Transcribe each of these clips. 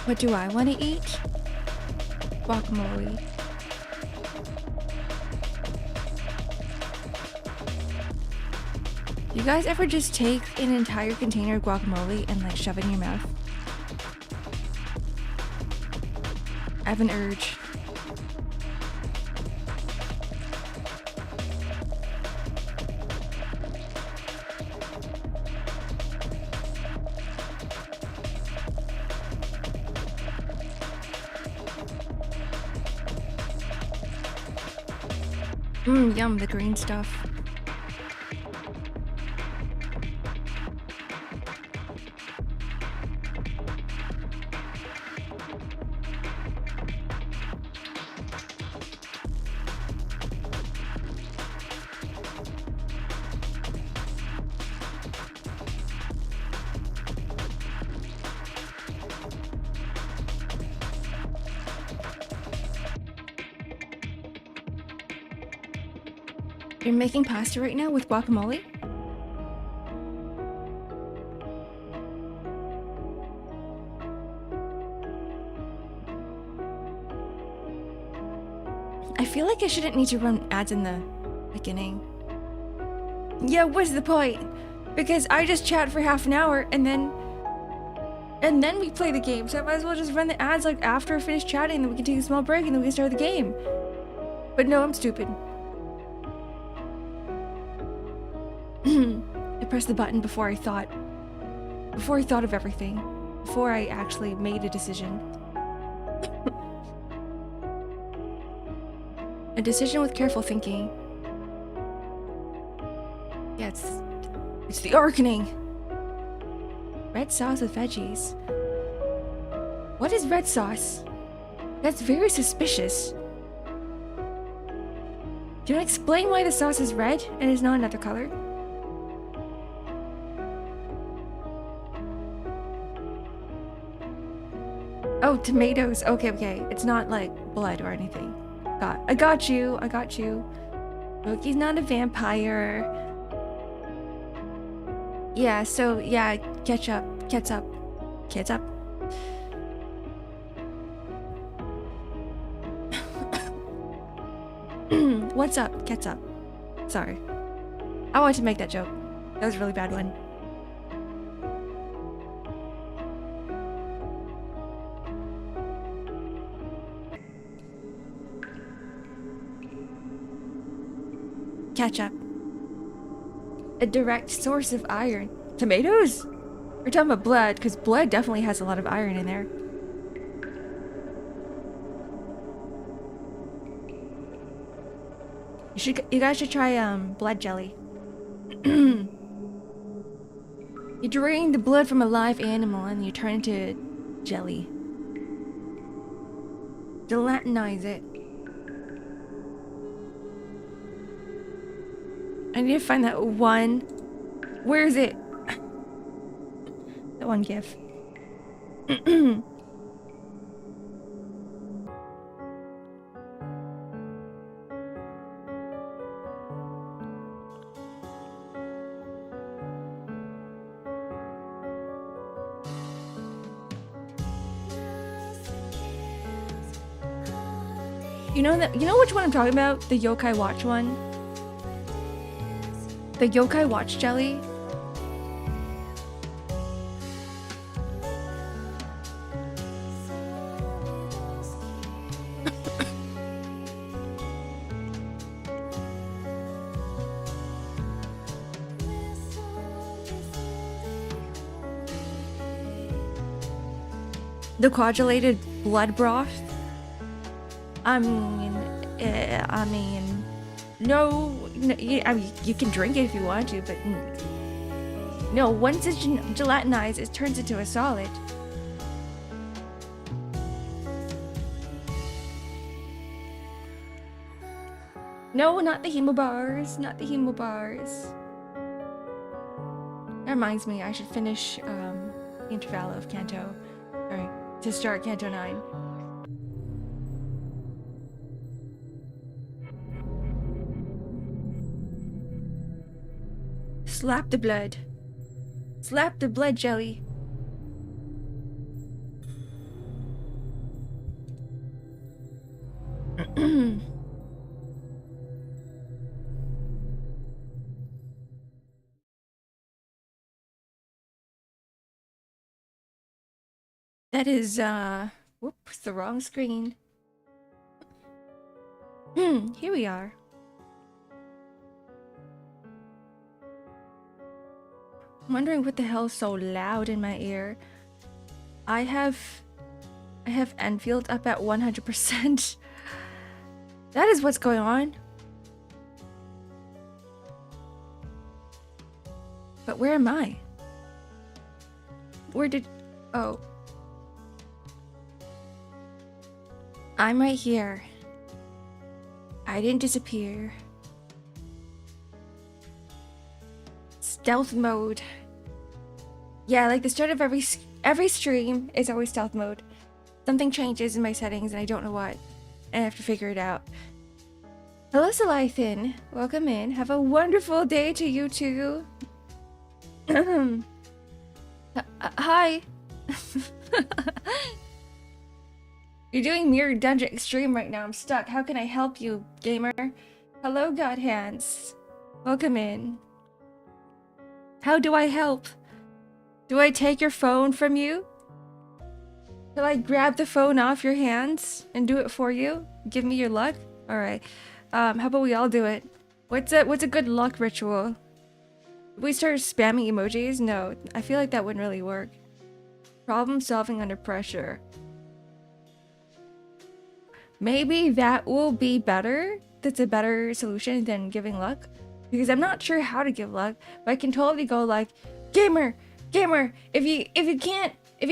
What do I want to eat? Guacamole. You guys ever just take an entire container of guacamole and like shove it in your mouth? I have an urge. Yum, the green stuff. You're making pasta right now with guacamole? I feel like I shouldn't need to run ads in the beginning. Yeah, what's the point? Because I just chat for half an hour and then we play the game. So I might as well just run the ads like after I finish chatting, and then we can take a small break and then we can start the game. But no, I'm stupid. I pressed the button before I thought of everything, before I actually made a decision. A decision with careful thinking. Yeah, it's the Arkening. Red sauce with veggies. What is red sauce? That's very suspicious. Do you want to explain why the sauce is red and is not another color? Oh, tomatoes. Okay. It's not like blood or anything. I got you. Loki's not a vampire. Yeah, so yeah, ketchup. What's up, ketchup? Sorry. I wanted to make that joke. That was a really bad one. Ketchup. A direct source of iron. Tomatoes? We're talking about blood, because blood definitely has a lot of iron in there. You guys should try blood jelly. You drain the blood from a live animal and you turn it into jelly. Gelatinize it. I need to find that one. Where is it? That one gif. You know which one I'm talking about? The Yokai Watch one? The Yokai Watch jelly? The coagulated blood broth? I mean, no, you can drink it if you want to, but no, once it's gelatinized, it turns into a solid. No, not the hemo bars, not the hemo bars. That reminds me, I should finish the interval of Canto, sorry, to start Canto 9. Slap the blood. Slap the blood jelly. That is, whoops, the wrong screen. Here we are. I'm wondering what the hell is so loud in my ear. I have Endfield up at 100%. That is what's going on. But where am I? Where did... Oh. I'm right here. I didn't disappear. Stealth mode. Yeah, like the start of every stream is always stealth mode. Something changes in my settings and I don't know what. And I have to figure it out. Hello, Laevatain. Welcome in. Have a wonderful day to you too. Hi. You're doing Mirror Dungeon Extreme right now. I'm stuck. How can I help you, gamer? Hello, God Hands. Welcome in. How do I help? Do I take your phone from you? Shall I grab the phone off your hands and do it for you? Give me your luck? Alright. How about we all do it? What's a good luck ritual? We start spamming emojis? No, I feel like that wouldn't really work. Problem solving under pressure. Maybe that will be better. That's a better solution than giving luck. Because I'm not sure how to give luck, but I can totally go like, gamer, if you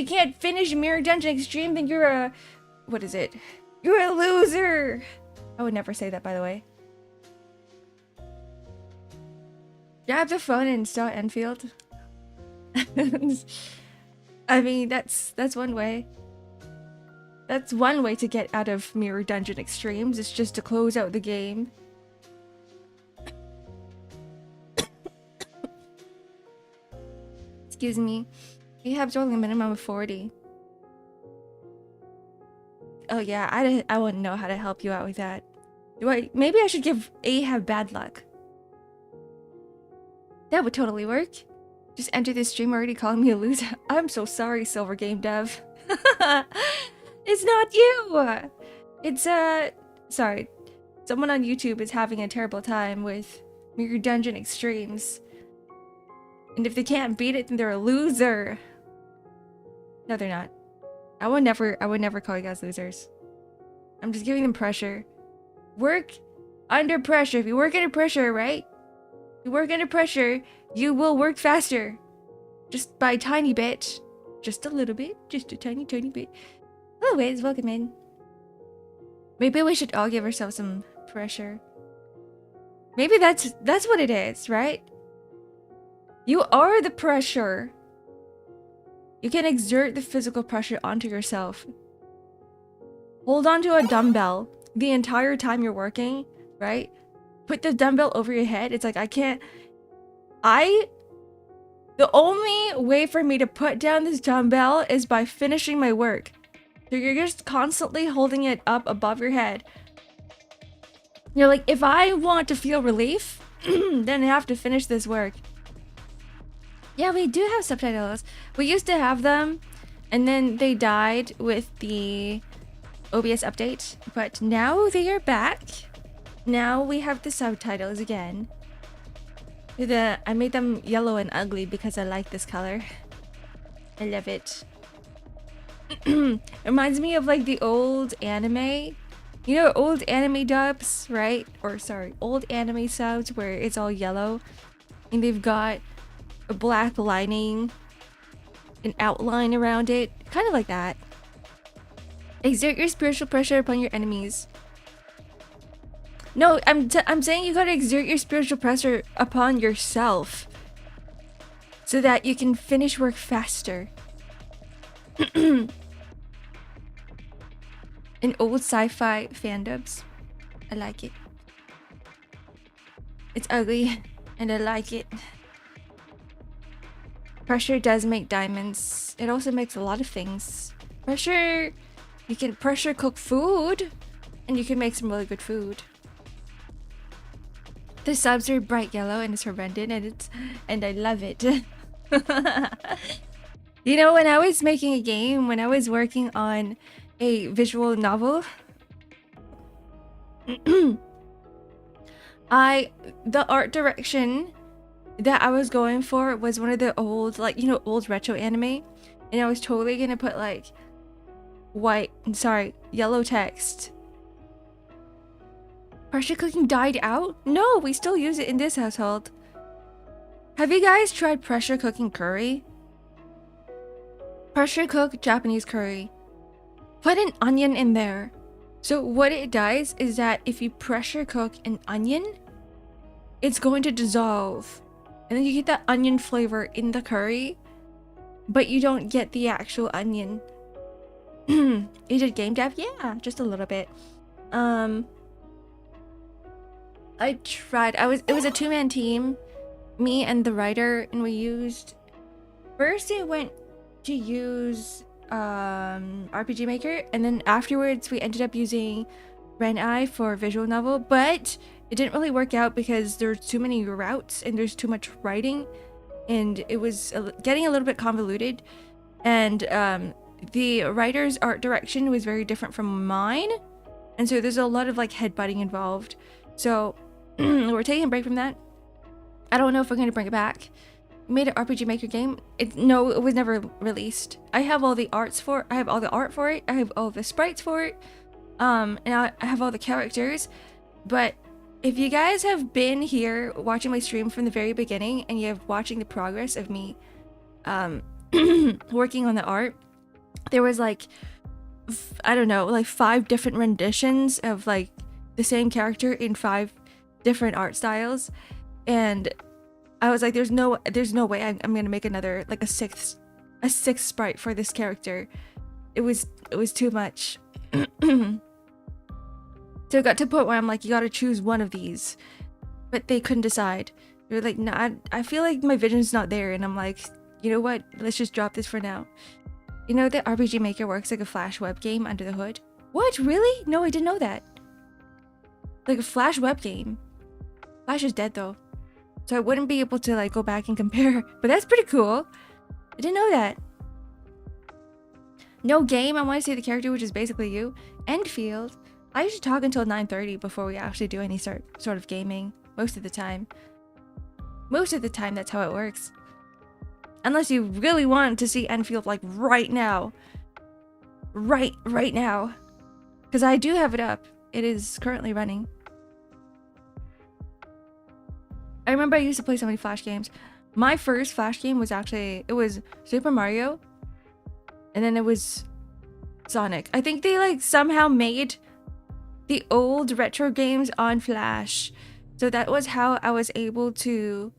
can't finish Mirror Dungeon Extreme, then you're a, what is it? You're a loser. I would never say that, by the way. Grab the phone and install Endfield. I mean, that's one way. That's one way to get out of Mirror Dungeon Extremes. It's just to close out the game. Excuse me. You have only a minimum of 40. Oh yeah, I wouldn't know how to help you out with that. Maybe I should give Ahab bad luck. That would totally work. Just enter this stream already calling me a loser. I'm so sorry, Silver Game Dev. It's not you! It's, sorry. Someone on YouTube is having a terrible time with Mirror Dungeon Extremes. And if they can't beat it, then they're a loser. No, they're not. I would never call you guys losers. I'm just giving them pressure. Work under pressure. If you work under pressure, right? If you work under pressure, you will work faster. Just by a tiny bit. Just a little bit. Just a tiny bit. Anyways, welcome in. Maybe we should all give ourselves some pressure. Maybe that's what it is, right? You are the pressure. You can exert the physical pressure onto yourself. Hold on to a dumbbell the entire time you're working, right? Put the dumbbell over your head. It's like, the only way for me to put down this dumbbell is by finishing my work. So you're just constantly holding it up above your head. You're like, if I want to feel relief, then I have to finish this work. Yeah, we do have subtitles. We used to have them, and then they died with the OBS update. But now they are back. Now we have the subtitles again. I made them yellow and ugly because I like this color. I love it. Reminds me of like the old anime. You know, old anime dubs, right? Or sorry, old anime subs where it's all yellow. And they've got a black lining, an outline around it. Kind of like that. Exert your spiritual pressure upon your enemies. No, I'm saying you gotta exert your spiritual pressure upon yourself. So that you can finish work faster. In old sci-fi fandubs. I like it. It's ugly, and I like it. Pressure does make diamonds. It also makes a lot of things. Pressure... You can pressure cook food. and you can make some really good food. The subs are bright yellow and it's horrendous, and I love it. You know, when I was making a game, when I was working on a visual novel, the art direction that I was going for was one of the old, like, you know, old retro anime, and I was totally gonna put like yellow text. Pressure cooking died out? No, we still use it in this household. Have you guys tried pressure cooking curry? Pressure cook Japanese curry. Put an onion in there. So what it does is that if you pressure cook an onion, it's going to dissolve. And then you get that onion flavor in the curry, but you don't get the actual onion. You did game dev? Yeah, just a little bit. I tried. It was a two-man team, me and the writer, and we used. First, it went to use RPG Maker, and then afterwards we ended up using Ren-I for visual novel, but it didn't really work out because there's too many routes and there's too much writing, and it was getting a little bit convoluted, and the writer's art direction was very different from mine, and so there's a lot of like headbutting involved. So we're taking a break from that. I don't know if we're going to bring it back. We made an RPG Maker game. No, it was never released. I have all the art for it. I have all the sprites for it. And I have all the characters. But if you guys have been here watching my stream from the very beginning and you have watching the progress of me working on the art, there was like, I don't know, like 5 different renditions of like the same character in 5 different art styles, and I was like, there's no way I'm gonna make another like a sixth sprite for this character. It was too much. So it got to a point where I'm like, you gotta choose one of these, but they couldn't decide. They were like, nah, I feel like my vision's not there, and I'm like, you know what? Let's just drop this for now. You know that RPG Maker works like a Flash web game under the hood? What? Really? No, I didn't know that. Like a Flash web game. Flash is dead though, so I wouldn't be able to like go back and compare, but that's pretty cool. I didn't know that. No game, I want to see the character, which is basically you. Endfield. I usually talk until 9:30 before we actually do any sort of gaming. Most of the time, that's how it works. Unless you really want to see Endfield like right now. Right now. Because I do have it up. It is currently running. I remember I used to play so many Flash games. My first Flash game was actually, it was Super Mario. And then it was Sonic. I think they like somehow made the old retro games on Flash. So that was how I was able to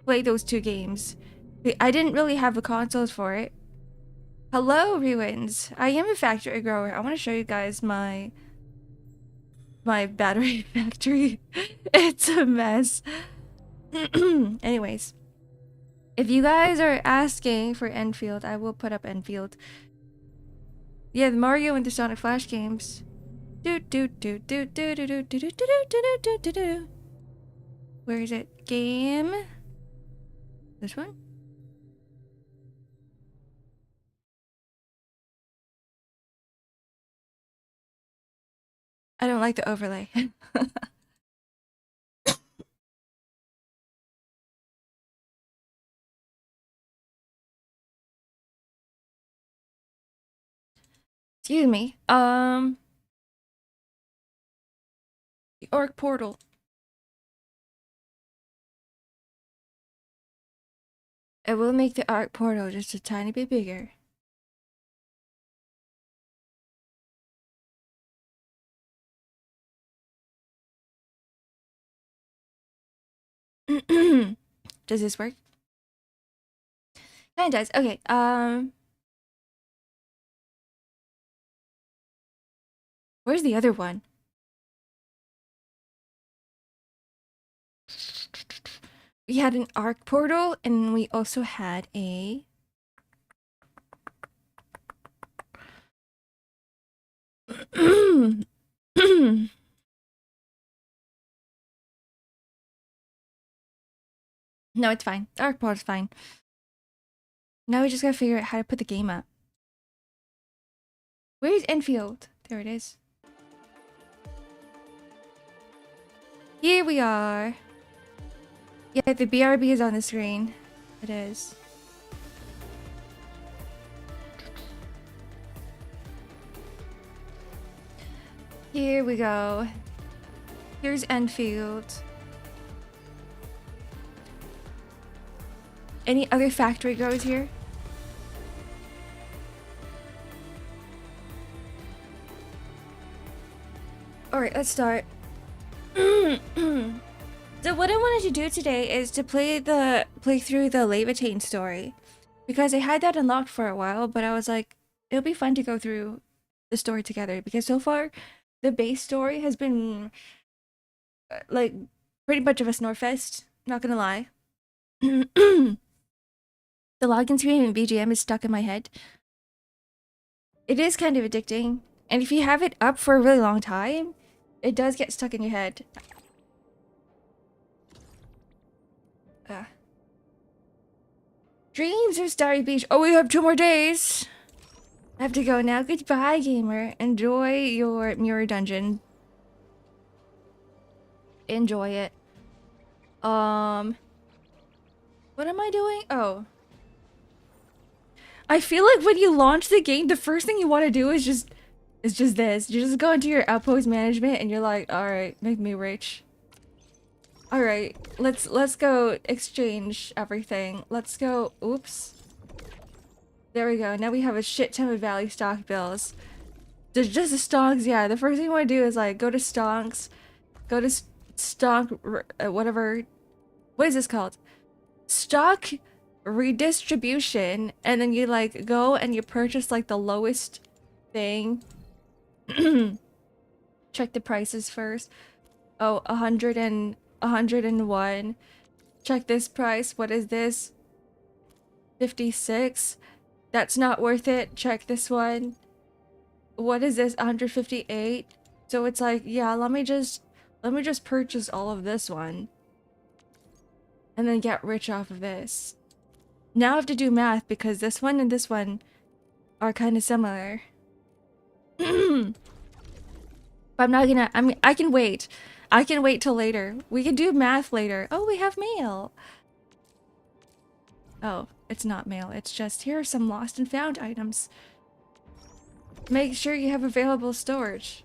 play those 2 games. I didn't really have the consoles for it. Hello, Ruins. I am a factory grower. I want to show you guys my battery factory. It's a mess. Anyways, if you guys are asking for Endfield, I will put up Endfield. Yeah, the Mario and the Sonic Flash games. Where is it? Game. This one? I don't like the overlay. Excuse me. The Arc portal. I will make the Arc portal just a tiny bit bigger. Does this work? Kinda does. Okay, where's the other one? We had an Arc portal, and we also had a... No, it's fine. Arc Pod's fine. Now we just gotta figure out how to put the game up. Where's Enfield? There it is. Here we are. Yeah, the BRB is on the screen. It is. Here we go. Here's Endfield. Any other factory grows here? Alright, let's start. So what I wanted to do today is to play through the Laevatain story. Because I had that unlocked for a while, but I was like, it'll be fun to go through the story together. Because so far, the base story has been like pretty much of a snorefest, not gonna lie. The login screen and BGM is stuck in my head. It is kind of addicting, and if you have it up for a really long time, it does get stuck in your head. Dreams of Starry Beach. Oh, we have 2 more days. I have to go now. Goodbye, gamer. Enjoy your mirror dungeon. Enjoy it. What am I doing? Oh. I feel like when you launch the game, the first thing you want to do is just this. You just go into your outpost management and you're like, alright, make me rich. Alright, let's go exchange everything. Let's go, oops. There we go, now we have a shit ton of value stock bills. There's just the stonks, yeah, the first thing you want to do is like, go to stonks, go to stock, whatever, what is this called? Stock redistribution, and then you like go and you purchase like the lowest thing. Check the prices first. Oh, 101. Check this price. What is this? 56. That's not worth it. Check this one. What is this? 158. So it's like, yeah, let me just purchase all of this one and then get rich off of this. Now I have to do math because this one and this one are kind of similar. But I'm not gonna, I mean, I can wait. I can wait till later. We can do math later. Oh, we have mail. Oh, it's not mail. It's just, here are some lost and found items. Make sure you have available storage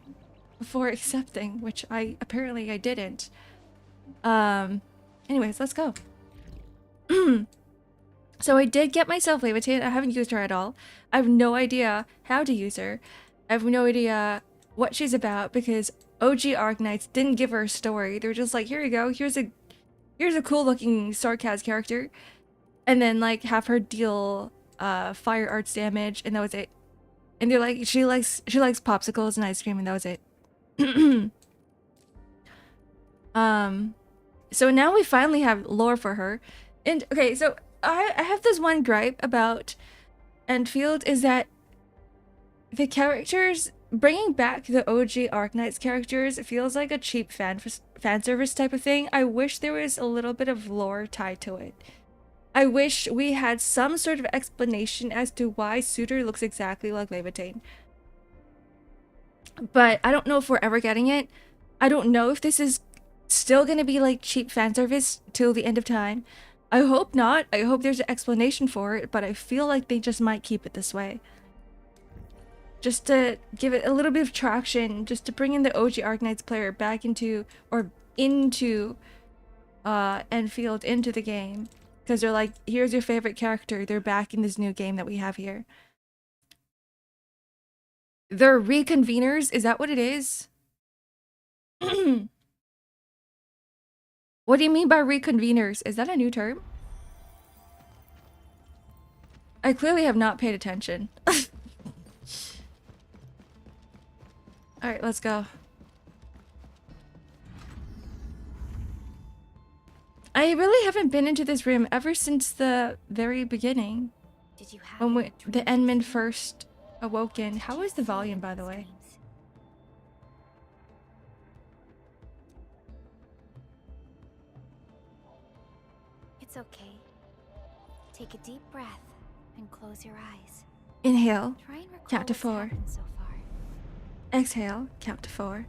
before accepting, which apparently I didn't. Anyways, let's go. So I did get myself Laevatain. I haven't used her at all. I have no idea how to use her. I have no idea what she's about because OG Ark Knights didn't give her a story. They were just like, here you go. Here's a cool looking Sarkaz character. And then like have her deal fire arts damage, and that was it. And they're like, she likes popsicles and ice cream, and that was it. So now we finally have lore for her. And okay, so I have this one gripe about Endfield is that the characters, bringing back the OG Ark Knights characters feels like a cheap fan service type of thing. I wish there was a little bit of lore tied to it. I wish we had some sort of explanation as to why Suitor looks exactly like Laevatain. But I don't know if we're ever getting it. I don't know if this is still gonna be like cheap fan service till the end of time. I hope not. I hope there's an explanation for it, but I feel like they just might keep it this way. Just to give it a little bit of traction, just to bring in the OG Ark Knights player back into Enfield, into the game. Because they're like, here's your favorite character. They're back in this new game that we have here. They're reconveners? Is that what it is? What do you mean by reconveners? Is that a new term? I clearly have not paid attention. Alright, let's go. I really haven't been into this room ever since the very beginning. Did you have when the Endman first awoken. How is the volume, by the way? It's okay. Take a deep breath and close your eyes. Inhale, Try and recall count to what's 4. happened so far. Exhale, count to 4.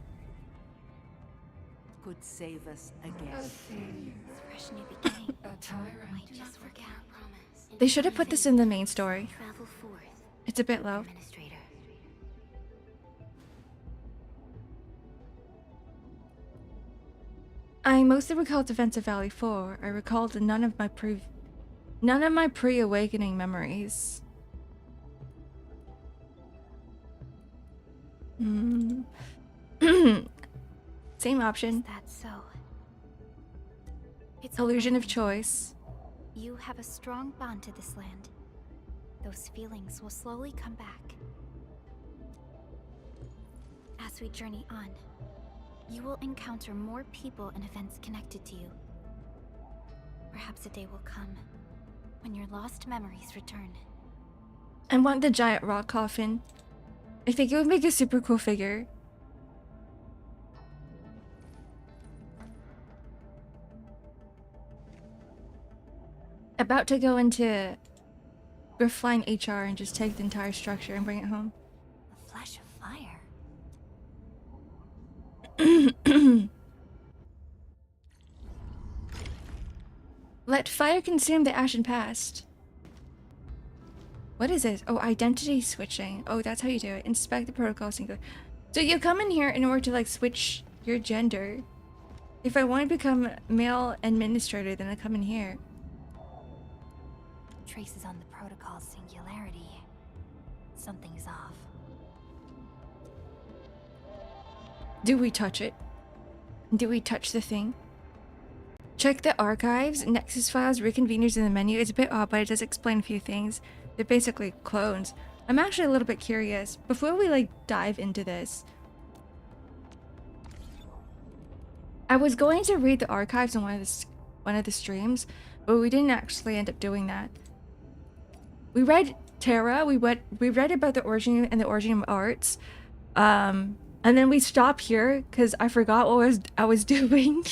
Could save us again. Fresh new beginning. Might just work out. They should have put this in the main story. Travel forth, It's a bit low. Administrator. I mostly recalled events of Valley 4. I recalled none of my pre-awakening memories. Same option. That's so. It's Illusion of fine. choice. You have a strong bond to this land. Those feelings will slowly come back. As we journey on, you will encounter more people and events connected to you. Perhaps a day will come when your lost memories return. I want the giant rock coffin. I think it would make a super cool figure. About to go into Griffline HR and just take the entire structure and bring it home. A flash of fire. Let fire consume the ashen past. What is this? Oh, identity switching. Oh, that's how you do it. Inspect the protocol singular. So you come in here in order to like switch your gender. If I want to become male administrator, then I come in here. Traces on the protocol singularity. Something's off. Do we touch it? Do we touch the thing? Check the archives, Nexus files, reconveners in the menu. It's a bit odd, but it does explain a few things. They're basically clones. I'm actually a little bit curious. Before we like dive into this, I was going to read the archives on one of the streams, but we didn't actually end up doing that. We read Terra. We read about the origin and the origin of arts, and then we stopped here because I forgot what I was doing.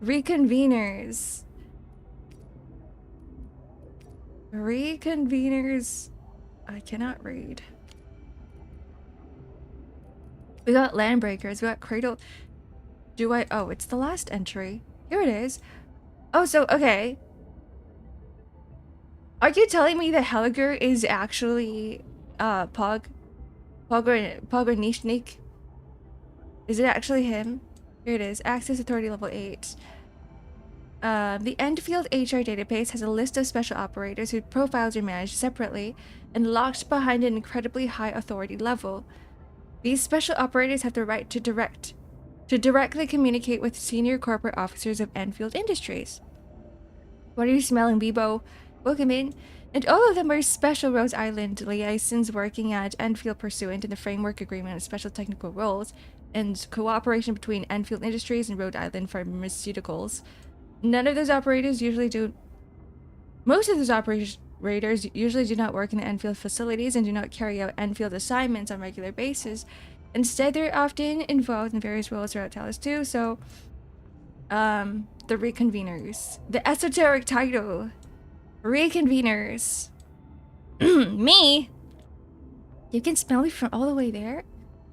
Reconveners. Reconveners. I cannot read. We got Landbreakers. We got Cradle. Oh, it's the last entry. Here it is. Oh, so, okay. Are you telling me that Helliger is actually, Pogornishnik? Is it actually him? Here it is. Access authority level 8. The Endfield HR database has a list of special operators whose profiles are managed separately and locked behind an incredibly high authority level. These special operators have the right to directly communicate with senior corporate officers of Endfield Industries. What are you smelling, Bebo? Welcome in. And all of them are special Rose Island liaisons working at Endfield pursuant to the framework agreement of special technical roles and cooperation between Endfield Industries and Rhode Island Pharmaceuticals. None of those operators usually do... Most of those operators usually do not work in the Enfield facilities and do not carry out Enfield assignments on a regular basis. Instead, they're often involved in various roles throughout Talos 2, so... the Reconveners. The esoteric title. Reconveners. Me? You can smell me from all the way there?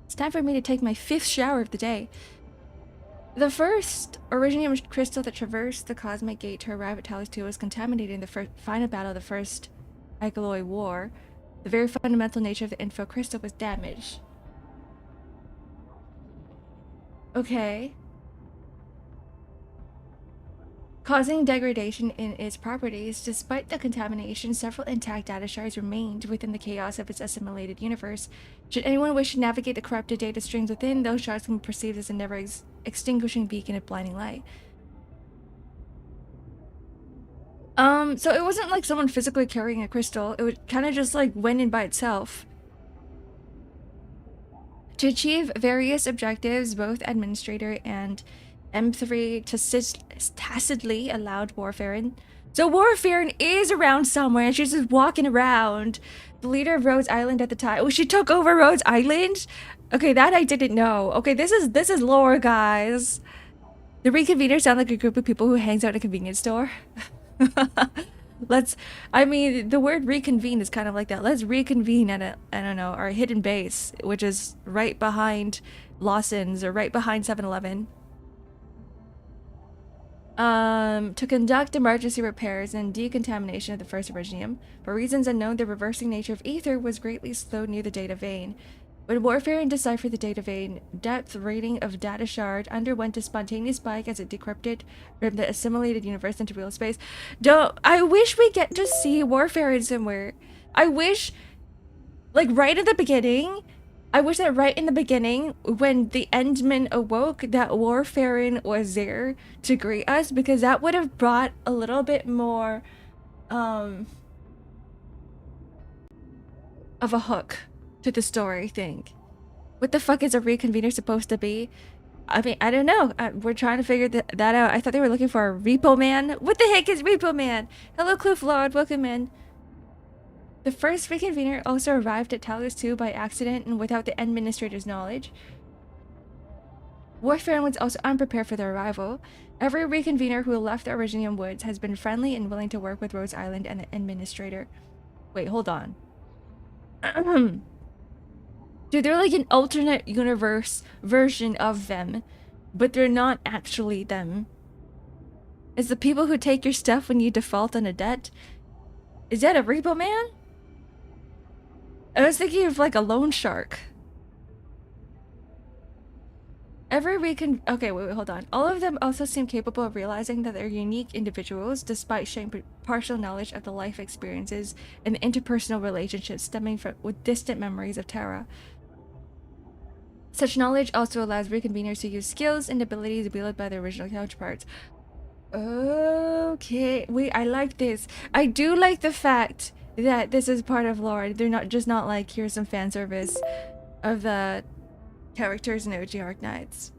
It's time for me to take my 5th shower of the day. The first Originium crystal that traversed the Cosmic Gate to arrive at Talos 2 was contaminated in the final battle of the First Agaloy War. The very fundamental nature of the info crystal was damaged. Okay. Causing degradation in its properties. Despite the contamination, several intact data shards remained within the chaos of its assimilated universe. Should anyone wish to navigate the corrupted data streams within, those shards can be perceived as a never-extinguishing beacon of blinding light. So it wasn't like someone physically carrying a crystal. It would kind of just like went in by itself. To achieve various objectives, both Administrator and M3 tacitly allowed Warfarin. So Warfarin is around somewhere and she's just walking around. The leader of Rhodes Island at the time. Oh, she took over Rhodes Island? Okay, that I didn't know. Okay, this is lore, guys. The reconveners sound like a group of people who hangs out at a convenience store. I mean, the word reconvene is kind of like that. Let's reconvene at I don't know, our hidden base, which is right behind Lawson's or right behind 7-Eleven. To conduct emergency repairs and decontamination of the first Originium. For reasons unknown, the reversing nature of ether was greatly slowed near the data vein. When Warfarin deciphered the data vein, depth rating of data shard underwent a spontaneous spike as it decrypted from the assimilated universe into real space. I wish we get to see Warfarin somewhere. I wish, like, right at the beginning, I wish that right in the beginning, when the Endman awoke, that Warfarin was there to greet us, because that would have brought a little bit more, of a hook to the story thing. What the fuck is a reconvener supposed to be? I mean, I don't know. We're trying to figure that out. I thought they were looking for a Repo Man. What the heck is Repo Man? Hello, Kloof Lord. Welcome in. The first reconvener also arrived at Talos 2 by accident and without the administrator's knowledge. Warfarin was also unprepared for their arrival. Every reconvener who left the Originium Woods has been friendly and willing to work with Rose Island and the administrator. Wait, hold on. Dude, they're like an alternate universe version of them, but they're not actually them. It's the people who take your stuff when you default on a debt. Is that a Repo Man? I was thinking of like a loan shark. Okay, wait, hold on. All of them also seem capable of realizing that they're unique individuals, despite sharing partial knowledge of the life experiences and interpersonal relationships stemming from with distant memories of Terra. Such knowledge also allows reconveners to use skills and abilities wielded by their original counterparts. Okay, wait, I like this. I do like the fact that this is part of lore. They're not like, here's some fan service of the characters in OG Arc Knights.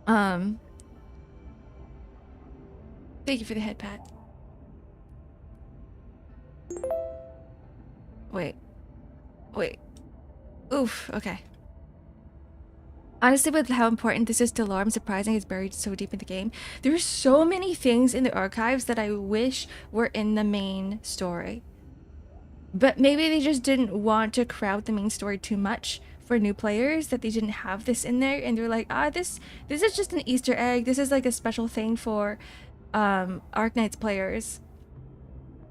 Thank you for the head pat. Wait. Oof, okay. Honestly, with how important this is to lore, I'm surprised it's buried so deep in the game. There's so many things in the archives that I wish were in the main story. But maybe they just didn't want to crowd the main story too much for new players, that they didn't have this in there, and they're like, this is just an Easter egg. This is like a special thing for Arc Knights players.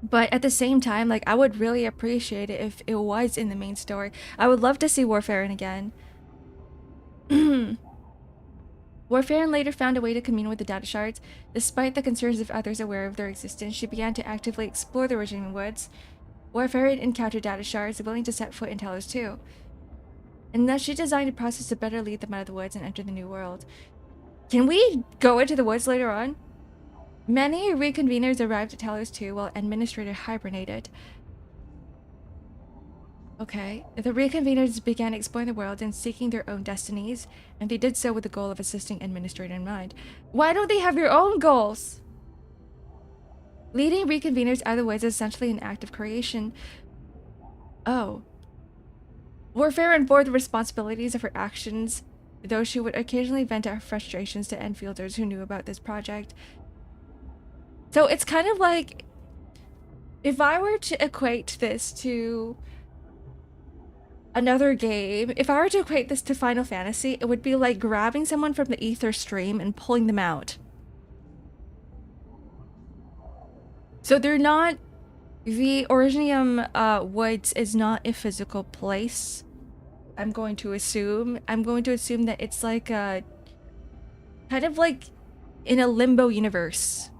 But at the same time, like, I would really appreciate it if it was in the main story. I would love to see Warfarin again. Warfarin later found a way to commune with the data shards. Despite the concerns of others aware of their existence, she began to actively explore the Originium Woods. Warfarin encountered data shards willing to set foot in Talos 2. And thus she designed a process to better lead them out of the woods and enter the new world. Can we go into the woods later on? Many reconveners arrived at Talos 2 while Administrator hibernated. Okay. The reconveners began exploring the world and seeking their own destinies, and they did so with the goal of assisting Administrator in mind. Why don't they have their own goals? Leading reconveners out of the woods is essentially an act of creation. Oh. Warfarin bore the responsibilities of her actions, though she would occasionally vent her frustrations to Enfielders who knew about this project. So it's kind of like, if I were to equate this to another game, if I were to equate this to Final Fantasy, it would be like grabbing someone from the ether stream and pulling them out. So they're not, the Originium Woods is not a physical place. I'm going to assume that it's like a, kind of like in a limbo universe.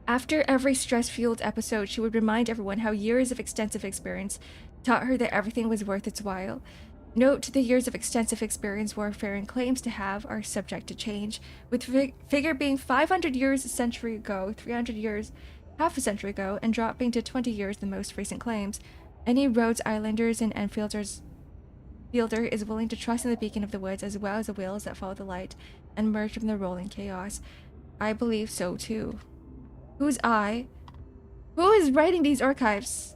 After every stress-fueled episode, she would remind everyone how years of extensive experience taught her that everything was worth its while. Note, the years of extensive experience Warfarin claims to have are subject to change, with figure being 500 years a century ago, 300 years half a century ago, and dropping to 20 years the most recent claims. Any Rhodes Islanders and Enfielders Fielder is willing to trust in the beacon of the woods as well as the wheels that follow the light and emerge from the rolling chaos. I believe so too. Who's I? Who is writing these archives?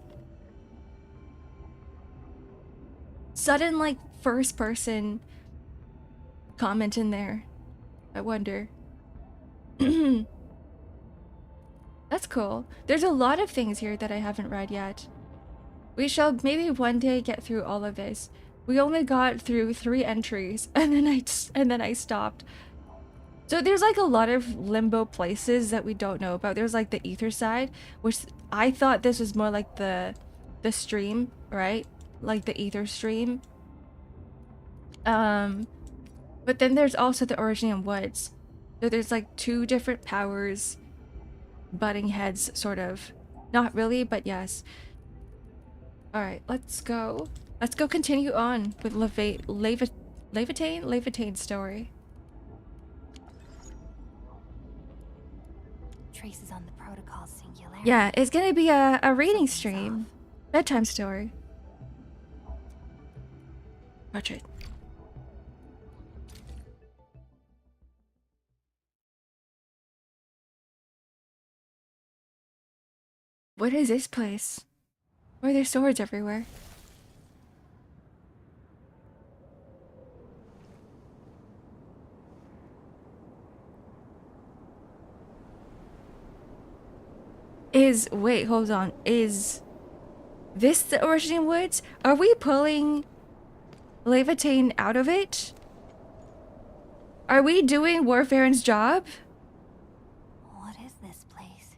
Sudden, like, first person comment in there. I wonder. That's cool. There's a lot of things here that I haven't read yet. We shall maybe one day get through all of this. We only got through 3 entries and then I stopped. So there's like a lot of limbo places that we don't know about. There's like the ether side, which I thought this was more like the stream, right? Like the ether stream. But then there's also the Originium Woods. So there's like 2 different powers butting heads, sort of. Not really, but yes. Alright, let's go. Let's go continue on with Laevatain's story. Traces on the protocol singularity. Yeah, it's gonna be a reading stream. Bedtime story. Watch it. What is this place? Why are there swords everywhere? Wait, hold on. Is this the Originium Woods? Are we pulling Laevatain out of it? Are we doing Warfarin's job? What is this place?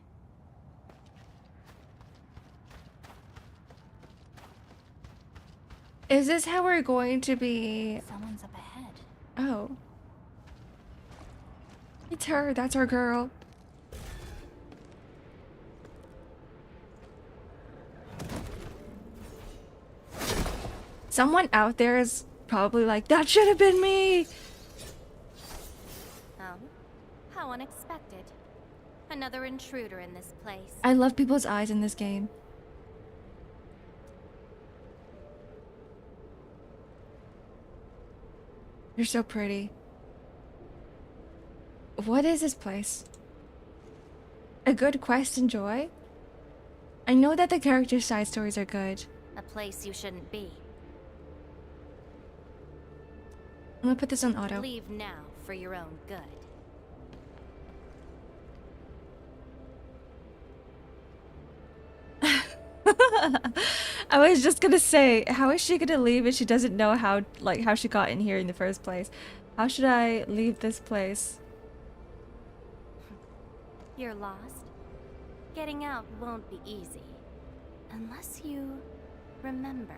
Is this how we're going to be? Someone's up ahead. Oh. It's her. That's our girl. Someone out there is probably like, that should have been me! Oh, how unexpected. Another intruder in this place. I love people's eyes in this game. You're so pretty. What is this place? A good quest and joy? I know that the character side stories are good. A place you shouldn't be. I'm gonna put this on auto. Leave now for your own good. I was just gonna say, how is she gonna leave if she doesn't know how she got in here in the first place? How should I leave this place? You're lost? Getting out won't be easy. Unless you remember.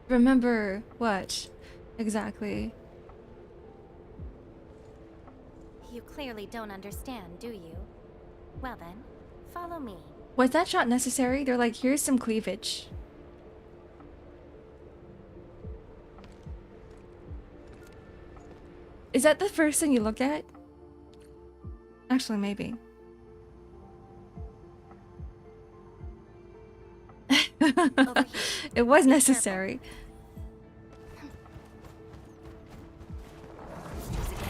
Remember what? Exactly. You clearly don't understand, do you? Well then, follow me. Was that shot necessary? They're like, here's some cleavage. Is that the first thing you look at? Actually, maybe. It was necessary.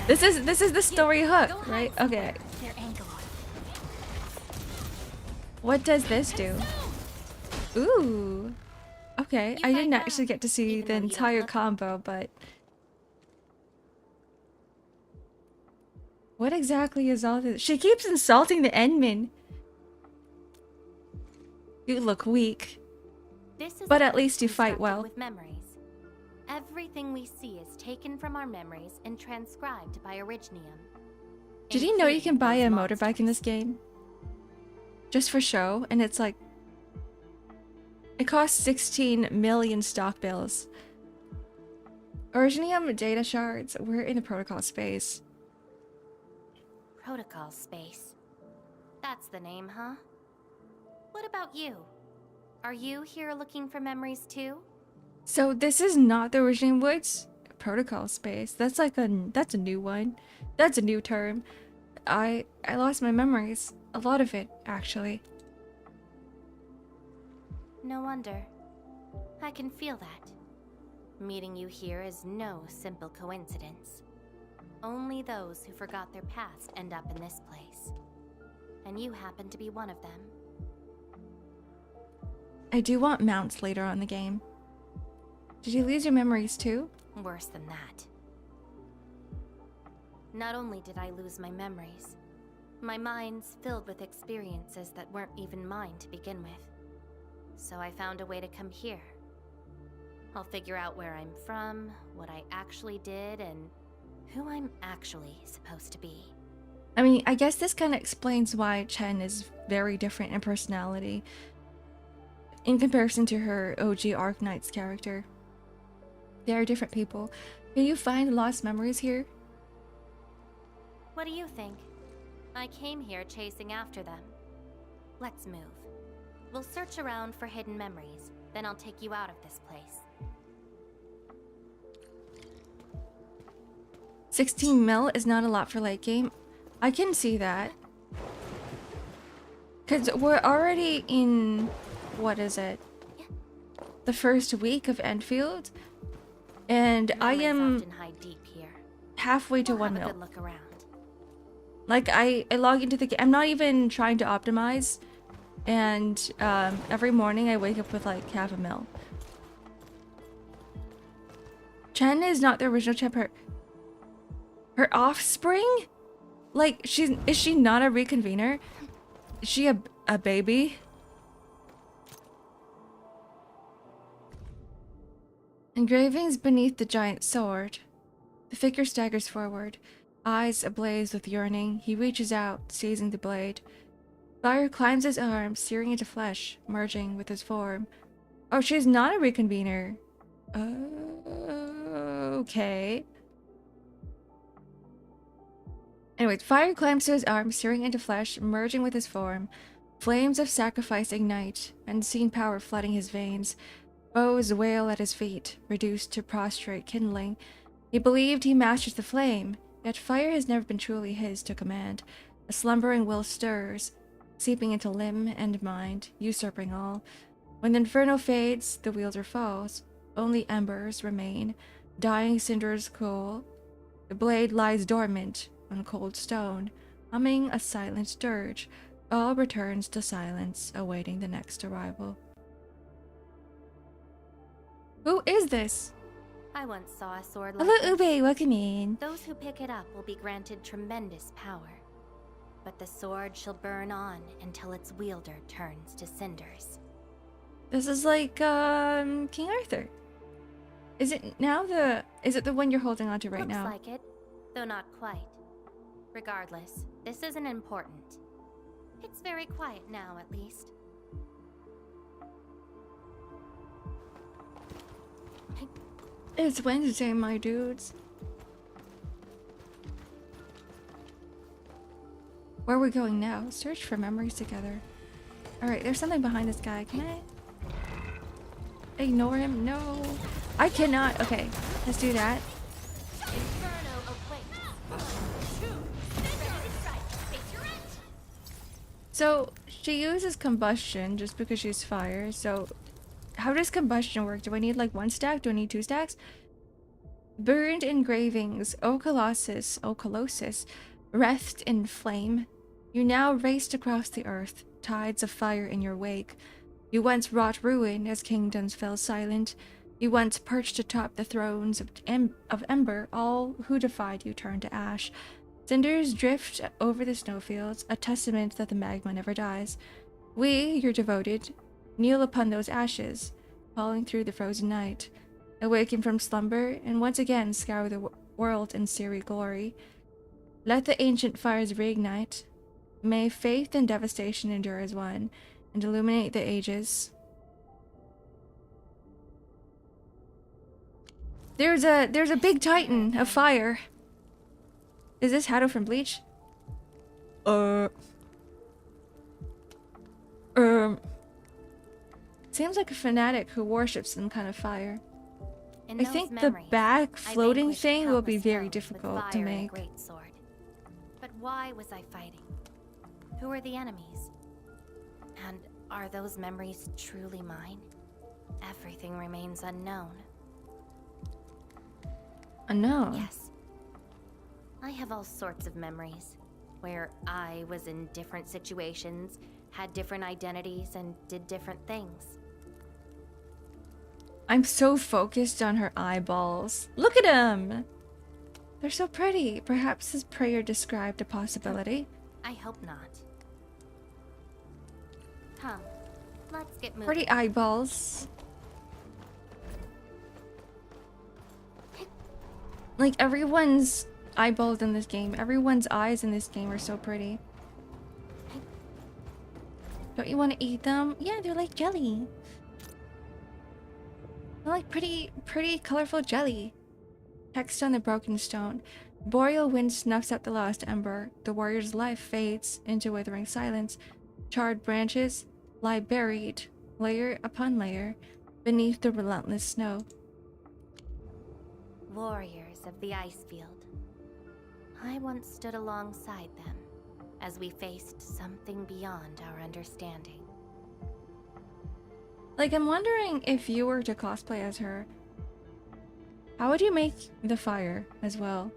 This is the story hook, right? Okay. What does this do? Ooh. Okay, I didn't actually get to see the entire combo, but what exactly is all this? She keeps insulting the Endman. You look weak. But at least you fight well. With memories. Everything we see is taken from our memories and transcribed by Originium. Did you know you can buy a motorbike in this game? Just for show, and it's like... It costs 16 million stock bills. Originium data shards. We're in the protocol space. Protocol space. That's the name, huh? What about you? Are you here looking for memories too? So this is not the Originium Woods? Protocol space. That's like that's a new one. That's a new term. I lost my memories. A lot of it, actually. No wonder. I can feel that. Meeting you here is no simple coincidence. Only those who forgot their past end up in this place. And you happen to be one of them. I do want mounts later on in the game. Did you lose your memories too? Worse than that. Not only did I lose my memories, my mind's filled with experiences that weren't even mine to begin with. So I found a way to come here. I'll figure out where I'm from, what I actually did, and who I'm actually supposed to be. I mean, I guess this kind of explains why Chen is very different in personality in comparison to her OG Arc Knight's character. They are different people. Can you find lost memories here? What do you think? I came here chasing after them. Let's move. We'll search around for hidden memories, then I'll take you out of this place. 16 mil is not a lot for late game. I can see that. Because we're already in, what is it? The first week of Endfield. And I am Often hide deep here. halfway to We'll 1 have a mil. good look around. Like, I log into the game. I'm not even trying to optimize. And every morning I wake up with like half a mil. Chen is not the original champ. Her offspring? Like, is she not a reconvener? Is she a baby? Engravings beneath the giant sword. The figure staggers forward, eyes ablaze with yearning. He reaches out, seizing the blade. Fire climbs his arm, searing into flesh, merging with his form. Oh, she's not a reconvener. Okay. Anyways, fire climbs to his arm, searing into flesh, merging with his form. Flames of sacrifice ignite, unseen power flooding his veins. Foes wail at his feet, reduced to prostrate kindling. He believed he mastered the flame, yet fire has never been truly his to command. A slumbering will stirs, seeping into limb and mind, usurping all. When the inferno fades, the wielder falls. Only embers remain, dying cinders cool. The blade lies dormant on cold stone, humming a silent dirge. All returns to silence, awaiting the next arrival. Who is this? I once saw a sword like Hello, this. Ube, welcome in. Those who pick it up will be granted tremendous power. But the sword shall burn on until its wielder turns to cinders. This is like, King Arthur. Is it the one you're holding onto right Looks now? like it, though not quite. Regardless, this isn't important. It's very quiet now, at least. It's Wednesday, my dudes. Where are we going now? Search for memories together. Alright, there's something behind this guy. Can I ignore him? No. I cannot. Okay, let's do that. So, she uses combustion just because she's fire. So, how does combustion work? Do I need like 1 stack? Do I need 2 stacks? Burned engravings, O Colossus, wreathed in flame. You now raced across the earth, tides of fire in your wake. You once wrought ruin as kingdoms fell silent. You once perched atop the thrones of ember. All who defied you turned to ash. Cinders drift over the snowfields, a testament that the magma never dies. We, your devoted, kneel upon those ashes, falling through the frozen night. Awaken from slumber, and once again scour the world in serried glory. Let the ancient fires reignite. May faith and devastation endure as one, and illuminate the ages. There's a big titan of fire. Is this Hato from Bleach? Seems like a fanatic who worships some kind of fire. In I those think the memories, back I floating vanquished thing will be countless very foes with difficult to fire and a make. great sword. But why was I fighting? Who are the enemies? And are those memories truly mine? Everything remains unknown. Unknown. Yes. I have all sorts of memories, where I was in different situations, had different identities, and did different things. I'm so focused on her eyeballs. Look at them! They're so pretty. Perhaps his prayer described a possibility. I hope not. Come, let's get moving. Pretty eyeballs. Like, everyone's eyeballs in this game, everyone's eyes in this game are so pretty. Don't you want to eat them? Yeah, they're like jelly. They're like pretty colorful jelly. Text on the broken stone. Boreal wind snuffs out the last ember. The warrior's life fades into withering silence. Charred branches lie buried, layer upon layer, beneath the relentless snow. Warriors of the Icefield. I once stood alongside them as we faced something beyond our understanding. Like, I'm wondering if you were to cosplay as her, how would you make the fire as well?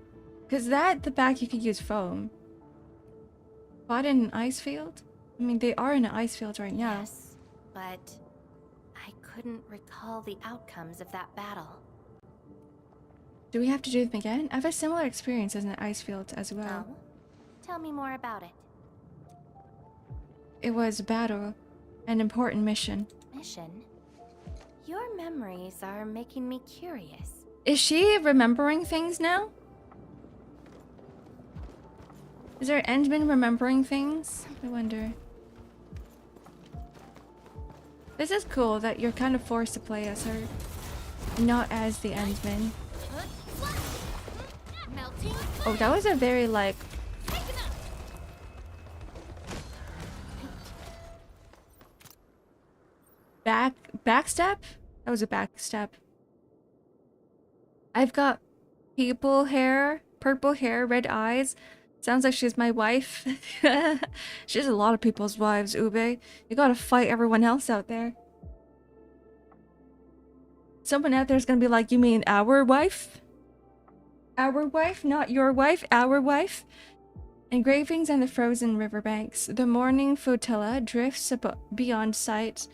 Because the back you could use foam. But in an ice field? I mean, they are in an ice field right now. Yes, but I couldn't recall the outcomes of that battle. Do we have to do them again? I have a similar experience as an ice field as well. Oh? Tell me more about it. It was a battle, an important mission. Mission? Your memories are making me curious. Is she remembering things now? Is there Endman remembering things? I wonder. This is cool that you're kind of forced to play as her, not as the Endman. Oh, that was a very, like... Backstep? That was a backstep. I've got purple hair, red eyes. Sounds like she's my wife. She's a lot of people's wives, Ube. You gotta fight everyone else out there. Someone out there's gonna be like, you mean our wife? Our wife, not your wife, our wife. Engravings on the frozen riverbanks. The morning flotilla drifts beyond sight.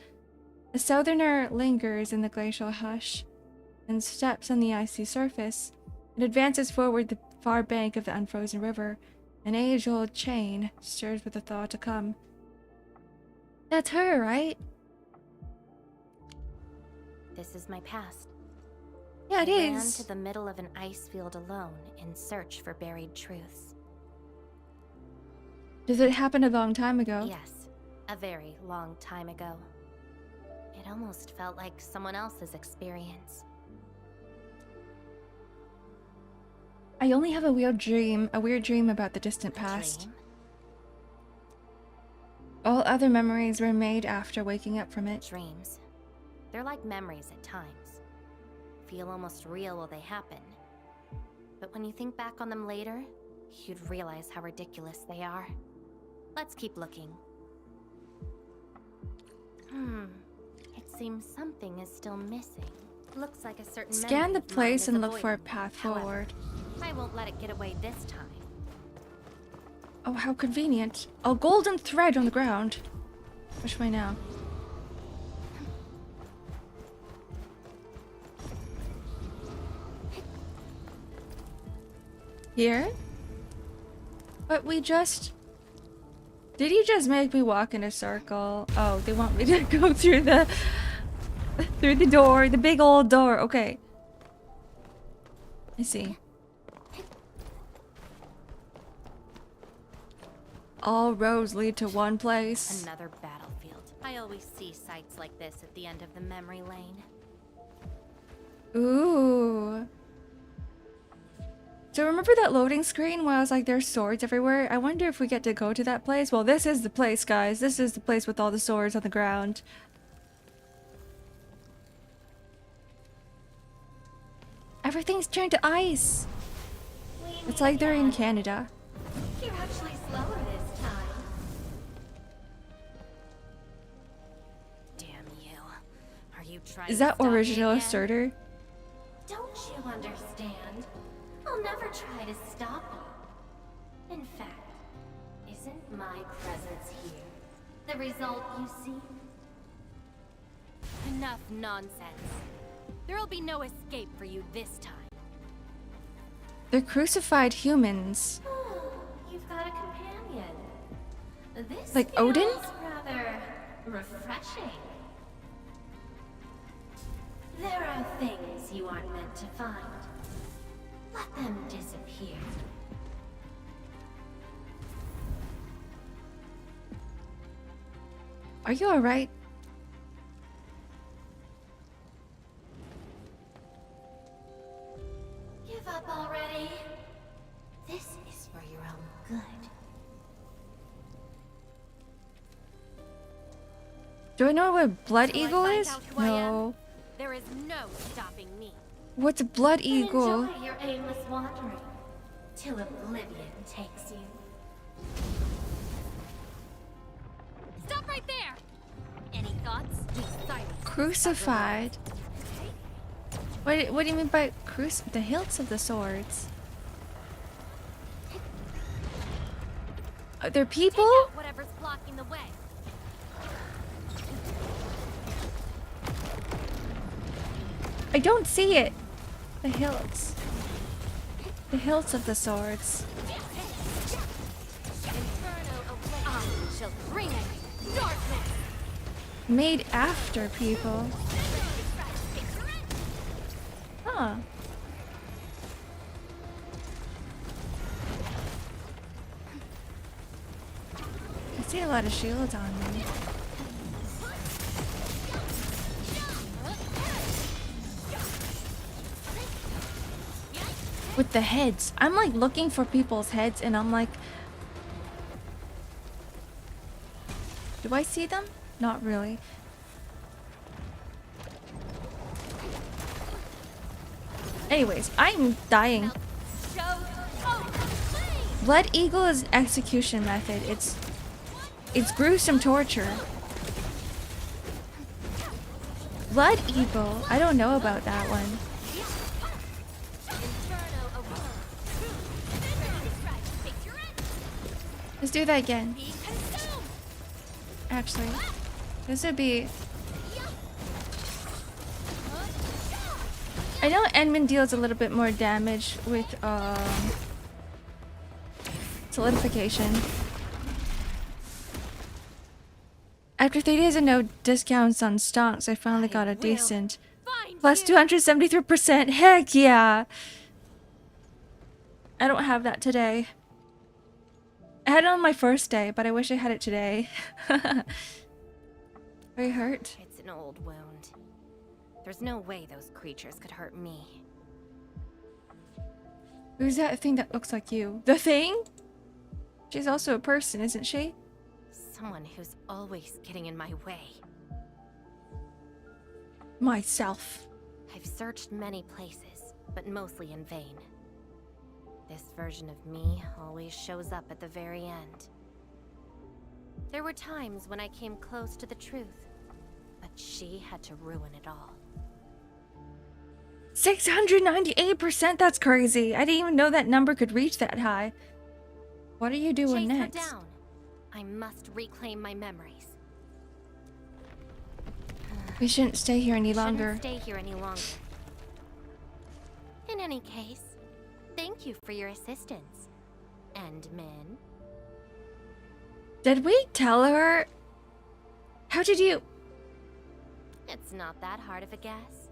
A southerner lingers in the glacial hush and steps on the icy surface. It advances forward the far bank of the unfrozen river. An age-old chain stirs with the thought to come. That's her, right? This is my past. Yeah, it I ran is. to the middle of an ice field alone in search for buried truths. Did it happen a long time ago? Yes, a very long time ago. It almost felt like someone else's experience. I only have a weird dream about the distant past. Dream? All other memories were made after waking up from it. Dreams. They're like memories at times. Feel almost real while they happen. But when you think back on them later, you'd realize how ridiculous they are. Let's keep looking. It seems something is still missing. Looks like a certain Scan the memory of mine place is and look for a avoided. path However, forward. I won't let it get away this time. Oh, how convenient. A golden thread on the ground. Which way now? Here? But we just... Did you just make me walk in a circle? Oh, they want me to go through the... through the door, the big old door. Okay. I see. All roads lead to one place. Another battlefield. I always see sights like this at the end of the memory lane. Ooh. So remember that loading screen where I was like, there's swords everywhere? I wonder if we get to go to that place. Well, this is the place, guys. This is the place with all the swords on the ground. Everything's turned to ice. It's like they're in Canada. You're actually slower this time. Damn you. Are you trying Is to that stop me original again? asserter? Don't you understand? I'll never try to stop you. In fact, isn't my presence here the result you seek? Enough nonsense. There'll be no escape for you this time. They're crucified humans. You've got a companion. This Like Odin? feels rather refreshing. There are things you aren't meant to find. Let them disappear. Are you alright? Give up already. This is for your own good. Do I know what Blood Till I Eagle find is? out who I am, No. There is no stopping me. What's Blood Eagle? Enjoy your aimless wandering till oblivion takes you. Stop right there! Any thoughts? Be silent. Crucified. What do you mean by the hilts of the swords? Are there people? Take out whatever's blocking the way. I don't see it. The hilts. The hilts of the swords. Inferno away. I shall bring it. Darkness. Made after people. Huh. I see a lot of shields on me. With the heads. I'm like looking for people's heads and I'm like... Do I see them? Not really. Anyways, I'm dying. Blood Eagle is an execution method. It's gruesome torture. Blood Eagle? I don't know about that one. Let's do that again. Actually, this would be... I know Endman deals a little bit more damage with solidification. After 3 days of no discounts on stocks, I finally got a decent plus 273%. Heck yeah! I don't have that today. I had it on my first day, but I wish I had it today. Are you hurt? It's an old wound. There's no way those creatures could hurt me. Who's that thing that looks like you? The Thing? She's also a person, isn't she? Someone who's always getting in my way. Myself. I've searched many places, but mostly in vain. This version of me always shows up at the very end. There were times when I came close to the truth, but she had to ruin it all. 698%? That's crazy. I didn't even know that number could reach that high. What are you doing Chase next? her down. I must reclaim my memories. We shouldn't stay here any longer. Shouldn't stay here any longer. In any case, thank you for your assistance, Endman. Did we tell her? How did you... It's not that hard of a guess.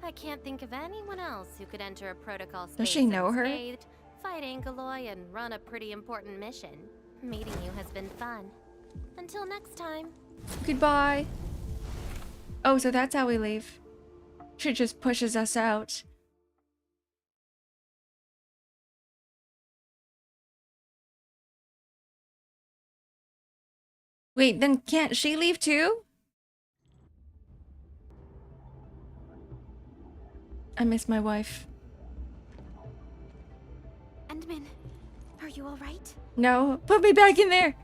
I can't think of anyone else who could enter a protocol space Does she know her? unscathed, fight Angeloy, and run a pretty important mission. Meeting you has been fun. Until next time. Goodbye. Oh, so that's how we leave. She just pushes us out. Wait, then can't she leave too? I miss my wife. Endman, are you alright? No, put me back in there.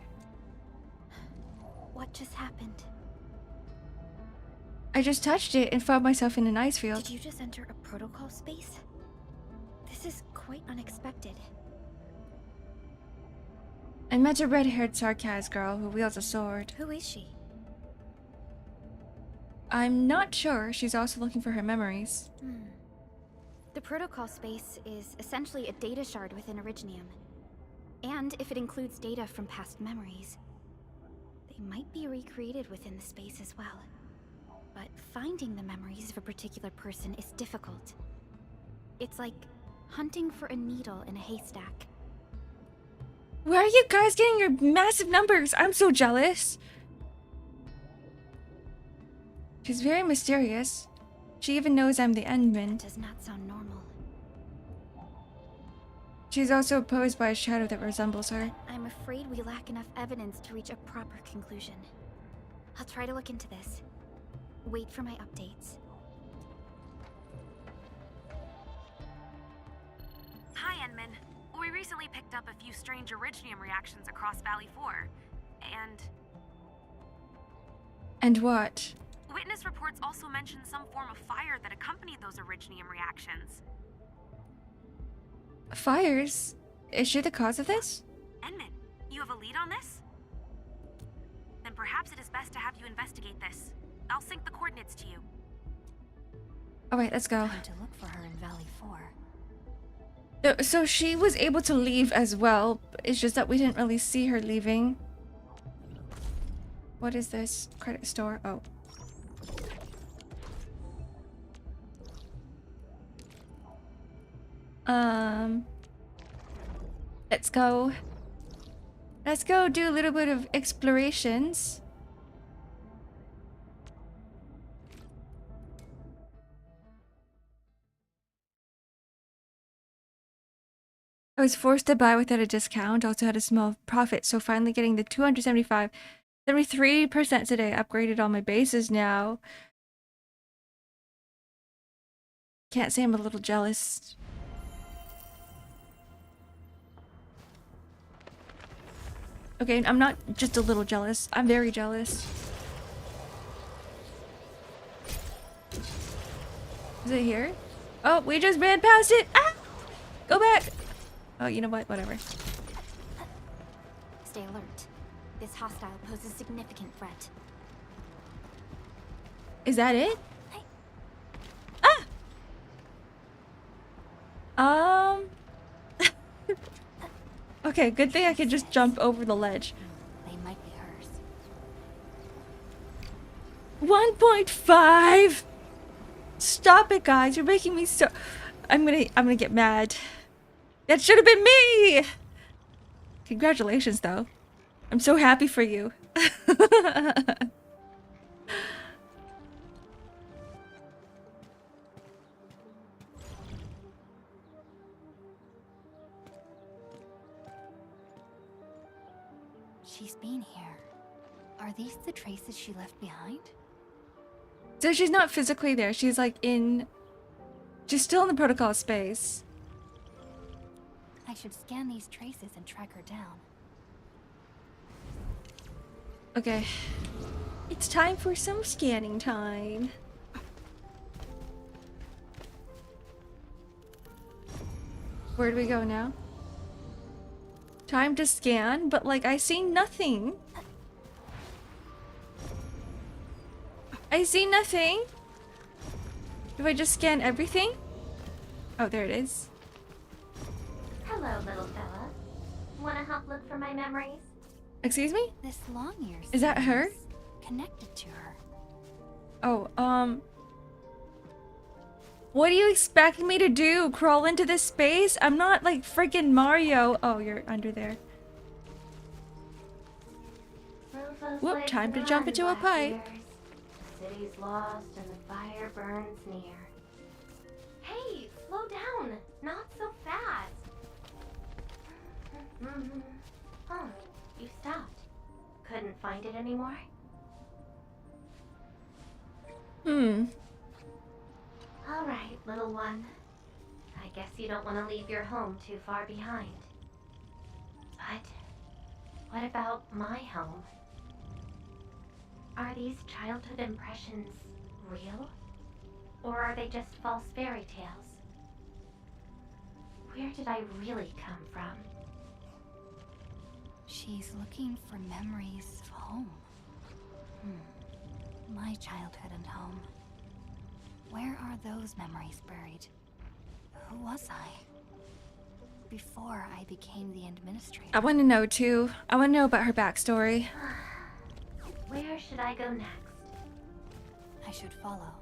What just happened? I just touched it and found myself in an ice field. Did you just enter a protocol space? This is quite unexpected. I met a red-haired sarcasm girl who wields a sword. Who is she? I'm not sure. She's also looking for her memories. The protocol space is essentially a data shard within Originium. And if it includes data from past memories, they might be recreated within the space as well. But finding the memories of a particular person is difficult. It's like hunting for a needle in a haystack. Where are you guys getting your massive numbers? I'm so jealous. She's very mysterious. She even knows I'm the Endman. Does not sound normal. She's also opposed by a shadow that resembles her. I'm afraid we lack enough evidence to reach a proper conclusion. I'll try to look into this. Wait for my updates. Hi, Enman. We recently picked up a few strange Originium reactions across Valley 4. And what? Witness reports also mention some form of fire that accompanied those Originium reactions. Fires? Is she the cause of this? Enman, you have a lead on this? Then perhaps it is best to have you investigate this. I'll sync the coordinates to you. Alright, let's go. Time to look for her in Valley 4. So she was able to leave as well. It's just that we didn't really see her leaving. What is this? Credit store? Oh. Let's go. Let's go do a little bit of explorations. I was forced to buy without a discount, also had a small profit, so finally getting the 275, 73% today. Upgraded all my bases now. Can't say I'm a little jealous. Okay, I'm not just a little jealous. I'm very jealous. Is it here? Oh, we just ran past it! Ah! Go back! Oh, you know what? Whatever. Stay alert. This hostile poses significant threat. Is that it? Ah! Okay, good thing I could just jump over the ledge. They might be hers. 1.5! Stop it, guys. You're making me so... I'm gonna get mad. That should have been me! Congratulations, though. I'm so happy for you. She's been here. Are these the traces she left behind? So she's not physically there. She's like in... She's still in the protocol space. I should scan these traces and track her down. Okay. It's time for some scanning time. Where do we go now? Time to scan, but like I see nothing. I see nothing. Do I just scan everything? Oh, there it is. Hello, little fella. Wanna help look for my memories? Excuse me? This long ears. Is that her? Connected to her. Oh, what are you expecting me to do? Crawl into this space? I'm not like freaking Mario. Oh, you're under there. Whoop, time to jump into a pipe. The city's lost and the fire burns near. Hey, slow down. Not so fast. Oh, you stopped. Couldn't find it anymore? All right, little one. I guess you don't want to leave your home too far behind. But what about my home? Are these childhood impressions real? Or are they just false fairy tales? Where did I really come from? She's looking for memories of home. My childhood and home. Where are those memories buried? Who was I? Before I became the administrator. I want to know too. I want to know about her backstory. Where should I go next? I should follow.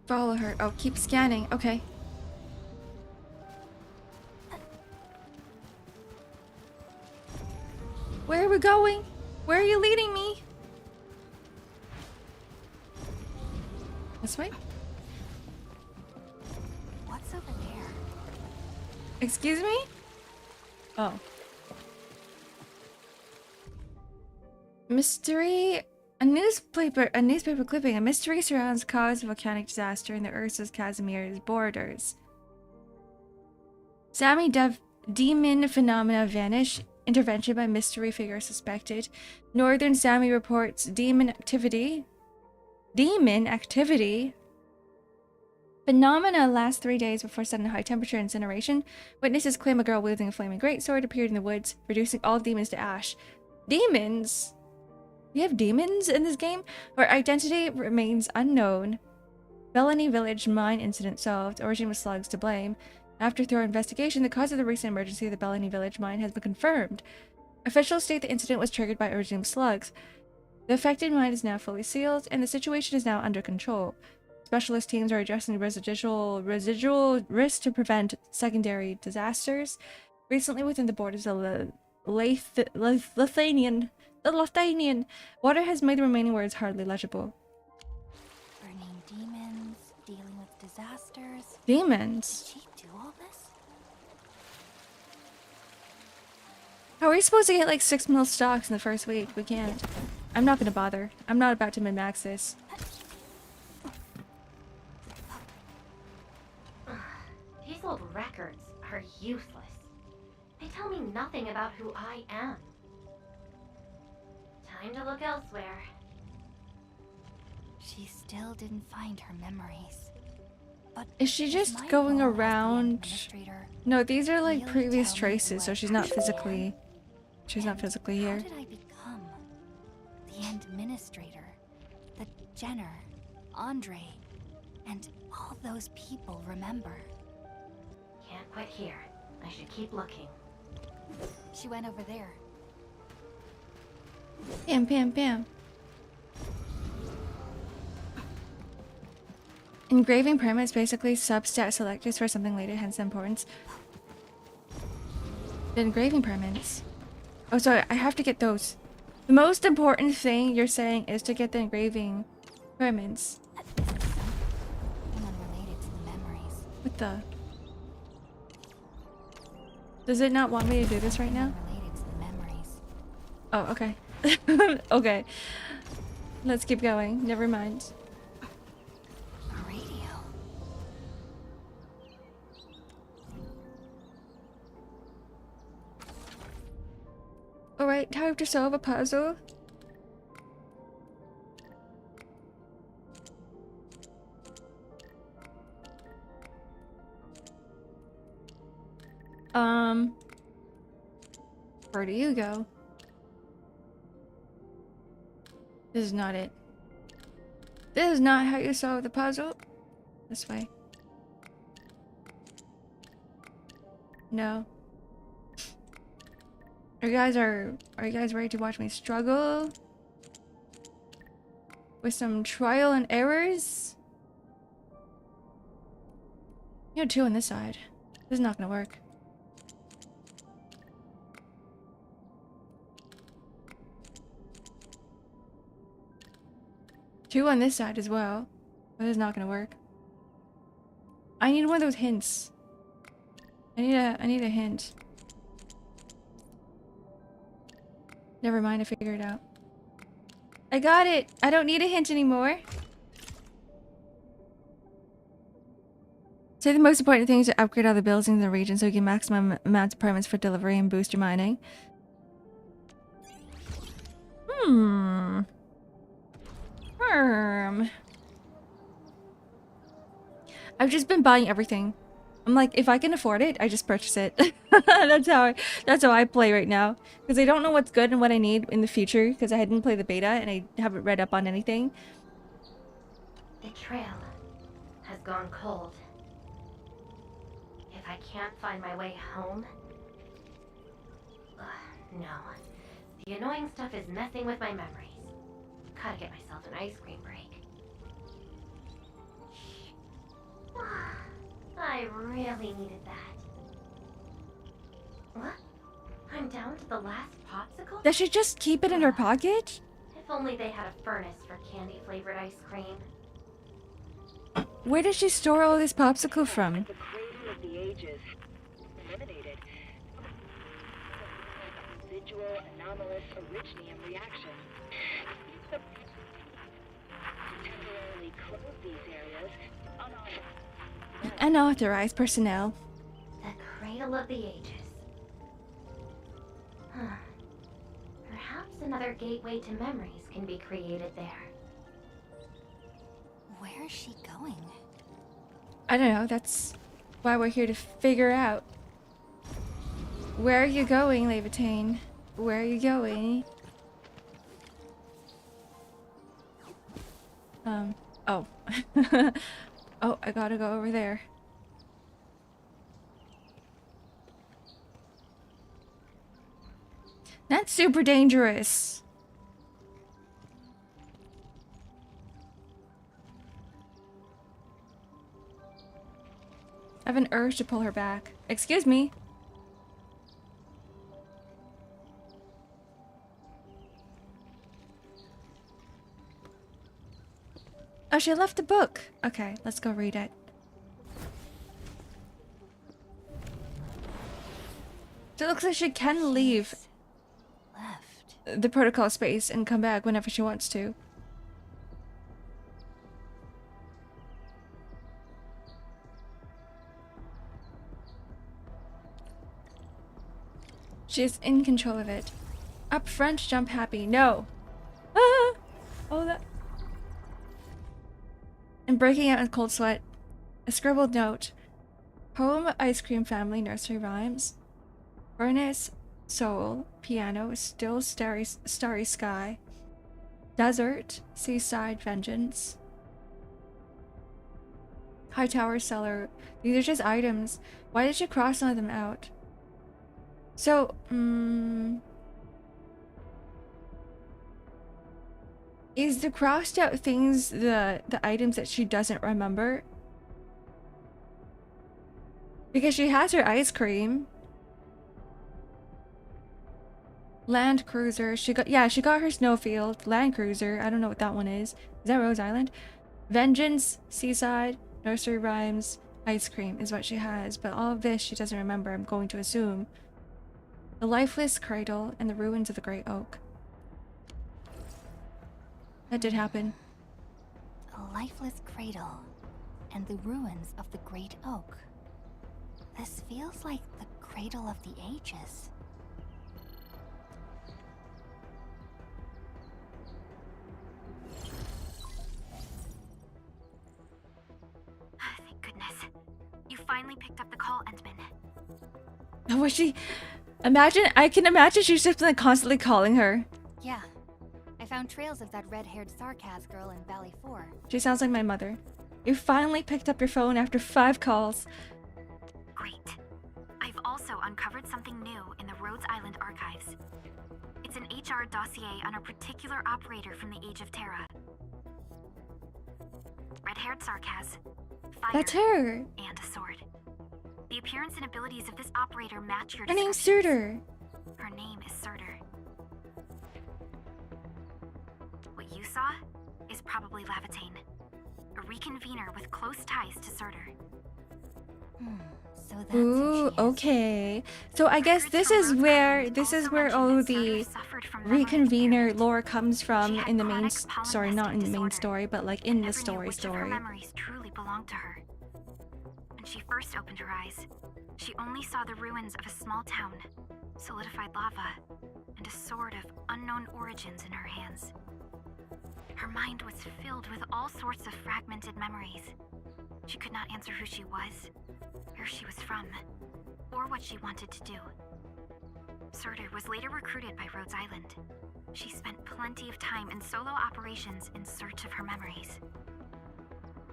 Follow her. Oh, keep scanning. Okay. Where are we going? Where are you leading me? This way? What's over there? Excuse me? Oh. Mystery. A newspaper clipping. A mystery surrounds the cause of volcanic disaster in the Ursus Casimir's borders. Demon phenomena vanish. Intervention by mystery figure suspected. Northern Sami reports demon activity. Phenomena last 3 days before sudden high temperature incineration. Witnesses claim a girl wielding a flaming greatsword appeared in the woods, reducing all demons to ash. Demons? We have demons in this game? Her identity remains unknown. Bellany Village mine incident solved. Origin with slugs to blame. After thorough investigation, the cause of the recent emergency of the Bellany Village mine has been confirmed. Officials state the incident was triggered by origin slugs. The affected mine is now fully sealed, and the situation is now under control. Specialist teams are addressing residual risk to prevent secondary disasters. Recently, within the borders of the Laevatain, water has made the remaining words hardly legible. Burning demons, dealing with disasters. Demons? Did she do all this? How are we supposed to get like 6 mil stocks in the first week? We can't. I'm not gonna bother. I'm not about to min-max this. These old records are useless. They tell me nothing about who I am. Time to look elsewhere. She still didn't find her memories. But Is she just my going role as the around? administrator No, these are like really previous tell me traces, so what she's not I am? physically. She's not And physically how here. did I become the administrator, the Jenner, Andre, and all those people remember? Can't quit here. I should keep looking. She went over there. Bam, bam, bam. Engraving permits basically substat selectors for something later, hence the importance. The engraving permits. Oh, sorry, I have to get those. The most important thing you're saying is to get the engraving permits. Something unrelated to the memories. What the? Does it not want me to do this right now? Unrelated to the memories. Oh, okay. Okay. Let's keep going. Never mind. A radio. Alright, time to solve a puzzle. Where do you go? This is not it. This is not how you solve the puzzle. This way. No. Are you guys ready to watch me struggle with some trial and errors? You know, 2 on this side. This is not gonna work. Two on this side as well. But it's not gonna work. I need one of those hints. I need a hint. Never mind, I figured it out. I got it! I don't need a hint anymore. Say the most important thing is to upgrade all the buildings in the region so you get maximum amounts of permits for delivery and booster mining. I've just been buying everything. I'm like, if I can afford it, I just purchase it. that's how I play right now. Because I don't know what's good and what I need in the future. Because I didn't play the beta and I haven't read up on anything. The trail has gone cold. If I can't find my way home... no. The annoying stuff is messing with my memories. Gotta get myself an ice cream break. I really needed that. What? I'm down to the last popsicle? Does she just keep it in her pocket? If only they had a furnace for candy-flavored ice cream. Where does she store all this popsicle from? The cradle of the ages. Eliminated. Residual anomalous originium reaction. Temporarily close these areas. Unauthorized personnel. The cradle of the ages. Huh. Perhaps another gateway to memories can be created there. Where is she going? I don't know, that's why we're here to figure out. Where are you going, Laevatain? Where are you going? Oh. Oh, I gotta go over there. That's super dangerous. I have an urge to pull her back. Excuse me. Oh, she left a book. Okay, let's go read it. So it looks like she can leave Left. the protocol space and come back whenever she wants to. She is in control of it. Up front, jump happy. No. Ah! Oh, that. And breaking out in cold sweat. A scribbled note. Home, ice cream family, nursery rhymes. Furnace, soul, piano, still starry sky. Desert, seaside, vengeance. High tower, cellar. These are just items. Why did you cross none of them out? So, is the crossed out things the items that she doesn't remember? Because she has her ice cream. Land cruiser. She got her snowfield. Land cruiser. I don't know what that one is. Is that Rose Island? Vengeance, seaside, nursery rhymes, ice cream is what she has. But all of this she doesn't remember, I'm going to assume. The lifeless cradle and the ruins of the great oak. That did happen. A lifeless cradle and the ruins of the great oak. This feels like the cradle of the ages. Thank goodness. You finally picked up the call, Endman. Was she... I can imagine she's just like constantly calling her. Yeah. I found trails of that red-haired Sarkaz girl in Valley 4. She sounds like my mother. You finally picked up your phone after 5 calls. Great. I've also uncovered something new in the Rhodes Island archives. It's an HR dossier on a particular operator from the Age of Terra. Red-haired Sarkaz, fire, That's her. and a sword. The appearance and abilities of this operator match your Her name's descriptions. Surtur. Her name is Surtur. What you saw is probably Laevatain, a reconvener with close ties to Surtur. So that's Ooh, who she is. okay. So I guess this is where all of the reconvener lore comes from in the main story, not in the main story, but like in the story. Her memories truly belonged to her. When she first opened her eyes, she only saw the ruins of a small town, solidified lava, and a sword of unknown origins in her hands. Her mind was filled with all sorts of fragmented memories. She could not answer who she was, where she was from, or what she wanted to do. Surtur was later recruited by Rhodes Island. She spent plenty of time in solo operations in search of her memories.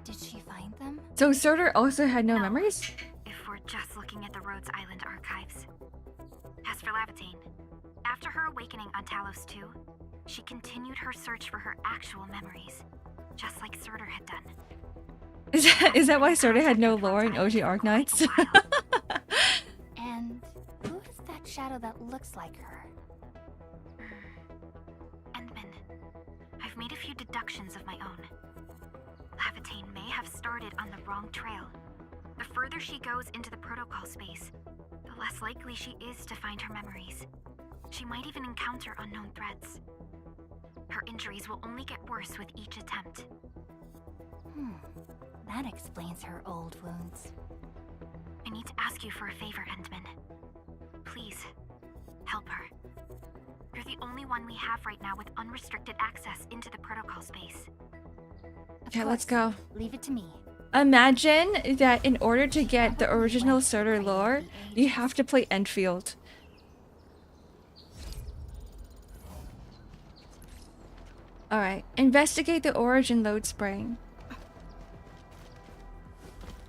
Did she find them? So Surtur also had no memories? If we're just looking at the Rhodes Island archives. As for Laevatain, after her awakening on Talos 2, she continued her search for her actual memories, just like Surtur had done. Is that why Surtur had no lore in OG Arknights? And who is that shadow that looks like her? Endman, I've made a few deductions of my own. Laevatain may have started on the wrong trail. The further she goes into the protocol space, the less likely she is to find her memories. She might even encounter unknown threats. Her injuries will only get worse with each attempt. That explains her old wounds. I need to ask you for a favor, Endman. Please, help her. You're the only one we have right now with unrestricted access into the protocol space. Okay, let's go. Leave it to me. Imagine that in order to get the original Surtur lore, you have to play Endfield. Alright, investigate the origin load spring.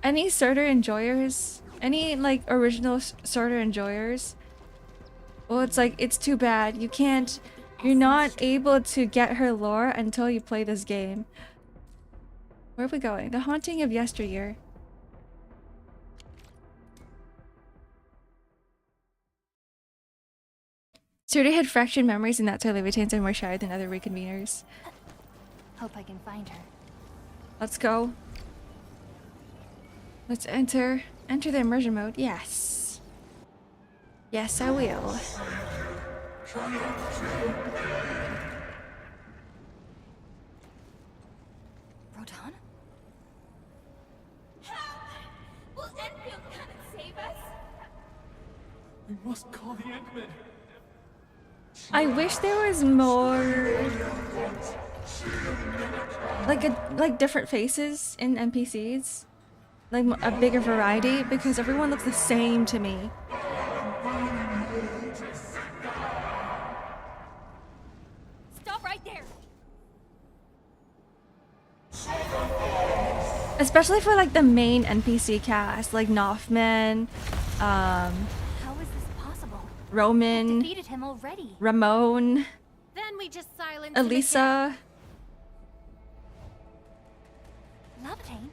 Any Surtur enjoyers? Any, like, original Surtur enjoyers? Well, it's like, it's too bad. You can't... You're not able to get her lore until you play this game. Where are we going? The Haunting of Yesteryear. Surtur had fractured memories, and that's why Laevatains are more shy than other reconveners. Hope I can find her. Let's go. Let's enter the immersion mode. Yes. Yes, I will. Rodan? Will Endfield come and save us? We must call the Endmen. I wish there was more like different faces in NPCs. Like a bigger variety, because everyone looks the same to me. Stop right there! Especially for like the main NPC cast, like Noffman, How is this possible? Roman, Defeated him already. Ramon, Then we just silence him again. Elisa. Laevatain?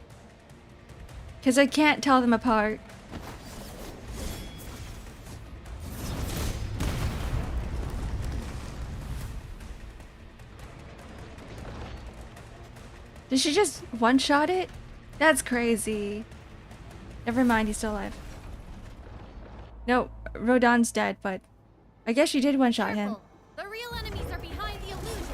Because I can't tell them apart. Did she just one-shot it? That's crazy. Never mind, he's still alive. No, Rodan's dead, but I guess she did one-shot him. Careful. The real enemies are behind the illusions.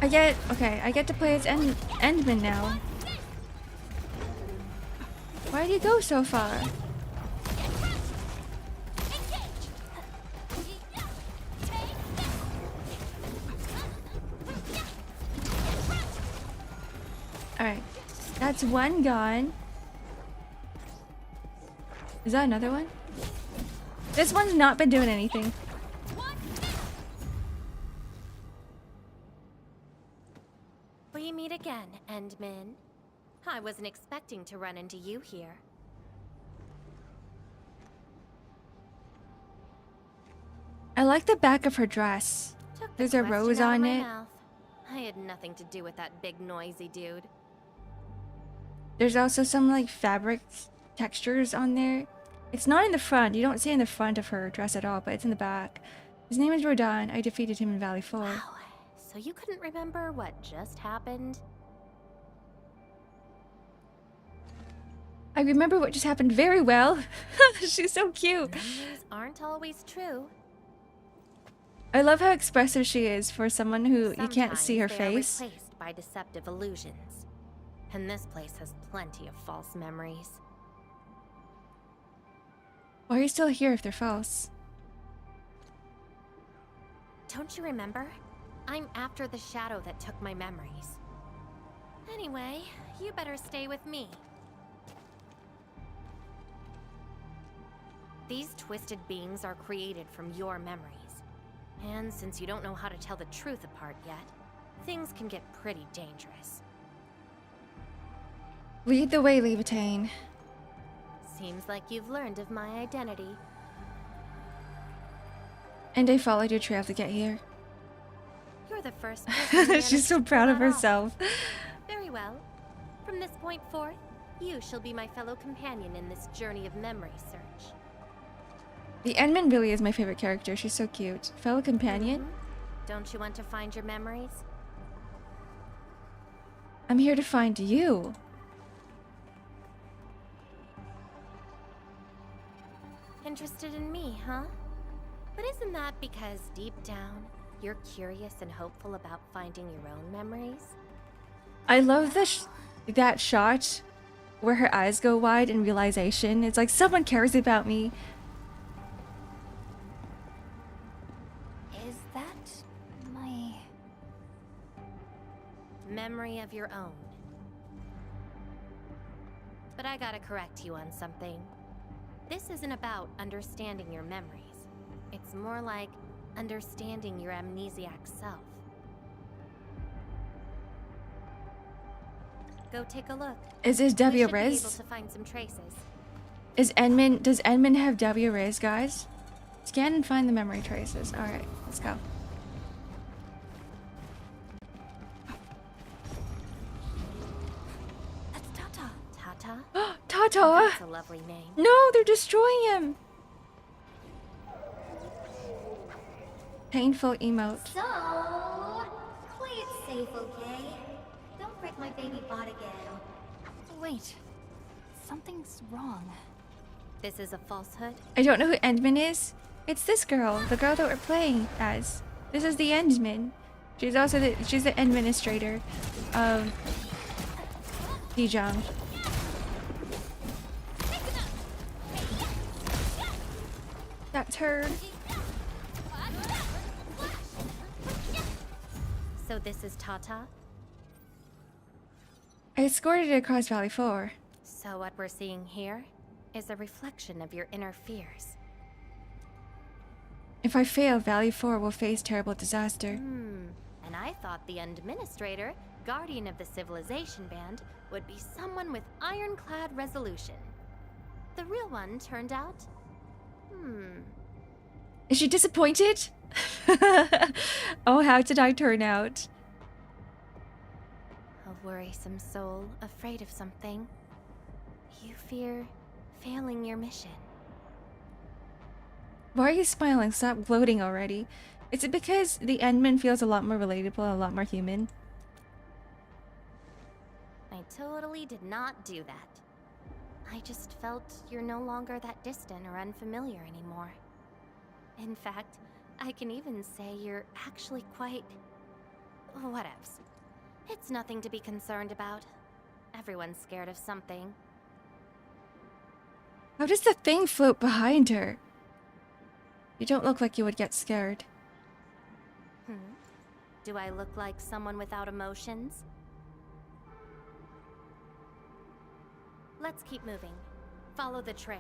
I get to play as Endman now. Why did you go so far? Alright, that's one gone. Is that another one? This one's not been doing anything. We meet again, Endman. I wasn't expecting to run into you here. I like the back of her dress. Took the There's a question rose out of on my it. mouth. I had nothing to do with that big noisy dude. There's also some like fabric textures on there. It's not in the front. You don't see it in the front of her dress at all, but it's in the back. His name is Rodan. I defeated him in Valley 4. Wow. So you couldn't remember what just happened? I remember what just happened very well. She's so cute. Memories aren't always true. I love how expressive she is for someone who you can't see her Sometimes they are face. replaced by deceptive illusions. And this place has plenty of false memories. Why are you still here if they're false? Don't you remember? I'm after the shadow that took my memories. Anyway, you better stay with me. These twisted beings are created from your memories. And since you don't know how to tell the truth apart yet, things can get pretty dangerous. Lead the way, Laevatain. Seems like you've learned of my identity. And I followed your trail to get here. You're the first person She's so proud of herself. Very well. From this point forth, you shall be my fellow companion in this journey of memory search. The Endman really is my favorite character. She's so cute. Fellow companion? Don't you want to find your memories? I'm here to find you. Interested in me, huh? But isn't that because deep down, you're curious and hopeful about finding your own memories? I love that shot where her eyes go wide in realization. It's like someone cares about me. Is that my... Memory of your own. But I gotta correct you on something. This isn't about understanding your memories. It's more like understanding your amnesiac self. Go take a look. Is this We should be able W-Riz? to find some traces. Does Endman have W-Riz, guys? Scan and find the memory traces. Alright, let's go. That's Tata. Tata? Tata! That's a lovely name. No, they're destroying him! Painful emote. So, play it safe, okay? Don't break my baby bot again. Wait. Something's wrong. This is a falsehood? I don't know who Endman is. It's this girl, the girl that we're playing as. This is the Endman. She's also she's the administrator of Hijang. That's her. So this is Tata? I escorted it across Valley 4. So what we're seeing here is a reflection of your inner fears. If I fail, Valley 4 will face terrible disaster. And I thought the administrator, guardian of the civilization band, would be someone with ironclad resolution. The real one turned out... Is she disappointed? Oh, how did I turn out? A worrisome soul, afraid of something. You fear failing your mission. Why are you smiling? Stop gloating already. Is it because the Endman feels a lot more relatable and a lot more human? I totally did not do that. I just felt you're no longer that distant or unfamiliar anymore. In fact, I can even say you're actually quite... whatevs. It's nothing to be concerned about. Everyone's scared of something. How does the thing float behind her? You don't look like you would get scared. Do I look like someone without emotions? Let's keep moving. Follow the trail.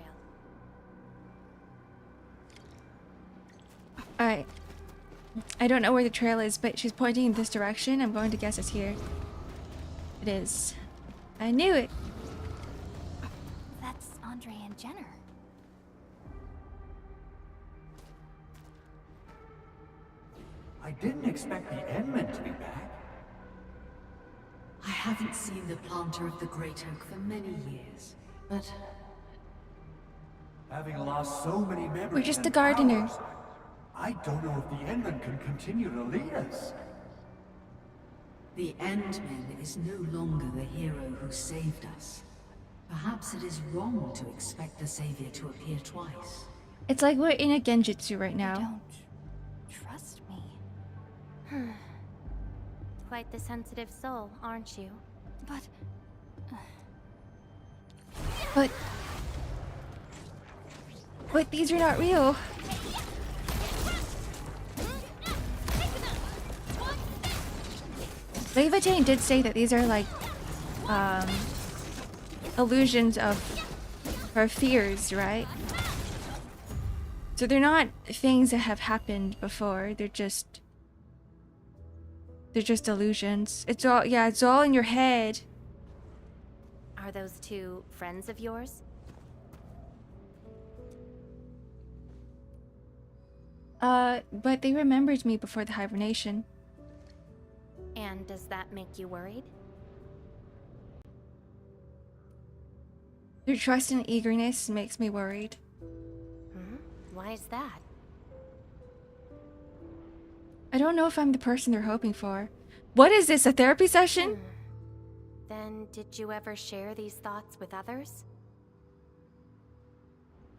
Alright. I don't know where the trail is, but she's pointing in this direction. I'm going to guess it's here. It is. I knew it. That's Andre and Jenner. I didn't expect the Endman to be back. I haven't seen the planter of the Great Oak for many years, but... Having lost so many memories We're just and the gardener. powers, I don't know if the Endman can continue to lead us. The Endman is no longer the hero who saved us. Perhaps it is wrong to expect the savior to appear twice. It's like we're in a genjutsu right now. Don't trust me. Quite the sensitive soul, aren't you? But But these are not real. Laevatain did say that these are like illusions of her fears, right? So they're not things that have happened before. They're just illusions. It's all, yeah, it's all in your head. Are those two friends of yours? But they remembered me before the hibernation. And does that make you worried? Their trust and eagerness makes me worried. Why is that? I don't know if I'm the person they're hoping for. What is this, a therapy session? Then did you ever share these thoughts with others?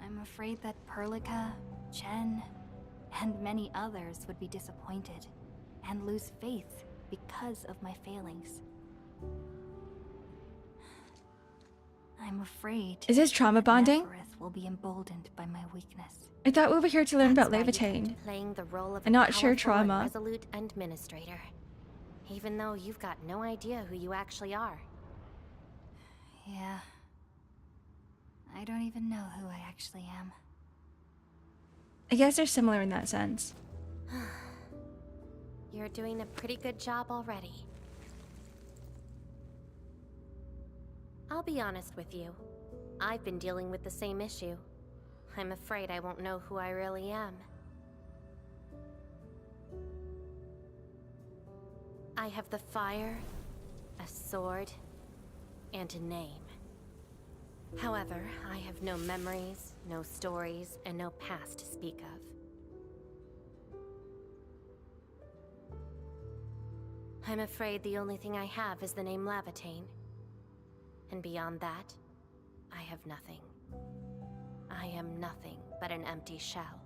I'm afraid that Perlica, Chen, and many others would be disappointed and lose faith because of my failings. I'm afraid. Is this trauma bonding? Nefereth will be emboldened by my weakness. I thought we were here to learn about That's why you Laevatain. keep playing the role of And not a share powerful and trauma. resolute administrator, even though you've got no idea who you actually are. Yeah. I don't even know who I actually am. I guess they're similar in that sense. You're doing a pretty good job already. I'll be honest with you. I've been dealing with the same issue. I'm afraid I won't know who I really am. I have the fire, a sword, and a name. However, I have no memories, no stories, and no past to speak of. I'm afraid the only thing I have is the name Laevatain. And beyond that, I have nothing. I am nothing but an empty shell.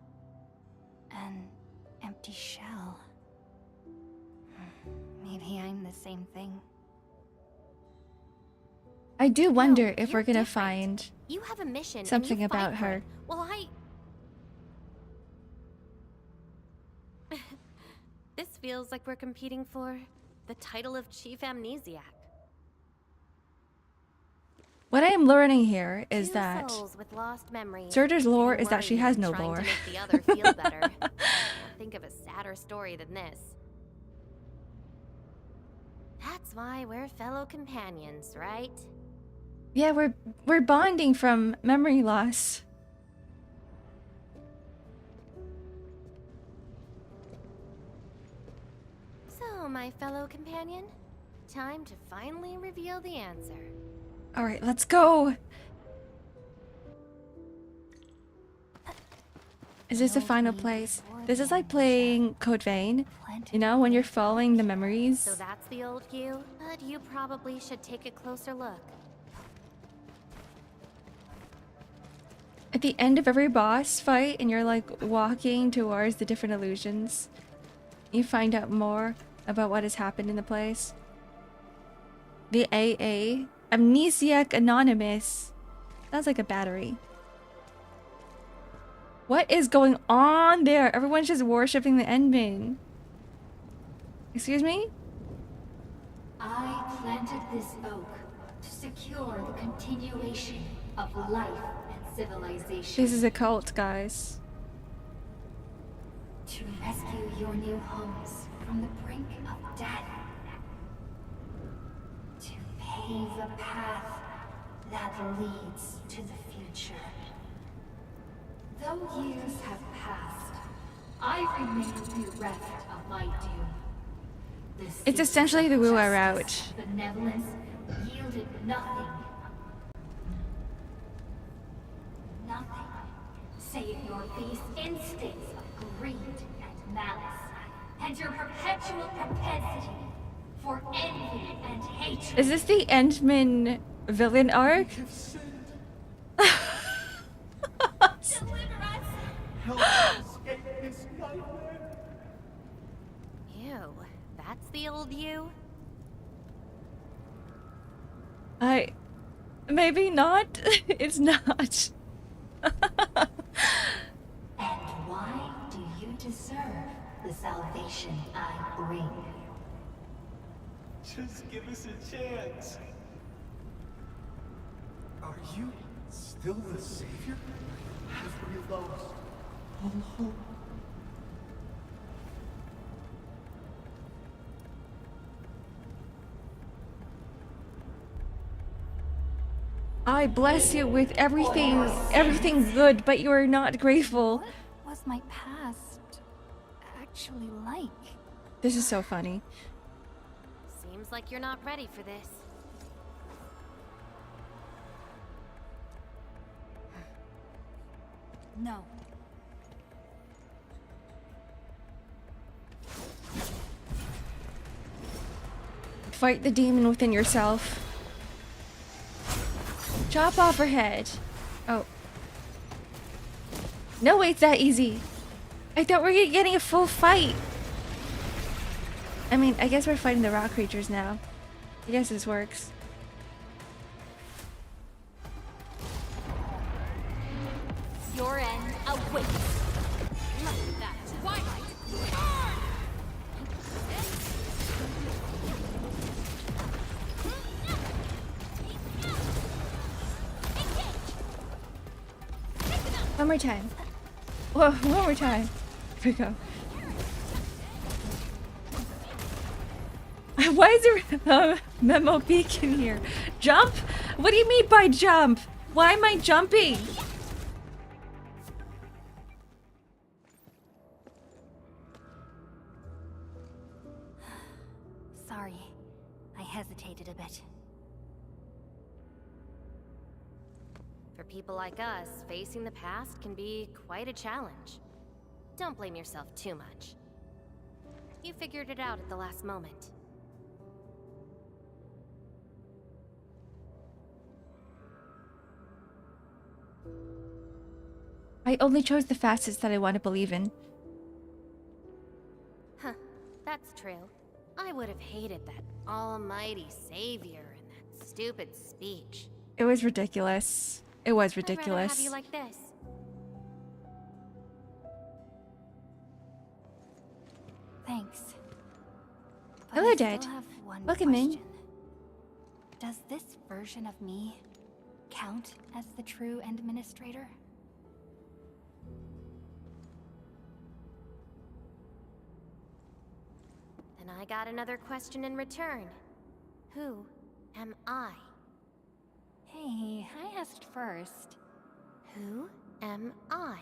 An empty shell. Maybe I'm the same thing. I do wonder No, if you're we're gonna different. find You have a mission and something you fight about for her. it. Well, This feels like we're competing for the title of Chief Amnesiac. What I am learning here is Two that souls with lost memories. Surtur's lore and is that she worrying has and no trying lore. to make the other feel better. Can't think of a sadder story than this. That's why we're fellow companions, right? Yeah, we're bonding from memory loss. So, my fellow companion, time to finally reveal the answer. All right, let's go. Is this the final place? This is like playing Code Vein. You know, when you're following the memories. So that's the old you, but you probably should take a closer look. At the end of every boss fight, and you're like walking towards the different illusions, you find out more about what has happened in the place. The AA, Amnesiac Anonymous. Sounds like a battery. What is going on there? Everyone's just worshipping the Endmin. Excuse me? I planted this oak to secure the continuation of life and civilization. This is a cult, guys. To rescue your new homes from the brink of death. To pave a path that leads to the future. Though years have passed, I remain bereft of my doom. It's essentially the Wuwa route. Benevolence yielded nothing. Nothing, save your base instincts of greed and malice, and your perpetual propensity for envy and hatred. Is this the Endmin villain arc? Deliver us! Help us escape this nightmare. Ew, that's the old you? Maybe not. It's not. And why do you deserve the salvation I bring? Just give us a chance. Are you still the savior? Have we lost all hope? I bless you with everything good, but you are not grateful. What was my past actually like? This is so funny. Seems like you're not ready for this. No. Fight the demon within yourself. Chop off her head. Oh. No way, it's that easy. I thought we were getting a full fight. I mean, I guess we're fighting the rock creatures now. I guess this works. Your end awaits. Let that twilight burn! One more time. Whoa, one more time. Here we go. Why is there a memo beacon here? Jump? What do you mean by jump? Why am I jumping? Sorry, I hesitated a bit. For people like us, facing the past can be quite a challenge. Don't blame yourself too much. You figured it out at the last moment. I only chose the fastest that I want to believe in. Huh, that's true. I would have hated that almighty savior and that stupid speech. It was ridiculous. It was I'd rather ridiculous. have you like this. Thanks. But Hello, I Dad. still have one Welcome in. question. Does this version of me count as the true administrator? And I got another question in return. Who am I? Hey, I asked first. Who am I?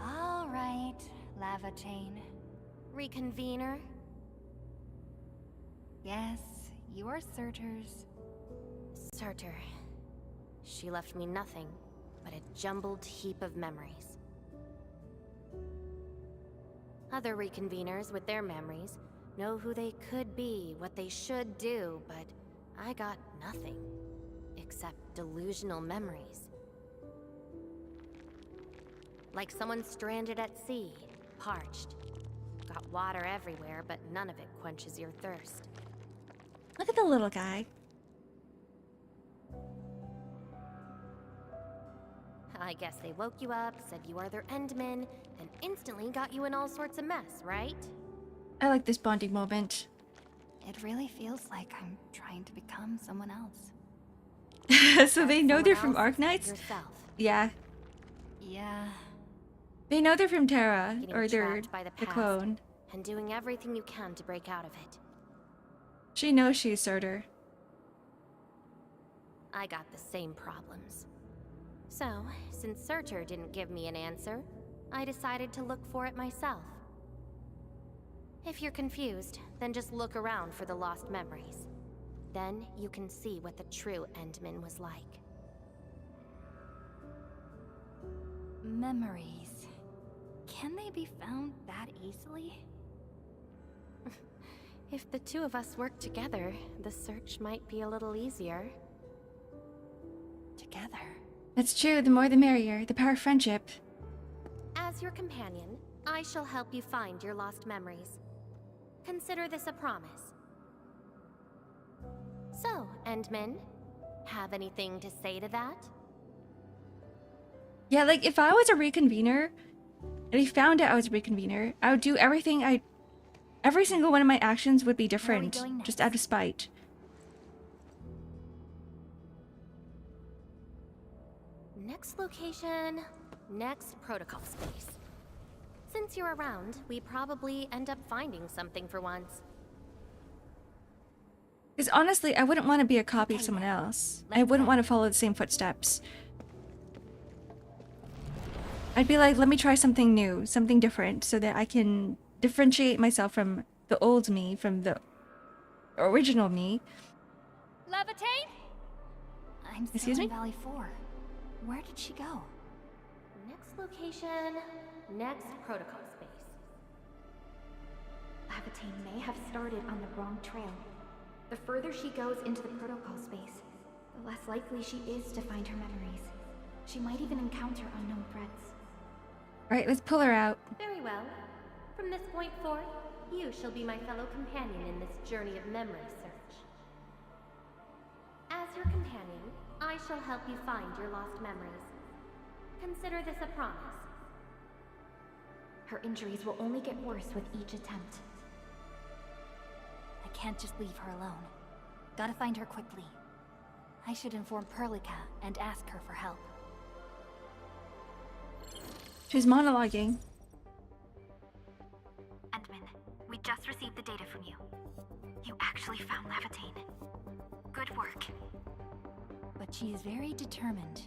All right, Laevatain. Reconvener? Yes, you are Surtur's. Surtur. She left me nothing but a jumbled heap of memories. Other reconveners with their memories know who they could be, what they should do, but I got nothing except delusional memories. Like someone stranded at sea, parched. Got water everywhere, but none of it quenches your thirst. Look at the little guy. I guess they woke you up, said you are their endman, and instantly got you in all sorts of mess, right? I like this bonding moment. It really feels like I'm trying to become someone else. So they know they're from Someone else Arknights? except yourself. Yeah. Yeah. They know they're from Terra, Getting or they're trapped by the the past, clone. and doing everything you can to break out of it. She knows she's Surtur. I got the same problems. So, since Surtur didn't give me an answer, I decided to look for it myself. If you're confused, then just look around for the lost memories. Then you can see what the true Endman was like. Memories. Can they be found that easily? If the two of us work together, the search might be a little easier. Together. That's true, the more the merrier. The power of friendship. As your companion, I shall help you find your lost memories. Consider this a promise. So, Endman, have anything to say to that? Yeah, like, if I was a reconvener, and he found out I was a reconvener, I would do everything I Every single one of my actions would be Where are we different, going just next? out of spite. Next location, next protocol space. Since you're around, we probably end up finding something for once. Because honestly, I wouldn't want to be a copy of Okay, someone then. else. I Let's wouldn't go. want to follow the same footsteps. I'd be like, let me try something new, something different, so that I can differentiate myself from the old me, from the original me. Laevatain? I'm still Excuse in me? Valley 4. Where did she go? Next location, next protocol space. Laevatain may have started on the wrong trail. The further she goes into the protocol space, the less likely she is to find her memories. She might even encounter unknown threats. Alright, let's pull her out. Very well. From this point forth, you shall be my fellow companion in this journey of memory search. As your companion, I shall help you find your lost memories. Consider this a promise. Her injuries will only get worse with each attempt. I can't just leave her alone. Gotta find her quickly. I should inform Perlica and ask her for help. She's monologuing. Endman, we just received the data from you. You actually found Laevatain. Good work. But she is very determined.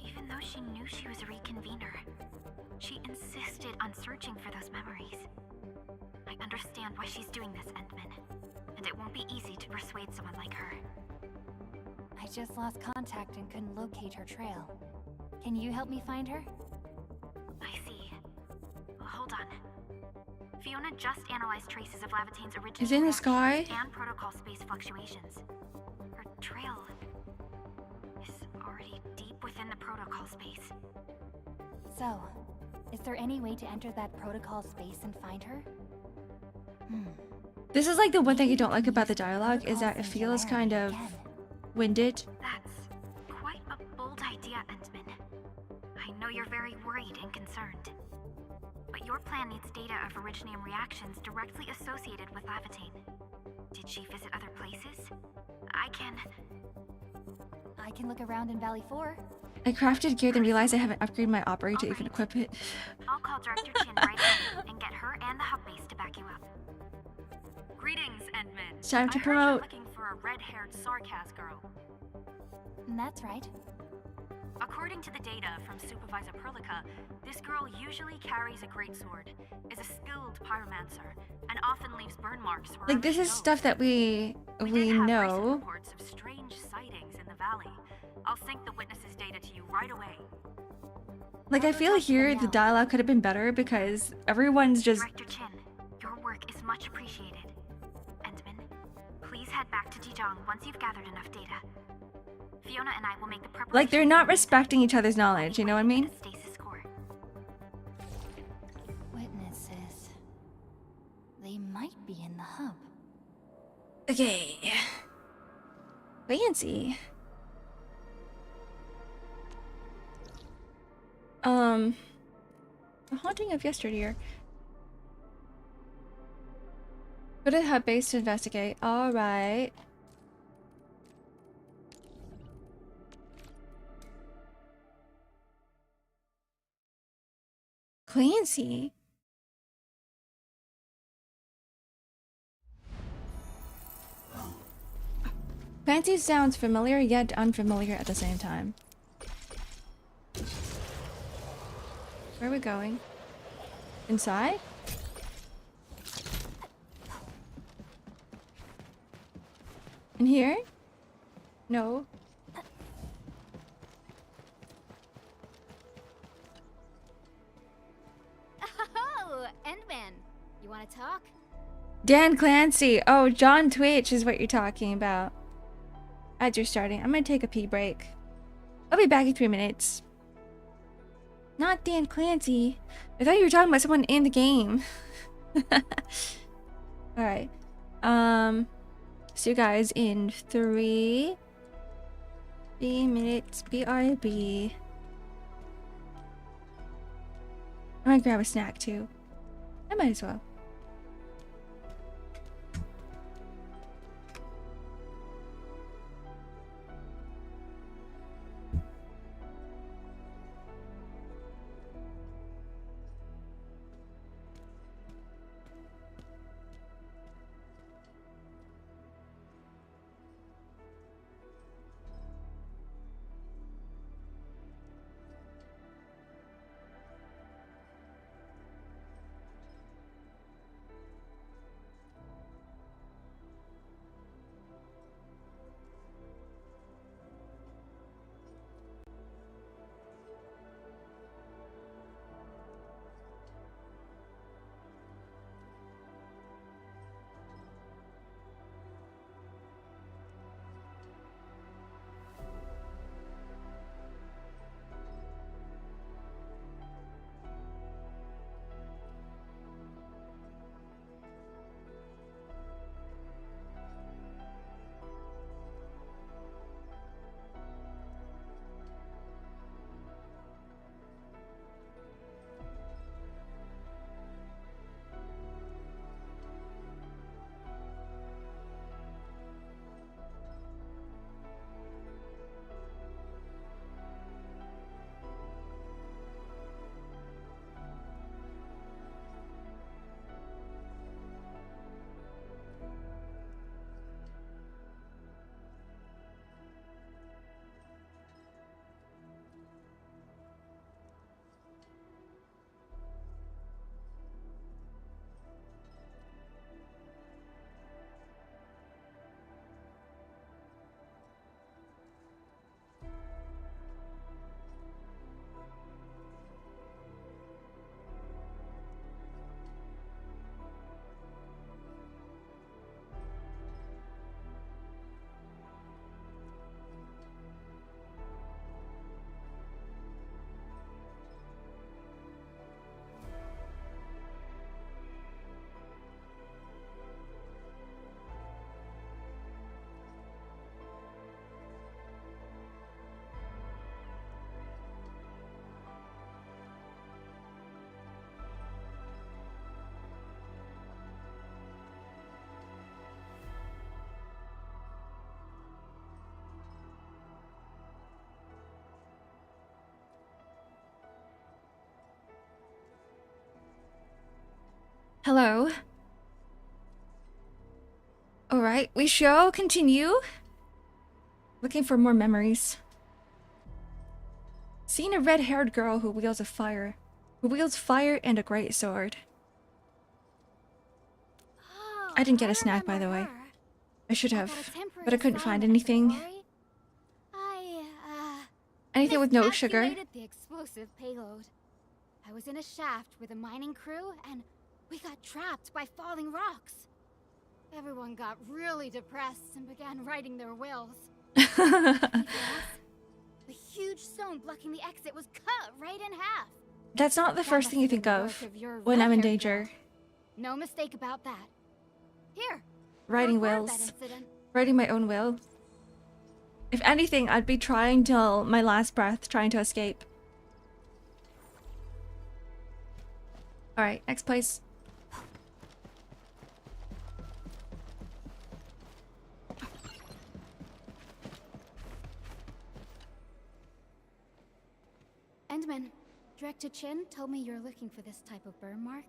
Even though she knew she was a reconvener, she insisted on searching for those memories. I understand why she's doing this, Endman, and it won't be easy to persuade someone like her. I just lost contact and couldn't locate her trail. Can you help me find her? I see. Hold on. Fiona just analyzed traces of Laevatain's original Is it in the sky? reactions and protocol space fluctuations. Her trail is already deep within the protocol space. So, is there any way to enter that protocol space and find her? This is like the one thing I don't like about the dialogue, is that it feels kind of winded. That's quite a bold idea, Endman. I know you're very worried and concerned. But your plan needs data of Originium reactions directly associated with Laevatain. Did she visit other places? I can look around in Valley 4. I crafted gear, then realized I haven't upgraded my operator to even equip it. I'll call Director Chin right away and get her and the hub base to back you up. Greetings, Endman. It's time to I heard promote. you're looking for a red-haired Sarkaz girl. That's right. According to the data from Supervisor Perlica, this girl usually carries a greatsword, is a skilled pyromancer, and often leaves burn marks wherever Like, this she is goes. stuff that we did have recent know. reports of strange sightings in the valley. I'll sync the witnesses' data to you right away. Like, I feel here the dialogue could have been better because everyone's just... Director Chin, your work is much appreciated. Endman, please head back to Dijong once you've gathered enough data. Fiona and I will make the preparations. Like, they're not respecting each other's knowledge, you know what I mean? Stasis core. Witnesses. They might be in the hub. Okay. Fancy. The Haunting of Yesteryear. Go to the hub base to investigate. Alright. Clancy. Clancy sounds familiar yet unfamiliar at the same time. Where are we going? Inside? In here? No. Oh, Endman. You want to talk? Dan Clancy. Oh, John Twitch is what you're talking about. As you're starting, I'm gonna take a pee break. I'll be back in 3 minutes. Not Dan Clancy. I thought you were talking about someone in the game. Alright. See you guys in 3 minutes. BRB. I'm gonna grab a snack too. I might as well. Hello. Alright, we shall continue. Looking for more memories. Seeing a red-haired girl who wields fire and a great sword. Oh, I didn't get a snack, by the way. I should have, but I couldn't find anything. Anything with no sugar. Miscalculated the explosive payload. I was in a shaft with a mining crew, and we got trapped by falling rocks. Everyone got really depressed and began writing their wills. The huge stone blocking the exit was cut right in half. That's not the first thing you think of when I'm in danger. No mistake about that. Here. Writing wills. Writing my own will. If anything, I'd be trying till my last breath, trying to escape. Alright, next place. Endman, Director Chin told me you're looking for this type of burn mark.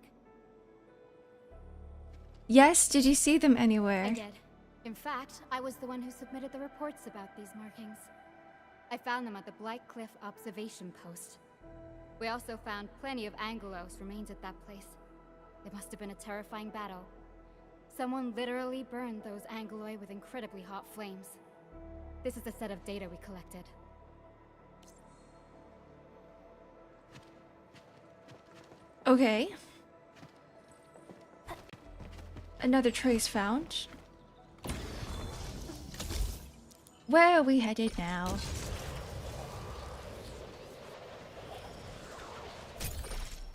Yes, did you see them anywhere? I did. In fact, I was the one who submitted the reports about these markings. I found them at the Blight Cliff observation post. We also found plenty of Angelos remains at that place. It must have been a terrifying battle. Someone literally burned those Angeloi with incredibly hot flames. This is a set of data we collected. Okay. Another trace found. Where are we headed now?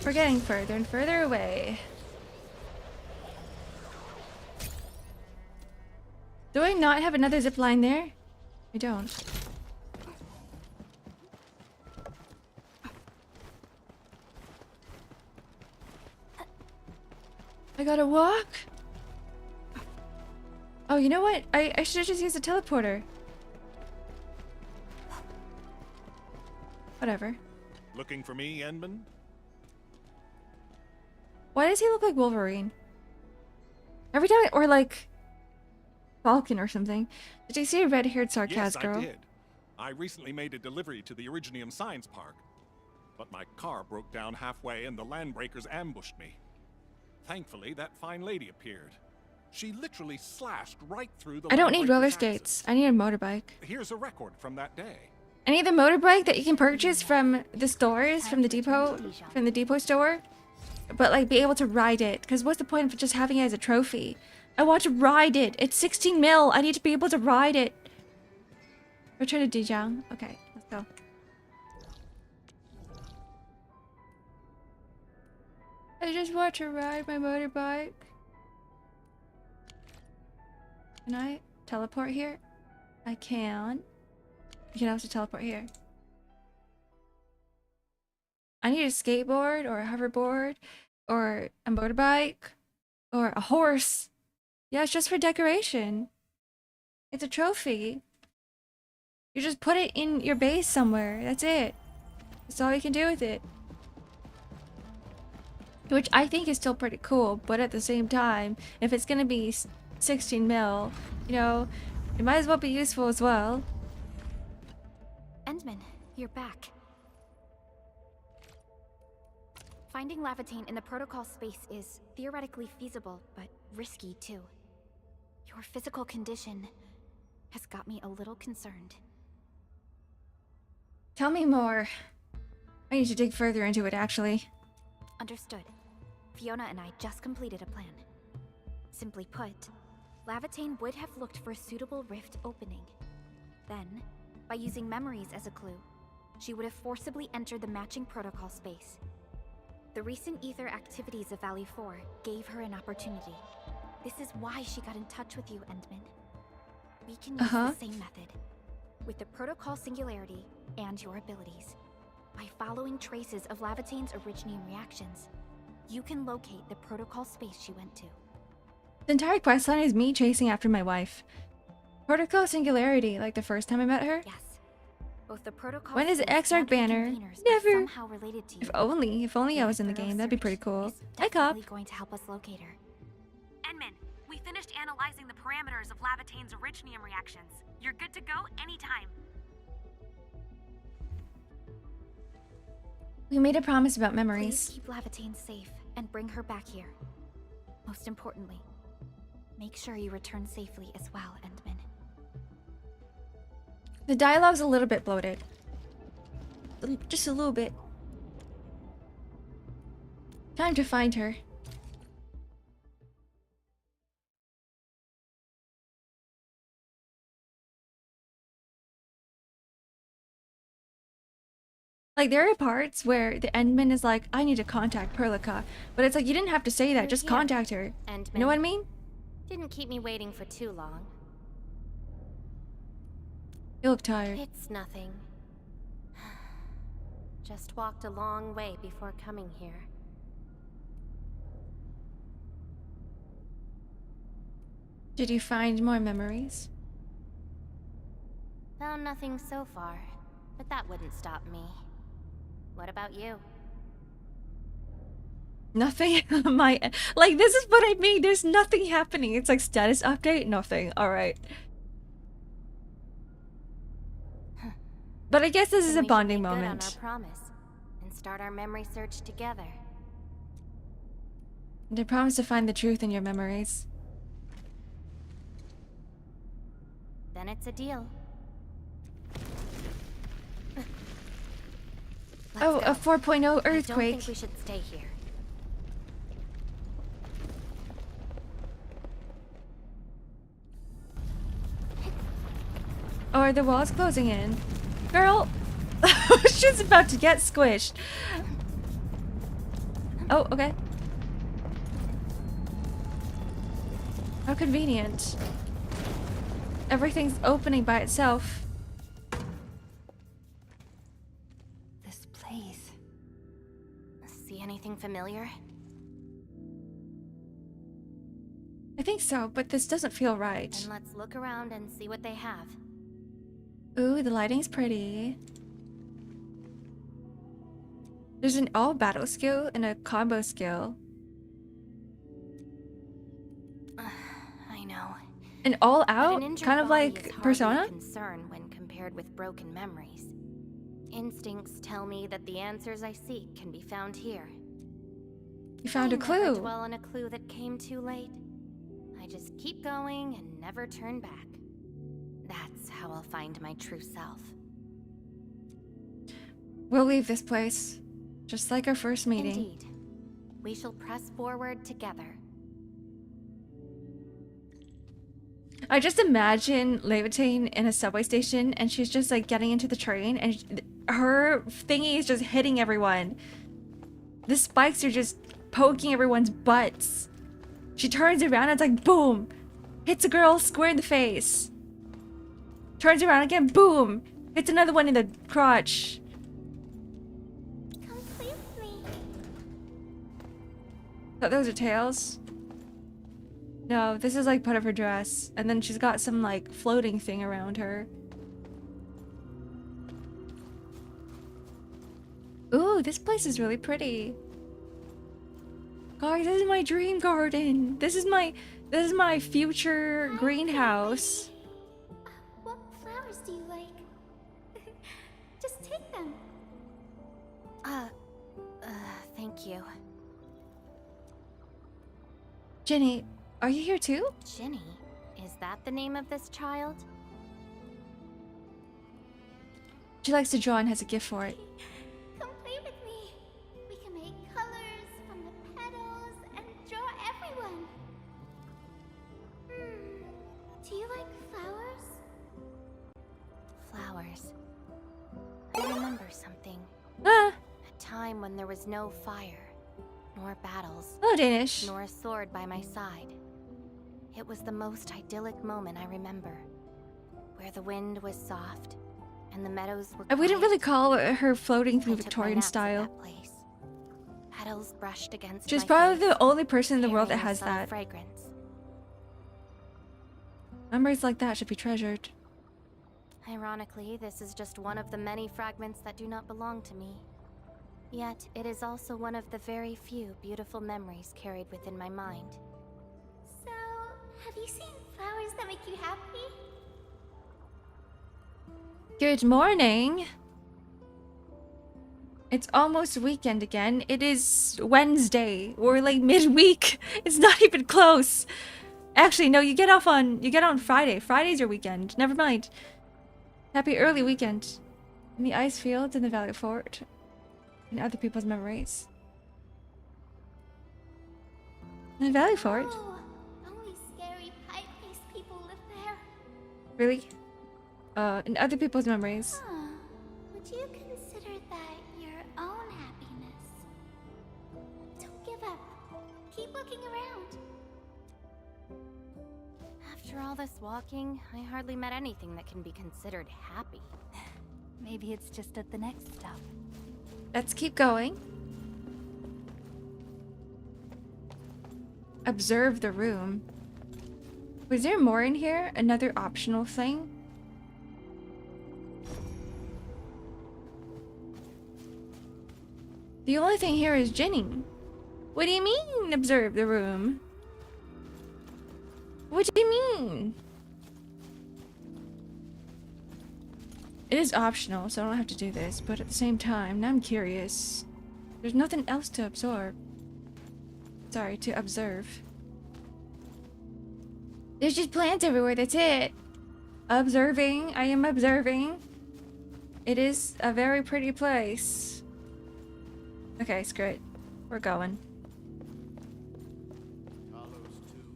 We're getting further and further away. Do I not have another zip line there? I don't. I gotta walk? Oh, you know what? I should have just used a teleporter. Whatever. Looking for me, Endman? Why does he look like Wolverine? Every time, or like Falcon or something. Did you see a red-haired sarcasm girl? Yes, I did. I recently made a delivery to the Originium Science Park, but my car broke down halfway and the landbreakers ambushed me. Thankfully, that fine lady appeared. She literally slashed right through the I don't need landbreakers' roller axes. skates. I need a motorbike. Here's a record from that day. I need the motorbike that you can purchase from the stores, from the depot store. But like be able to ride it. Because what's the point of just having it as a trophy? I want to ride it. It's 16 mil. I need to be able to ride it. Return to Dijiang. Okay, let's go. I just want to ride my motorbike. Can I teleport here? I can. You can also teleport here. I need a skateboard or a hoverboard or a motorbike or a horse. Yeah, it's just for decoration. It's a trophy. You just put it in your base somewhere. That's it. That's all you can do with it. Which I think is still pretty cool, but at the same time, if it's gonna be 16 mil, you know, it might as well be useful as well. Endman, you're back. Finding Laevatain in the protocol space is theoretically feasible, but risky too. Your physical condition has got me a little concerned. Tell me more. I need to dig further into it, actually. Understood. Fiona and I just completed a plan. Simply put, Laevatain would have looked for a suitable rift opening. Then, by using memories as a clue, she would have forcibly entered the matching protocol space. The recent ether activities of Valley 4 gave her an opportunity. This is why she got in touch with you, Endman. We can use the same method, with the protocol singularity and your abilities. By following traces of Laevatain's Originium reactions, you can locate the protocol space she went to. The entire questline is me chasing after my wife. Protocol Singularity, like the first time I met her? Yes. Both the protocol When is the X-Ark banner? Never. If only I was in the game, that'd be pretty cool. Hi, Cop. Going to help us locate her. Endman, we finished analyzing the parameters of Laevatain's Originium reactions. You're good to go anytime. We made a promise about memories. Please keep Laevatain safe and bring her back here. Most importantly, make sure you return safely as well, Endman. The dialogue's a little bit bloated. Just a little bit. Time to find her. Like, there are parts where the Endman is like, I need to contact Perlica. But it's like, you didn't have to say that, just contact her. Endman. You know what I mean? Didn't keep me waiting for too long. You look tired. It's nothing. Just walked a long way before coming here. Did you find more memories? Found nothing so far, but that wouldn't stop me. What about you? Nothing. Like, this is what I mean. There's nothing happening. It's like status update, nothing. All right. But I guess this is a bonding moment. On our promise and start our memory search together. And I promise to find the truth in your memories. Then it's a deal. Oh, a 4.0 earthquake. I don't think we should stay here. Oh, are the walls closing in? Girl! She's about to get squished. Oh, okay. How convenient. Everything's opening by itself. This place. See anything familiar? I think so, but this doesn't feel right. And let's look around and see what they have. Ooh, the lighting's pretty. There's an all battle skill and a combo skill. I know. An all But out, an injured kind of body like is hardly Persona? a concern when compared with broken memories. Instincts tell me that the answers I seek can be found here. You found a I never clue. dwell on a clue that came too late. I just keep going and never turn back. That's how I'll find my true self. We'll leave this place, just like our first meeting. Indeed. We shall press forward together. I just imagine Laevatain in a subway station, and she's just like getting into the train, and her thingy is just hitting everyone. The spikes are just poking everyone's butts. She turns around and it's like boom, hits a girl square in the face. Turns around again, boom, hits another one in the crotch. Come play with me. Thought those are tails. No, this is like part of her dress, and then she's got some like floating thing around her. Ooh, this place is really pretty. Guys, this is my dream garden. This is my future greenhouse. What flowers do you like? Just take them. Thank you. Jenny, are you here too? Ginny? Is that the name of this child? She likes to draw and has a gift for it. Come play with me. We can make colors from the petals and draw everyone. Do you like flowers? Flowers. I remember something. Ah! A time when there was no fire, nor battles, Hello, Danish. nor a sword by my side. It was the most idyllic moment I remember, where the wind was soft and the meadows were I wouldn't quiet. really call her floating through I took my Victorian naps at style. that place. Petals brushed against She's my probably face, the only person in the world that carrying a has subtle that. fragrance. Memories like that should be treasured. Ironically, this is just one of the many fragments that do not belong to me. Yet, it is also one of the very few beautiful memories carried within my mind. So, have you seen flowers that make you happy? Good morning. It's almost weekend again. It is Wednesday. We're like midweek. It's not even close. Actually, no, you get on Friday. Friday's your weekend. Never mind. Happy early weekend. In the ice fields in the Valley Fort. In other people's memories. In the Valley Fort? Oh, only scary pipe-faced people live there. Really? In other people's memories. Huh. Would you consider that your own happiness? Don't give up. Keep looking around. After all this walking, I hardly met anything that can be considered happy. Maybe it's just at the next stop. Let's keep going. Observe the room. Was there more in here? Another optional thing? The only thing here is Ginny. What do you mean, observe the room? What do you mean? It is optional, so I don't have to do this, but at the same time, now I'm curious. There's nothing else to absorb. Sorry, to observe. There's just plants everywhere, that's it. Observing, I am observing. It is a very pretty place. Okay, screw it. We're going.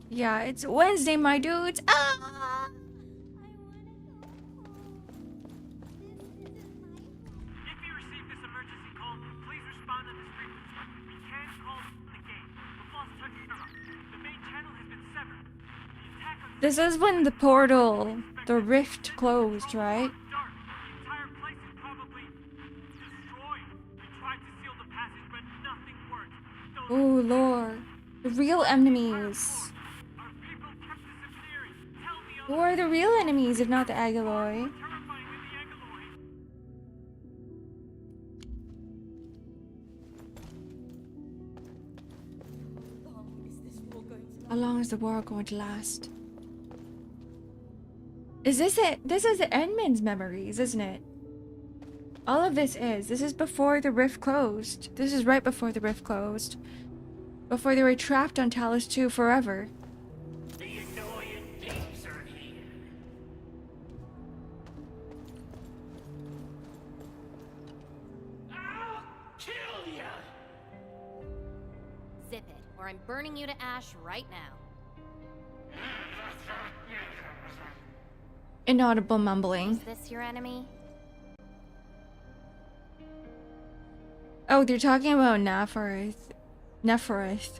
Yeah, it's Wednesday, my dudes. Ah! If you receive this emergency call, please respond on this frequency. We can't call the gate. The false touch. The main channel has been severed. The attack on This is when the portal, the rift closed, right? dark. The entire place is probably destroyed. We tried to seal the passage, but nothing worked. Oh, Lord. The real enemies. Our people Who are the real enemies if not the Agaloy? How long is the war going to last? Is this it? This is Edmund's memories, isn't it? All of this is before the rift closed. This is right before the rift closed. Before they were trapped on Talos 2 forever. The annoying thieves are here. I'll kill ya! Zip it, or I'm burning you to ash right now. Inaudible mumbling. Is this your enemy? Oh, they're talking about Nefarith,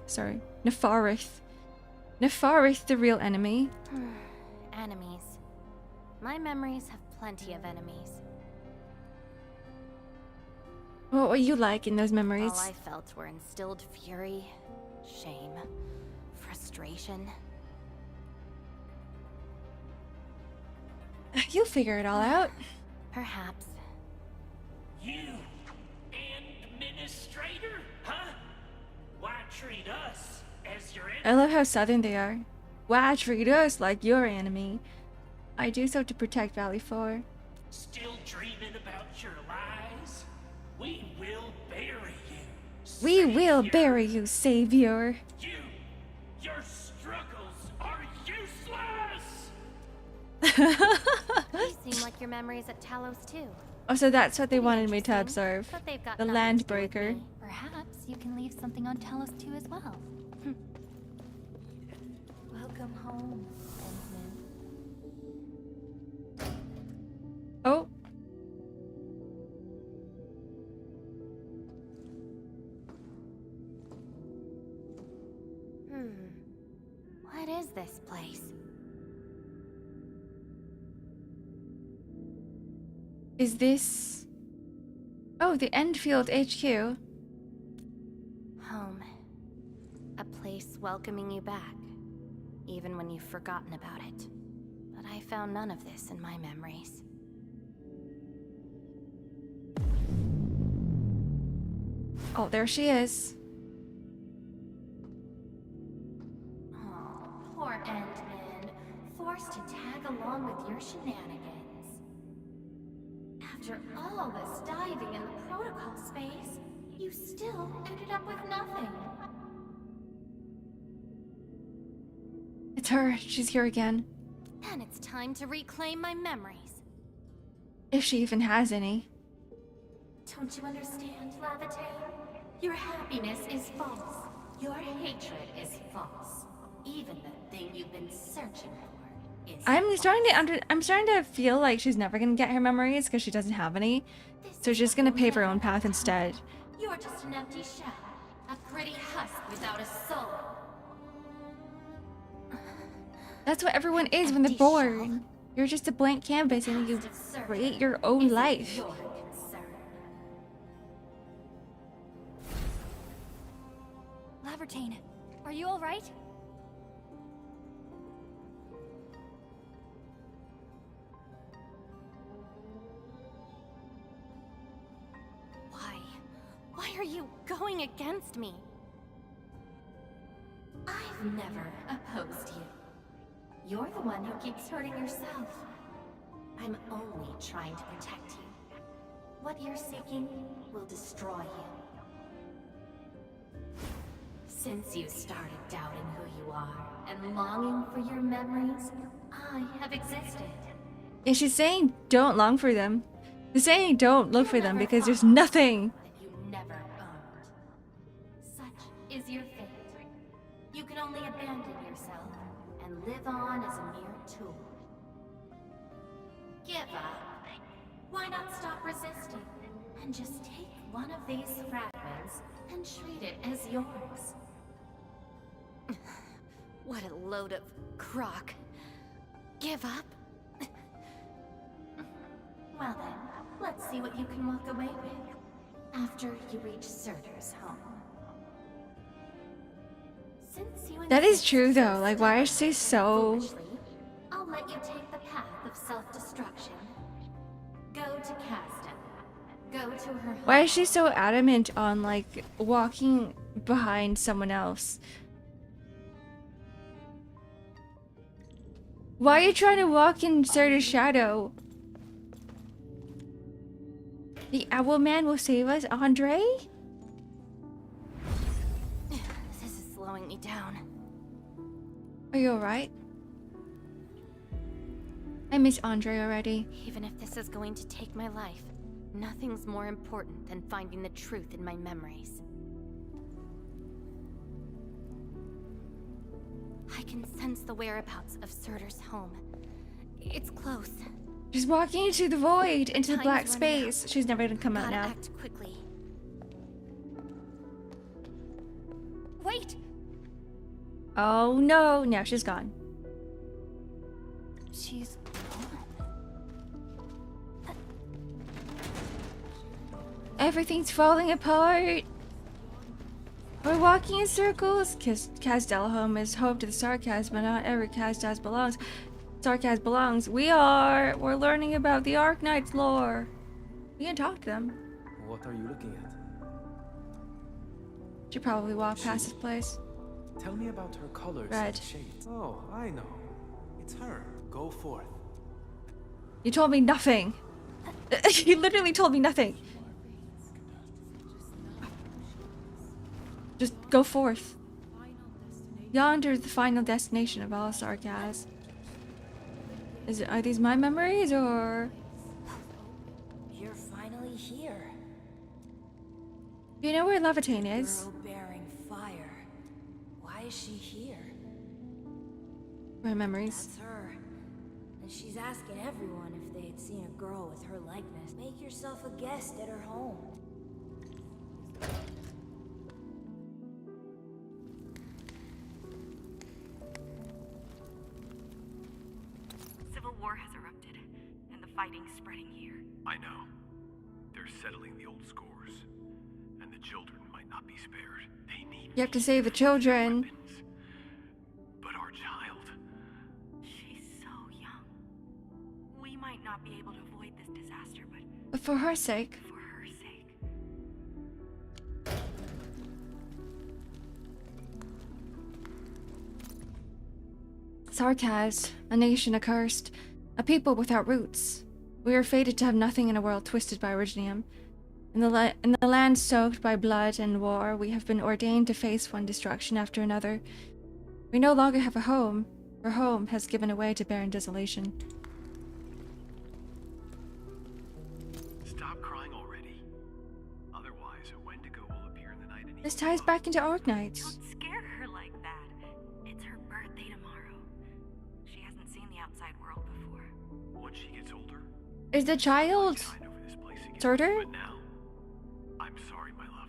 sorry. Nefarith, the real enemy. Enemies. My memories have plenty of enemies. What were you like in those memories? All I felt were instilled fury, shame, frustration. You'll figure it all out. Perhaps. You, administrator, huh? Why treat us as your enemy? I love how southern they are. Why treat us like your enemy? I do so to protect Valley 4. Still dreaming about your lies? We will bury you. We will bury you, Savior. Your struggles are useless! You seem like your memories at Talos too. Oh, so that's what they wanted me to observe. But they've got The nothing to do with Landbreaker. me. Perhaps you can leave something on Talos 2 as well. Welcome home, Endman. Oh. What is this place? Is this... Oh, the Endfield HQ. Home. A place welcoming you back, even when you've forgotten about it. But I found none of this in my memories. Oh, there she is. Oh, poor Endman. Forced to tag along with your shenanigans. After all this diving in the protocol space, you still ended up with nothing. It's her. She's here again. And it's time to reclaim my memories. If she even has any. Don't you understand, Laevatain? Your happiness is false. Your hatred is false. Even the thing you've been searching for is I'm starting to feel like she's never gonna get her memories because she doesn't have any. So she's just gonna pave her own path instead. You're just an empty shell. A pretty husk without a soul. That's what everyone is when they're born. You're just a blank canvas and you create your own life. Your concern. Laevatain, are you alright? Why are you going against me? I've never opposed you. You're the one who keeps hurting yourself. I'm only trying to protect you. What you're seeking will destroy you. Since you started doubting who you are and longing for your memories, I have existed. Yeah, she's saying don't long for them. She's saying don't look for them because there's nothing. That you never owned. Such is your fate. You can only abandon yourself and live on as a mere tool. Give up. Why not stop resisting and just take one of these fragments and treat it as yours? What a load of crock. Give up? Well then, let's see what you can walk away with after you reach Surtur's home. Since you That is true though. Like, why is she so... foolishly, I'll let you Why is she so adamant on, like, walking behind someone else? Why are you trying to walk in Serta's shadow? The owl man will save us, Andre? This is slowing me down. Are you alright? I miss Andre already. Even if this is going to take my life, nothing's more important than finding the truth in my memories. I can sense the whereabouts of Surtur's home. It's close. She's walking into the void, into the Time's black running space. She's never gonna come out Gotta now. act quickly. Wait! Oh no, now she's gone. She's Everything's falling apart. We're walking in circles. Casdell home is home to the Sarkaz, but not every Casdaz belongs. Sarkaz belongs. We're learning about the Arknight's lore. We can talk to them. What are you looking at? Should probably walk past this place. Tell me about her colors Red. and shades. Oh, I know. It's her. Go forth. You told me nothing. You literally told me nothing. Just go forth. Yonder is the final destination of all Sarkaz. Are these my memories, or...? You're finally here. Do you know where Laevatain is? Girl bearing fire. Why is she here? My memories. That's her. And she's asking everyone if they had seen a girl with her likeness. Make yourself a guest at her home. Civil war has erupted, and the fighting's spreading here. I know. They're settling the old scores. And the children might not be spared. They need You have to save the children. weapons. But our child... She's so young. We might not be able to avoid this disaster, But for her sake. for her sake. Sarkaz, a nation accursed, a people without roots. We are fated to have nothing in a world twisted by Originium. In the land soaked by blood and war, we have been ordained to face one destruction after another. We no longer have a home. Our home has given way to barren desolation. Stop crying already. Otherwise, a Wendigo will appear in the night and This ties back into Arknights. Don't scare her like that. It's her birthday tomorrow. She hasn't seen the outside world before. once she gets older, Is the child Surtur? but now, I'm sorry, my love.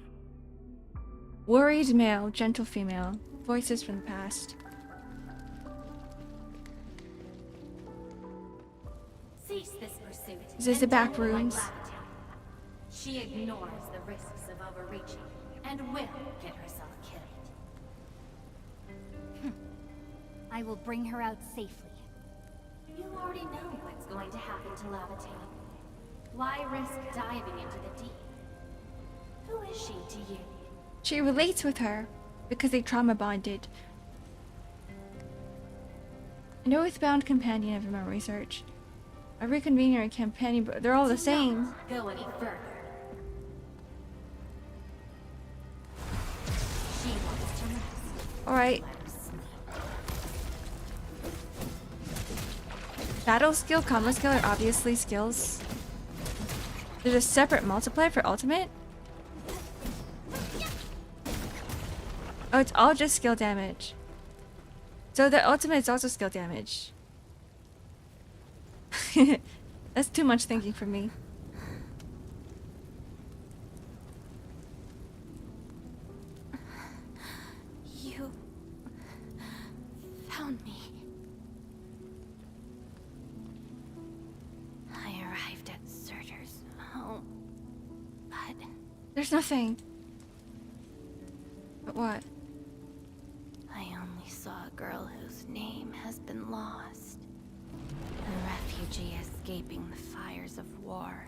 Worried male, gentle female. Voices from the past. Cease this pursuit. Is this the and back don't like rooms? Laevatain. She ignores the risks of overreaching and will get herself killed. I will bring her out safely. You already know what's going to happen to Laevatain. Why risk diving into the deep? Who is she to you? She relates with her because they trauma bonded. An oath-bound companion of memory research. A reconvener and companion, but they're all the same. Go any further. She wants to rest. Alright. Battle skill, combo skill are obviously skills. There's a separate multiplier for ultimate? Oh, it's all just skill damage. So the ultimate is also skill damage. That's too much thinking for me. You found me. I arrived at Surtur's home, but There's nothing. But what? I only saw a girl whose name has been lost. A refugee escaping the fires of war.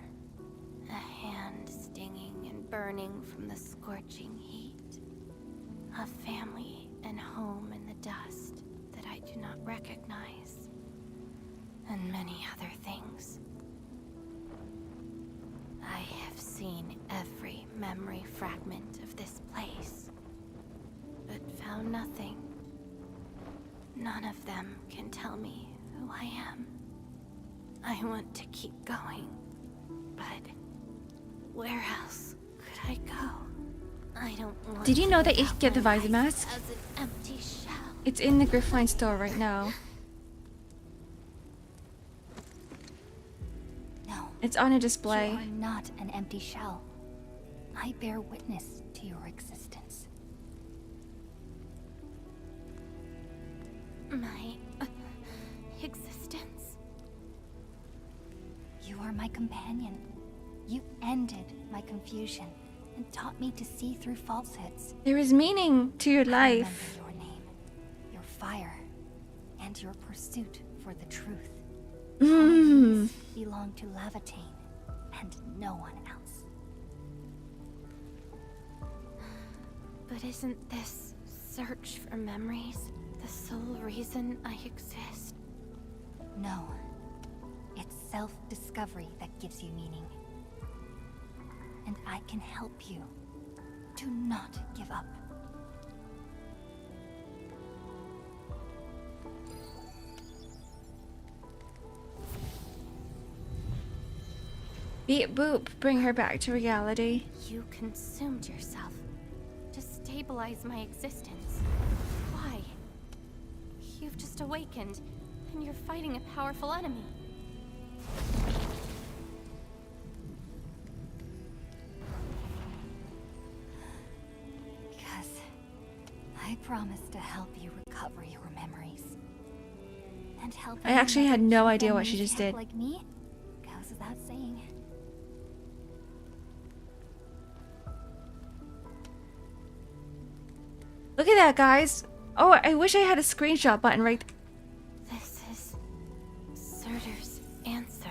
A hand stinging and burning from the scorching heat. A family and home in the dust that I do not recognize. And many other things. I have seen every memory fragment of this place, but found nothing. None of them can tell me who I am. I want to keep going, but where else could I go? I don't want. Did you know that you could get the visor mask? As an empty shell. It's in the Griffline store right now. No. It's on a display. You are not an empty shell. I bear witness to your existence. My existence? You are my companion. You ended my confusion and taught me to see through falsehoods. There is meaning to your I life. remember your name, your fire, and your pursuit for the truth. All these belong to Laevatain and no one else. But isn't this search for memories the sole reason I exist? No. It's self-discovery that gives you meaning. And I can help you. Do not give up. Beep boop, bring her back to reality. You consumed yourself to stabilize my existence. Why? You've just awakened, and you're fighting a powerful enemy. Because I promised to help you recover your memories. And help I actually had no another idea what cheap she just amnesiac did. like me goes without saying. Look at that, guys. Oh, I wish I had a screenshot button right. This is Surtur's answer.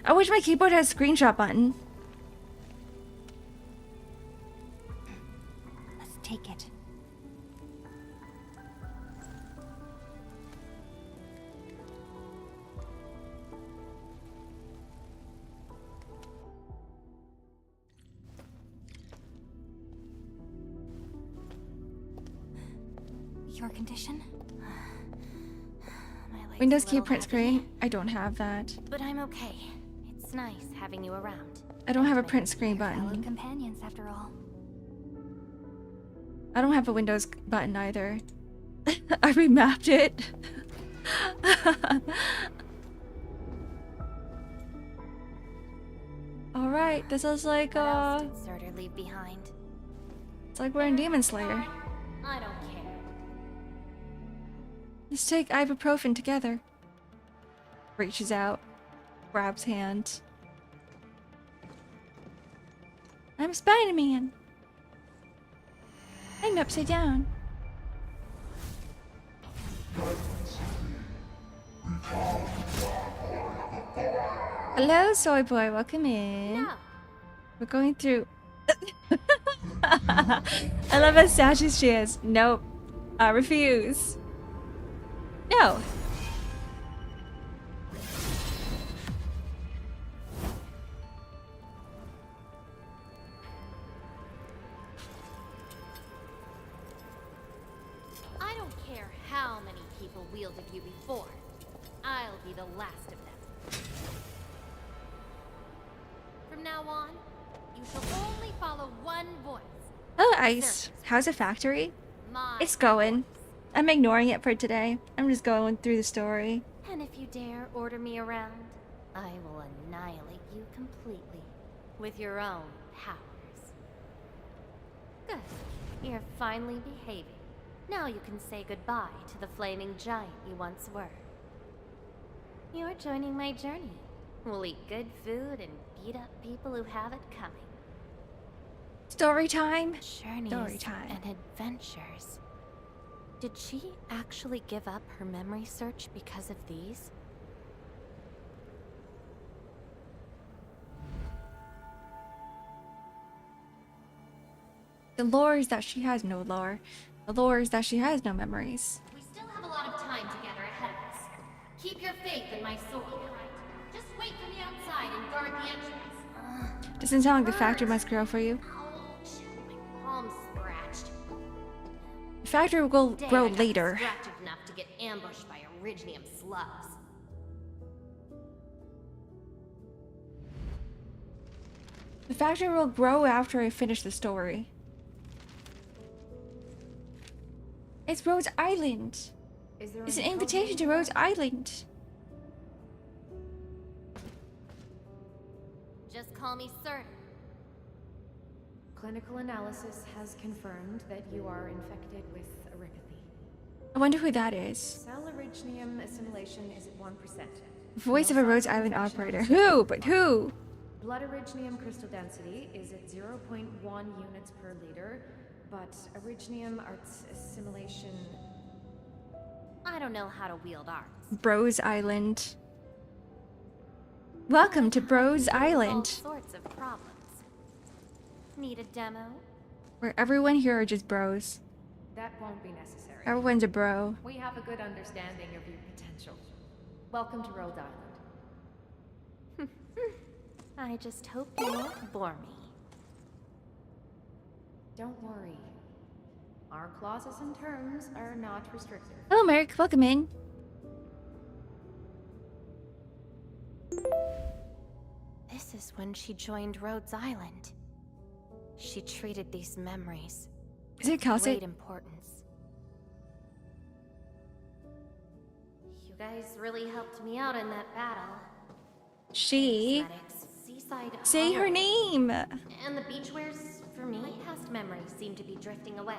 I wish my keyboard had a screenshot button. Let's take it. Your condition? My leg's Windows a key little print heavy, screen. I don't have that. but I'm okay. It's nice having you around. I don't have a print screen Fellow button. companions, after all. I don't have a Windows button either. I remapped it. Alright, this is like What else did Surtur leave behind? it's like we're in Demon Slayer. I don't care. Let's take ibuprofen together. Reaches out, grabs hand. I'm Spider-Man. I'm upside down. Hello, soy boy. Welcome in. No. We're going through. I love how sassy she is. Nope. I refuse. No. I don't care how many people wielded you before. I'll be the last of them. From now on, you shall only follow one voice. Oh, Ice. How's the factory? My It's going. I'm ignoring it for today. I'm just going through the story. And if you dare order me around, I will annihilate you completely with your own powers. Good. You're finally behaving. Now you can say goodbye to the flaming giant you once were. You're joining my journey. We'll eat good food and beat up people who have it coming. Story time. Journeys Story time. and adventures. Did she actually give up her memory search because of these? The lore is that she has no lore. The lore is that she has no memories. We still have a lot of time together ahead of us. Keep your faith in my sword, alright? Just wait for me outside and guard the entrance. Doesn't sound like the factory must grow for you. Ouch. My palm's scratched. The factory will grow later. Distracted enough to get ambushed by Originium slugs. The factory will grow after I finish the story. It's Rhodes Island. It's an invitation to Rhodes Island. Just call me Sir. Clinical analysis has confirmed that you are infected with erychathy. I wonder who that is. Cell originium assimilation is at 1%. Voice of a Rhodes Island operator. Who? But who? Blood originium crystal density is at 0.1 units per liter, but originium arts assimilation... I don't know how to wield arts. Bros Island. Welcome to Bros Island. All sorts of problems. Need a demo? Where everyone here are just bros. That won't be necessary. Everyone's a bro. We have a good understanding of your potential. Welcome to Rhode Island. I just hope you won't bore me. Don't worry. Our clauses and terms are not restrictive. Hello, Merrick. Welcome in. This is when she joined Rhodes Island. She treated these memories Is it calcite? great importance. You guys really helped me out in that battle. She. Seaside Say her Hollow. name. And the beachwares, for me, past memories seem to be drifting away.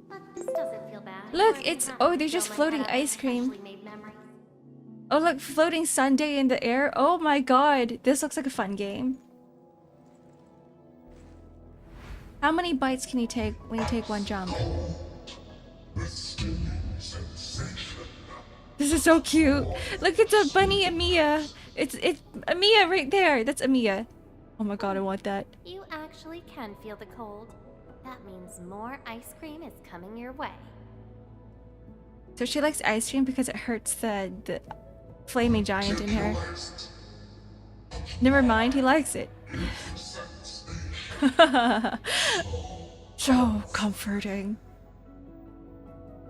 But this doesn't feel bad. Look, Or it's not oh, they're fill just my floating head up ice with cream. freshly made memories. Oh, look, floating sundae in the air. Oh my god, this looks like a fun game. How many bites can you take when you take one jump? This is so cute. Look, it's a bunny Amia. It's Amia right there. That's Amia. Oh my god, I want that. You actually can feel the cold. That means more ice cream is coming your way. So she likes ice cream because it hurts the flaming giant in her. Never mind, he likes it. So comforting.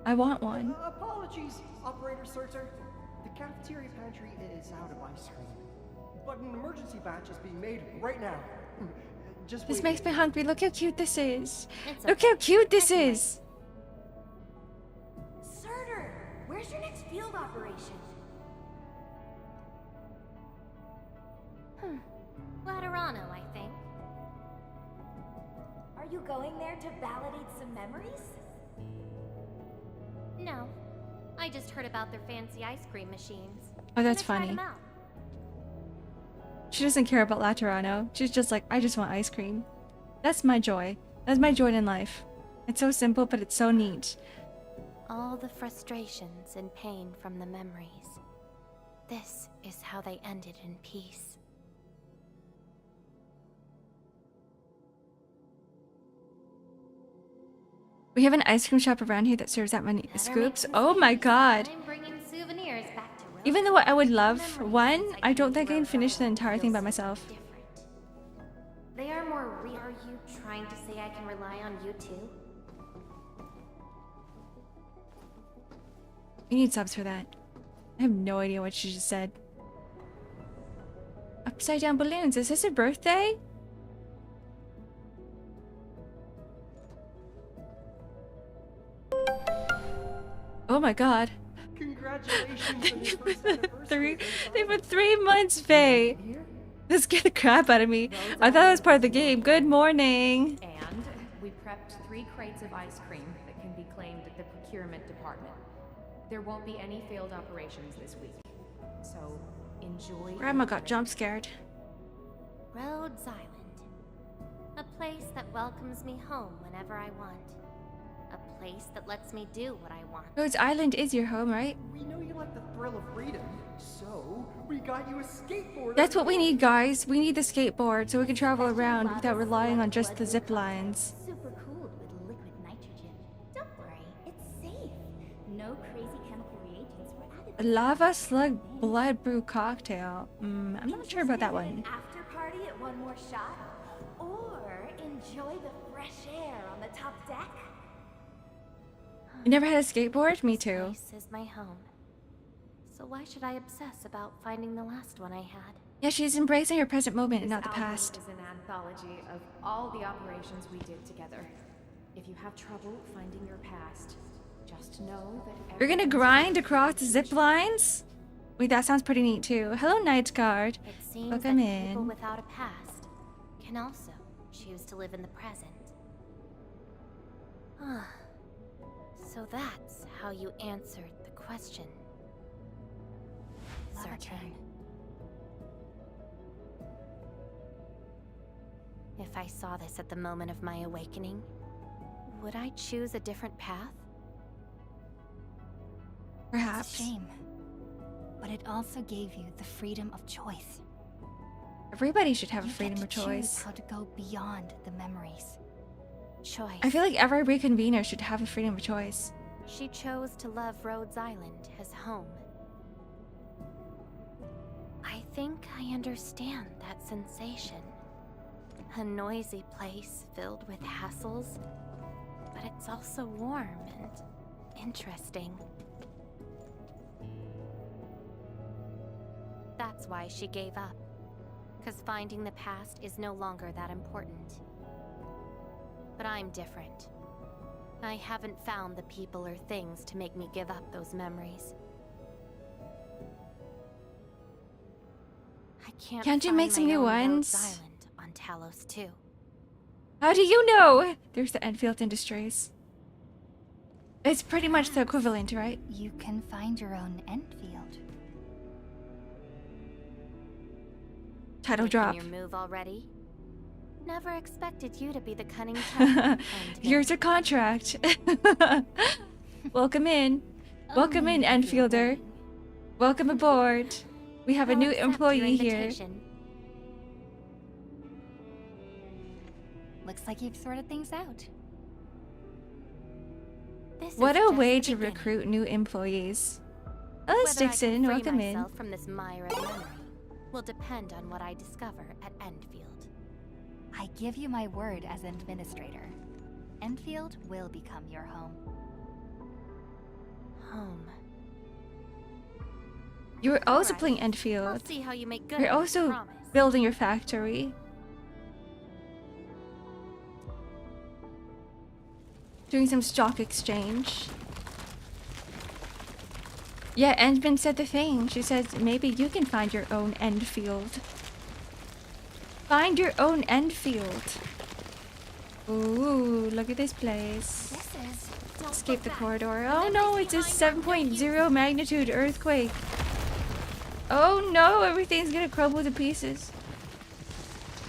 I want one. Apologies, Operator Surtur. The cafeteria pantry is out of ice cream. But an emergency batch is being made right now. Just This wait. makes me hungry. Look how cute this is. It's Look how cute this is. Surtur, where's your next field operation? Laterano, I think. Are you going there to validate some memories? No. I just heard about their fancy ice cream machines. Oh, that's Gonna try funny. them out. She doesn't care about Laterano. She's just like, I just want ice cream. That's my joy. That's my joy in life. It's so simple, but it's so neat. All the frustrations and pain from the memories. This is how they ended in peace. We have an ice cream shop around here that serves that many Better scoops. make Oh my god. I'm bringing souvenirs back to Rhodes. Even though I would love Memories one, since I don't came think to I can Rhodes finish the Island entire feel thing by so myself. different. They are more real. Are you trying to say I can rely on you too? You need subs for that. I have no idea what she just said. Upside down balloons. Is this her birthday? Oh my god. Congratulations on your first anniversary. They've been 3 months, Faye. This scared the crap out of me. I thought it was part of the game. Good morning. And we prepped 3 crates of ice cream that can be claimed at the procurement department. There won't be any failed operations this week. So, enjoy. Grandma got jump scared. Rhodes Island. A place that welcomes me home whenever I want. A place that lets me do what I want. Rhodes Island is your home, right? We know you like the thrill of freedom, so we got you a skateboard. That's what we need, guys. We need the skateboard so we can travel around without relying on just the zip lines. Super cooled with liquid nitrogen. Don't worry, it's safe. No crazy chemical reagents were added. Lava slug blood brew cocktail. I'm not sure about that one. After party at one more shot, or enjoy the fresh air on the top deck. You never had a skateboard? Me too. This is my home. So why should I obsess about finding the last one I had? Yeah, she's embracing her present moment and not the This album past. is an anthology of all the operations we did together. If you have trouble finding your past, just know that You're gonna grind across the zip lines? Wait, that sounds pretty neat too. Hello, Night Guard. It seems Welcome that people in. without a past can also choose to live in the present. So that's how you answered the question. Laevatain. If I saw this at the moment of my awakening, would I choose a different path? Perhaps. It's a shame. But it also gave you the freedom of choice. Everybody should have a You freedom get of to choose choice. how to go beyond the memories. Choice. I feel like every reconvener should have a freedom of choice. She chose to love Rhodes Island as home. I think I understand that sensation. A noisy place filled with hassles, but it's also warm and interesting. That's why she gave up. 'Cause finding the past is no longer that important. But I'm different. I haven't found the people or things to make me give up those memories. I can't you make find some my new own Rhodes ones? Island on Talos too. How do you know? There's the Endfield Industries. It's pretty much the equivalent, right? You can find your own Endfield. Title Making drop. your move already? Never expected you to be the cunning type. Here's your contract. Welcome in. Welcome in, Enfielder. Welcome aboard. We have a I'll new accept your employee here. invitation. Looks like you've sorted things out. This What is a just way the to beginning. recruit new employees. Oh, Whether I can Dixon, free welcome in. myself from this mire of memory will depend on what I discover at Endfield. I give you my word as administrator. Endfield will become your home. Home. You're also Alright. playing I'll Endfield. see how you make good You're on this also promise. building your factory. Doing some stock exchange. Yeah, Endman said the thing. She says maybe you can find your own Endfield. Find your own Endfield. Ooh, look at this place. Escape the corridor. Oh no, it's a 7.0 magnitude earthquake. Oh no, everything's gonna crumble to pieces.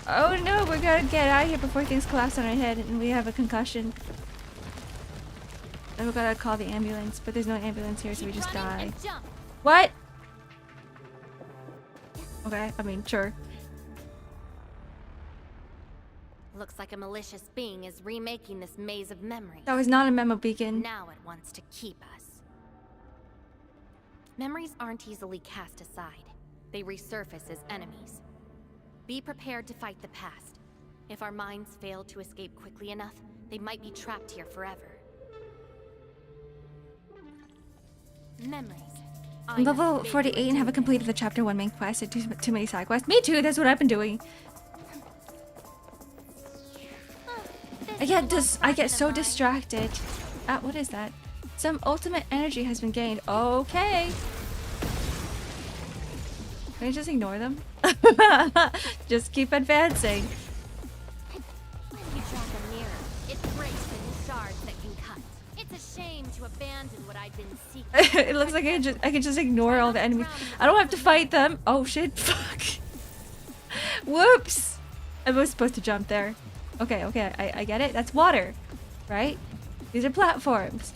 Oh no, we're gonna get out of here before things collapse on our head and we have a concussion. And we gotta call the ambulance, but there's no ambulance here, so we just die. What? Okay, I mean, sure. Looks like a malicious being is remaking this maze of memories. That was not a memo beacon. Now it wants to keep us. Memories aren't easily cast aside. They resurface as enemies. Be prepared to fight the past. If our minds fail to escape quickly enough, they might be trapped here forever. Memories. I'm level 48 and haven't completed the chapter 1 main quest. I do too many side quests. Me too, that's what I've been doing. I get so distracted. What is that? Some ultimate energy has been gained. Okay. Can I just ignore them? Just keep advancing. When you drop a mirror, it breaks into shards that can cut. It's a shame to abandon what I've been seeking. It looks like I can just ignore all the enemies. I don't have to fight them. Oh shit, fuck. Whoops. I was supposed to jump there. Okay, I get it. That's water, right? These are platforms.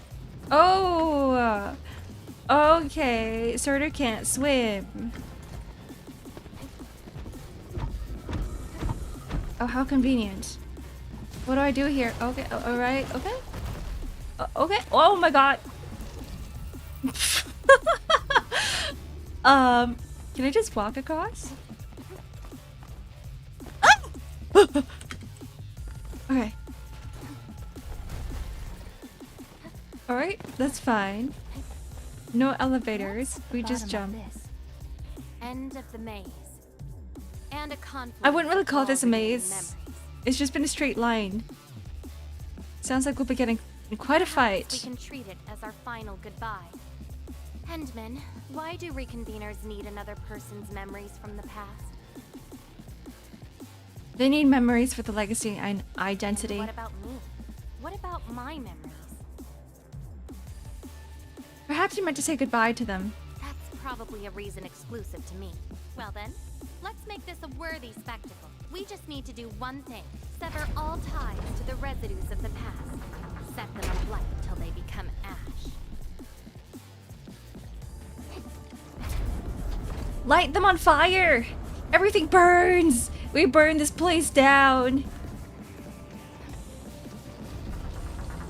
Oh, okay. Sorter can't swim. Oh, how convenient. What do I do here? Okay, all right, okay. Okay. Oh my god. Can I just walk across? Ah! Okay. All right, that's fine. No elevators. We just jump. End of the maze. And a conflict. I wouldn't really call this a maze. Memories. It's just been a straight line. Sounds like we'll be getting in quite a fight. We can treat it as our final goodbye. Hendman, why do reconveners need another person's memories from the past? They need memories for the legacy and identity. And what about me? What about my memories? Perhaps you meant to say goodbye to them. That's probably a reason exclusive to me. Well then, let's make this a worthy spectacle. We just need to do one thing. Sever all ties to the residues of the past. Set them alight till they become ash. Light them on fire! Everything burns! We burn this place down!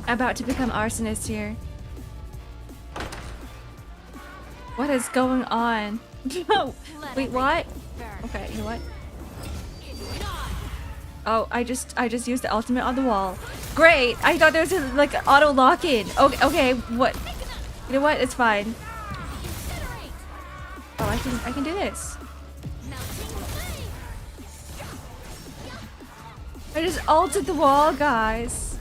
About to become arsonists here. What is going on? Wait, what? Okay, you know what? Oh, I just used the ultimate on the wall. Great! I thought there was a, like auto lock-in. Okay, what? You know what? It's fine. Oh, I can do this. I just ulted the wall, guys.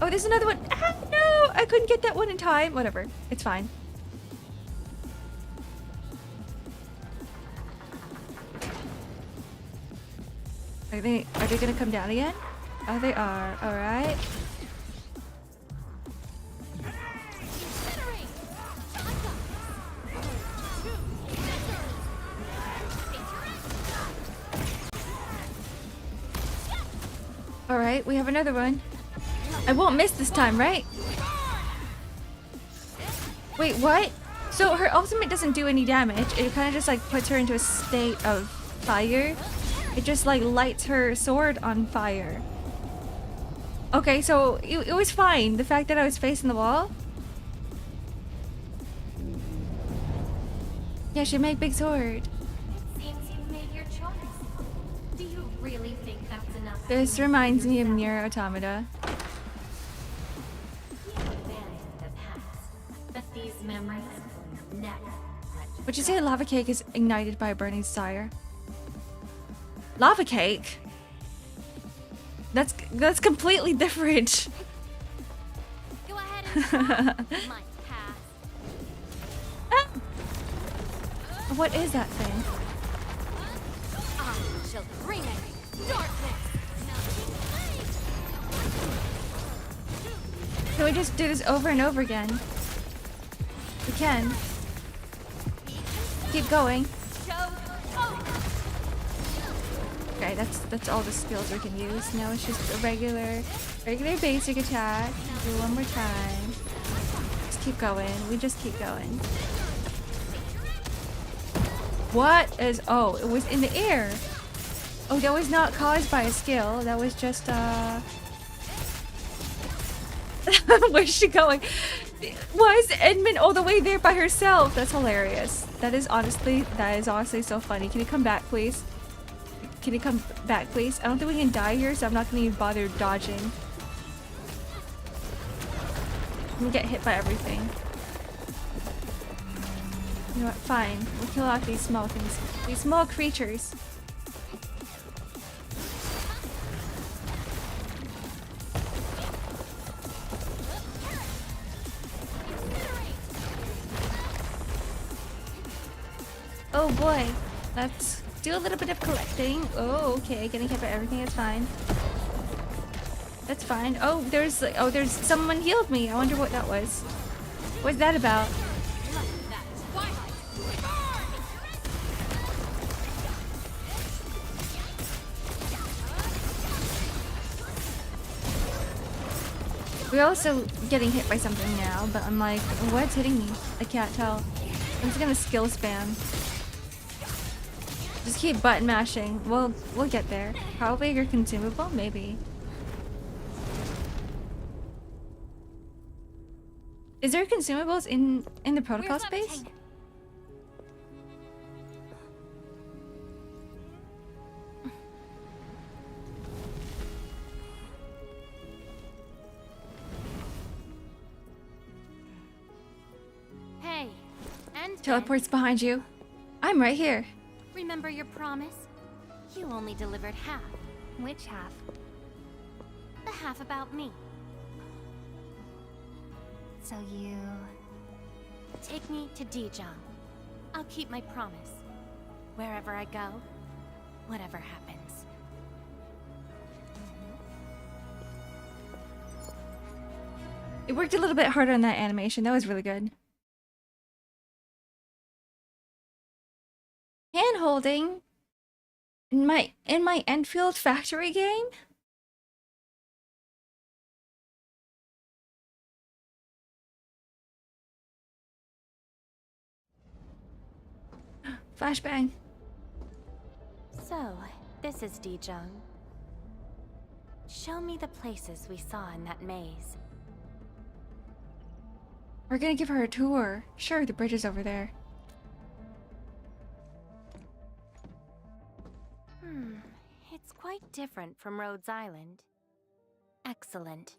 Oh, there's another one. Ah, no! I couldn't get that one in time. Whatever. It's fine. Are they gonna come down again? Oh, they are. Alright. Alright, we have another one. I won't miss this time, right? Wait, what? So her ultimate doesn't do any damage. It kind of just like puts her into a state of fire. It just like lights her sword on fire. Okay, so it was fine. The fact that I was facing the wall. Yeah, she made big sword. Seems you've made your choice. Do you really think that's enough? This reminds me of Nier Automata. You abandoned the past, but these memories will never let Would you say a lava cake is ignited by a burning desire? Lava cake? That's completely different. Go ahead and my pass. Ah! What is that thing? I shall bring it. Darkness. Can we just do this over and over again? We can. Keep going. Okay, that's all the skills we can use. Now it's just a regular basic attack. Do one more time. Just keep going. We just keep going. What is... Oh, it was in the air. Oh, that was not caused by a skill. That was just, Where's she going? Why is Edmund all the way there by herself? That's hilarious. That is honestly so funny. Can you come back, please? Can you come back, please? I don't think we can die here, so I'm not gonna even bother dodging. I'm gonna get hit by everything. You know what? Fine. We'll kill off these small things. These small creatures. Oh boy. Let's do a little bit of collecting. Oh, okay. Getting hit by everything is fine. That's fine. Oh, there's someone healed me. I wonder what that was. What's that about? We're also getting hit by something now, but I'm like, what's hitting me? I can't tell. I'm just gonna skill spam. Just keep button mashing. We'll get there. Probably your consumable, maybe. Is there consumables in the protocol space? Hey, and Teleport's behind you. I'm right here. Remember your promise? You only delivered half. Which half? The half about me. So you... Take me to Dijon. I'll keep my promise. Wherever I go, whatever happens. It worked a little bit harder on that animation. That was really good. Hand holding in my Endfield factory game. Flashbang. So, this is Dijon. Show me the places we saw in that maze. We're gonna give her a tour. Sure, the bridge is over there. It's quite different from Rhodes Island. Excellent.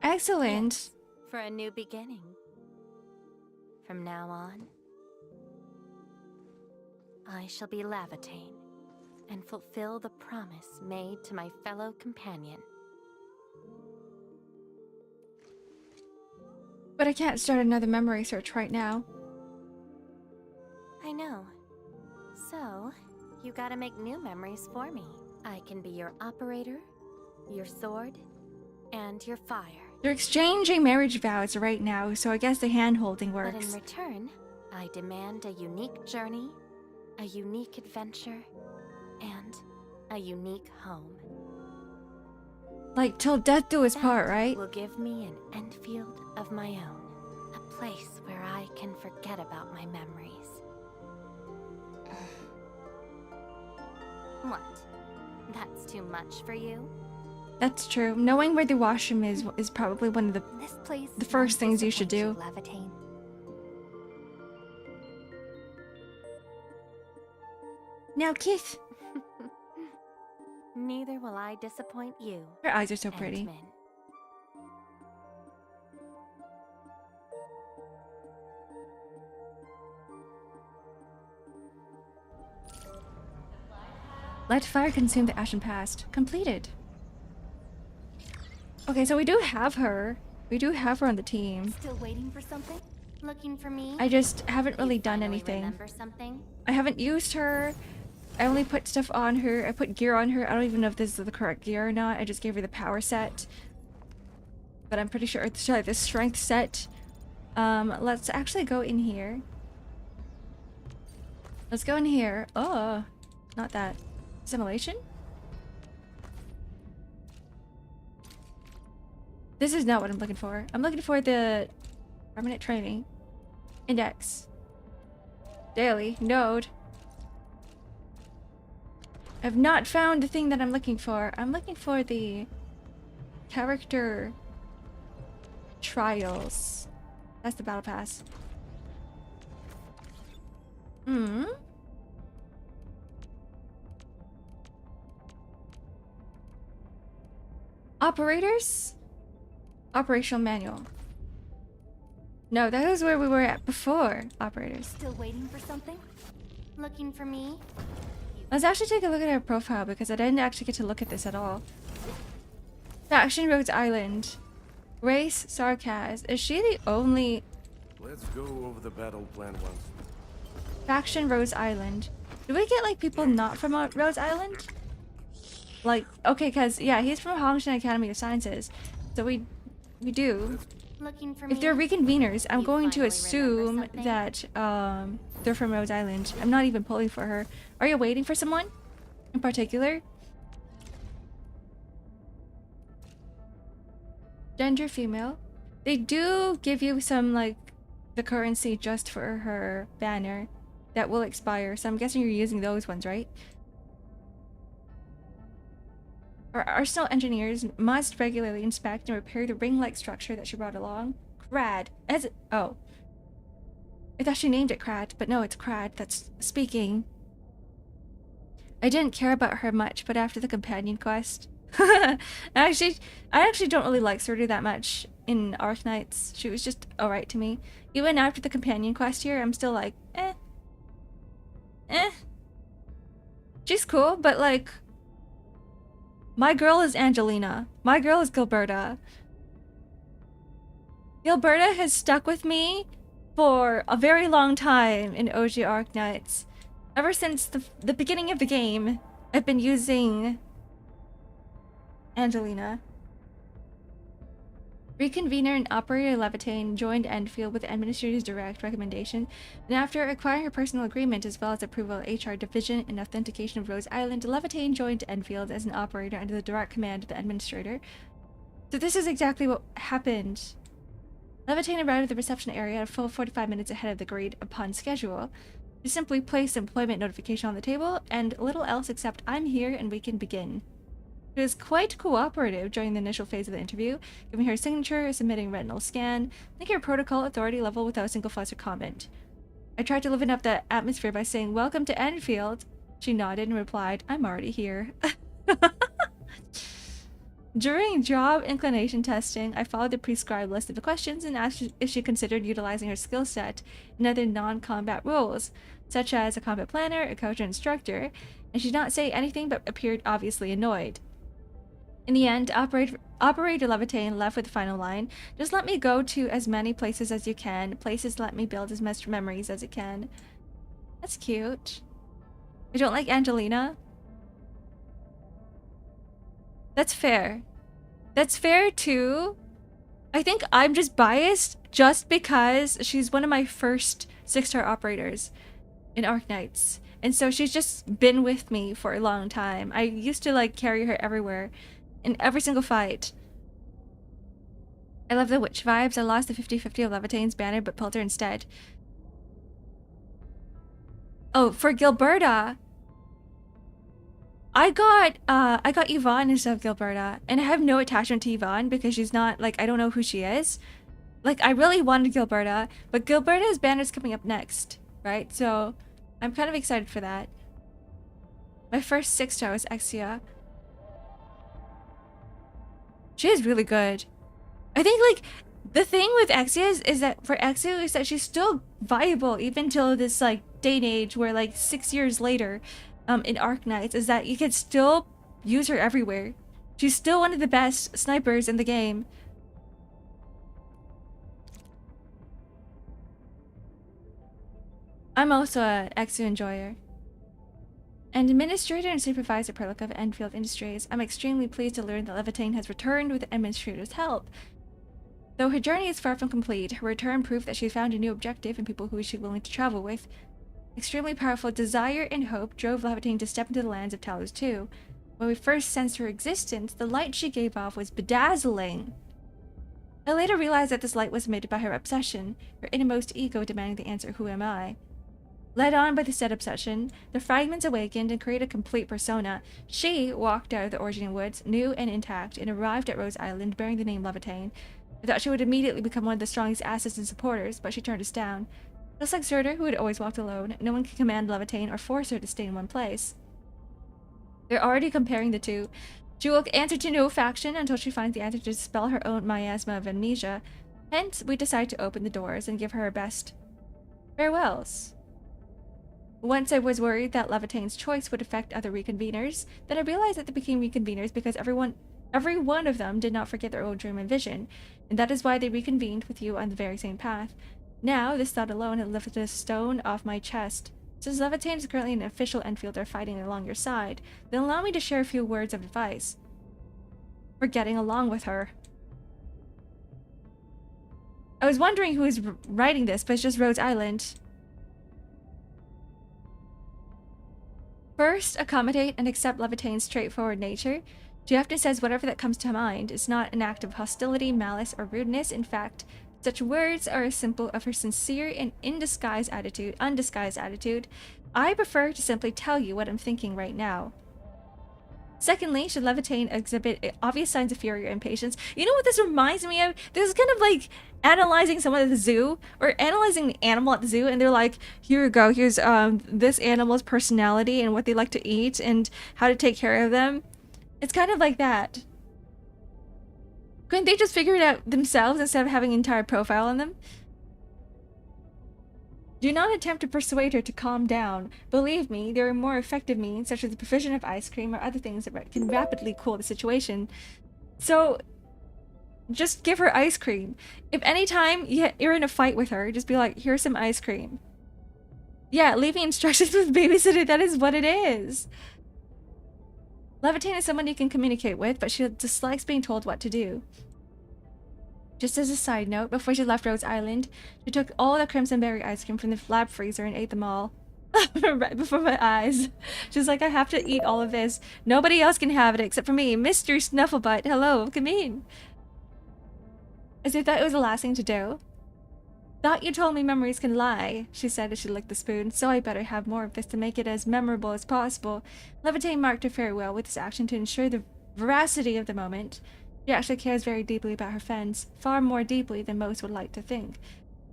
Excellent. Yes, for a new beginning. From now on, I shall be Laevatain and fulfill the promise made to my fellow companion. But I can't start another memory search right now. I know. So, you gotta make new memories for me. I can be your operator, your sword, and your fire. They're exchanging marriage vows right now, so I guess the hand-holding works. But in return, I demand a unique journey, a unique adventure, and a unique home. Like, till death do us part, right? Will give me an Endfield of my own. A place where I can forget about my memories. What? That's too much for you? That's true. Knowing where the washroom is probably one of the first things you should do. Laevatain. Now, Keith. Neither will I disappoint you. Her eyes are so pretty. Ant-Man. Let fire consume the ashen past. Completed. Okay, so we do have her. We do have her on the team. Still waiting for something? Looking for me? I just haven't really done Finally anything. Remember something? I haven't used her. I only put stuff on her. I put gear on her. I don't even know if this is the correct gear or not. I just gave her the power set. But I'm pretty sure it's the strength set. Let's actually go in here. Let's go in here. Oh, not that. Simulation? This is not what I'm looking for. I'm looking for the permanent training. Index. Daily. Node. I've not found the thing that I'm looking for. I'm looking for the character trials. That's the battle pass. Operators? Operational manual. No, that is where we were at before. Operators. Still waiting for something? Looking for me? Let's actually take a look at her profile because I didn't actually get to look at this at all. Faction Rhodes Island. Race Sarkaz. Is she the only... Let's go over the battle plan once. Faction Rhodes Island. Do we get like people not from Rhodes Island? Like, okay, because yeah, he's from Hongshan Academy of Sciences. So we do. Looking for me? If they're reconveners, I'm going to assume that they're from Rhodes Island. I'm not even pulling for her. Are you waiting for someone in particular? Gender female. They do give you some, like, the currency just for her banner that will expire, so I'm guessing you're using those ones, right? Our arsenal engineers must regularly inspect and repair the ring-like structure that she brought along. Crad. Oh. I thought she named it Crad, but no, it's Crad that's speaking. I didn't care about her much, but after the companion quest... I actually don't really like Surtur that much in Arknights. She was just alright to me. Even after the companion quest here, I'm still like, eh. She's cool, but like... My girl is Angelina. My girl is Gilberta. Gilberta has stuck with me for a very long time in OG Arknights. Ever since the beginning of the game, I've been using Angelina. Reconvener and Operator Laevatain joined Endfield with the Administrator's direct recommendation, and after acquiring her personal agreement as well as approval of HR Division and authentication of Rose Island, Laevatain joined Endfield as an operator under the direct command of the Administrator. So this is exactly what happened. Laevatain arrived at the reception area a full 45 minutes ahead of the agreed upon schedule. She simply placed employment notification on the table, and little else except I'm here and we can begin. She was quite cooperative during the initial phase of the interview, giving her signature, submitting retinal scan, making her protocol authority level without a single fuss or comment. I tried to liven up the atmosphere by saying, "Welcome to Endfield." She nodded and replied, "I'm already here." During job inclination testing, I followed the prescribed list of questions and asked if she considered utilizing her skill set in other non-combat roles, such as a combat planner, a coach, or instructor, and she did not say anything but appeared obviously annoyed. In the end, Operator Laevatain left with the final line, "Just let me go to as many places as you can. Places let me build as much memories as it can." That's cute. I don't like Angelina. That's fair. That's fair too. I think I'm just biased just because she's one of my first 6-star operators in Arknights. And so she's just been with me for a long time. I used to like carry her everywhere. In every single fight. I love the witch vibes. I lost the 50-50 of Laevatain's banner but pulled her instead. Oh, for Gilberta, I got Yvonne instead of Gilberta, and I have no attachment to Yvonne because she's not, like, I don't know who she is. Like, I really wanted Gilberta, but Gilberta's banner's coming up next, right? So I'm kind of excited for that. My first 6-star was Exia. She is really good. I think, like, the thing with Exia is that for Exia is that she's still viable even till this, like, day and age where, like, 6 years later in Arknights is that you can still use her everywhere. She's still one of the best snipers in the game. I'm also an Exia enjoyer. And Administrator and Supervisor Perlica of Endfield Industries, I'm extremely pleased to learn that Laevatain has returned with the Administrator's help. Though her journey is far from complete, her return proved that she found a new objective in people who she's willing to travel with. Extremely powerful desire and hope drove Laevatain to step into the lands of Talos II. When we first sensed her existence, the light she gave off was bedazzling. I later realized that this light was emitted by her obsession, her innermost ego demanding the answer, "Who am I?" Led on by the said obsession, the fragments awakened and created a complete persona. She walked out of the Originian Woods, new and intact, and arrived at Rose Island bearing the name Laevatain. I thought she would immediately become one of the strongest assets and supporters, but she turned us down. Just like Surtur, who had always walked alone, no one can command Laevatain or force her to stay in one place. They're already comparing the two. She will answer to no faction until she finds the answer to dispel her own miasma of amnesia. Hence, we decide to open the doors and give her our best farewells. Once I was worried that Laevatain's choice would affect other reconveners, then I realized that they became reconveners because every one of them did not forget their own dream and vision, and that is why they reconvened with you on the very same path. Now, this thought alone had lifted a stone off my chest. Since Laevatain is currently an official Enfielder fighting along your side, then allow me to share a few words of advice for getting along with her. I was wondering who is writing this, but it's just Rose Island. First, accommodate and accept Laevatain's straightforward nature. She often says whatever that comes to mind. It's not an act of hostility, malice, or rudeness. In fact, such words are a symbol of her sincere and undisguised attitude. I prefer to simply tell you what I'm thinking right now. Secondly, should Laevatain exhibit obvious signs of fury or impatience? You know what this reminds me of? This is kind of like analyzing someone at the zoo, or analyzing an animal at the zoo, and they're like, here you go, here's this animal's personality and what they like to eat and how to take care of them. It's kind of like that. Couldn't they just figure it out themselves instead of having an entire profile on them? Do not attempt to persuade her to calm down. Believe me, there are more effective means, such as the provision of ice cream or other things that can rapidly cool the situation. So, just give her ice cream. If anytime you're in a fight with her, just be like, here's some ice cream. Yeah, leaving instructions with babysitter, that is what it is. Laevatain is someone you can communicate with, but she dislikes being told what to do. Just as a side note, before she left Rose Island, she took all the Crimson Berry ice cream from the lab freezer and ate them all. Right before my eyes. She's like, I have to eat all of this. Nobody else can have it except for me. Mr. Snufflebutt, hello, come in. As if that was the last thing to do. Thought you told me memories can lie, she said as she licked the spoon, so I better have more of this to make it as memorable as possible. Laevatain marked her farewell with this action to ensure the veracity of the moment. She actually cares very deeply about her friends, far more deeply than most would like to think.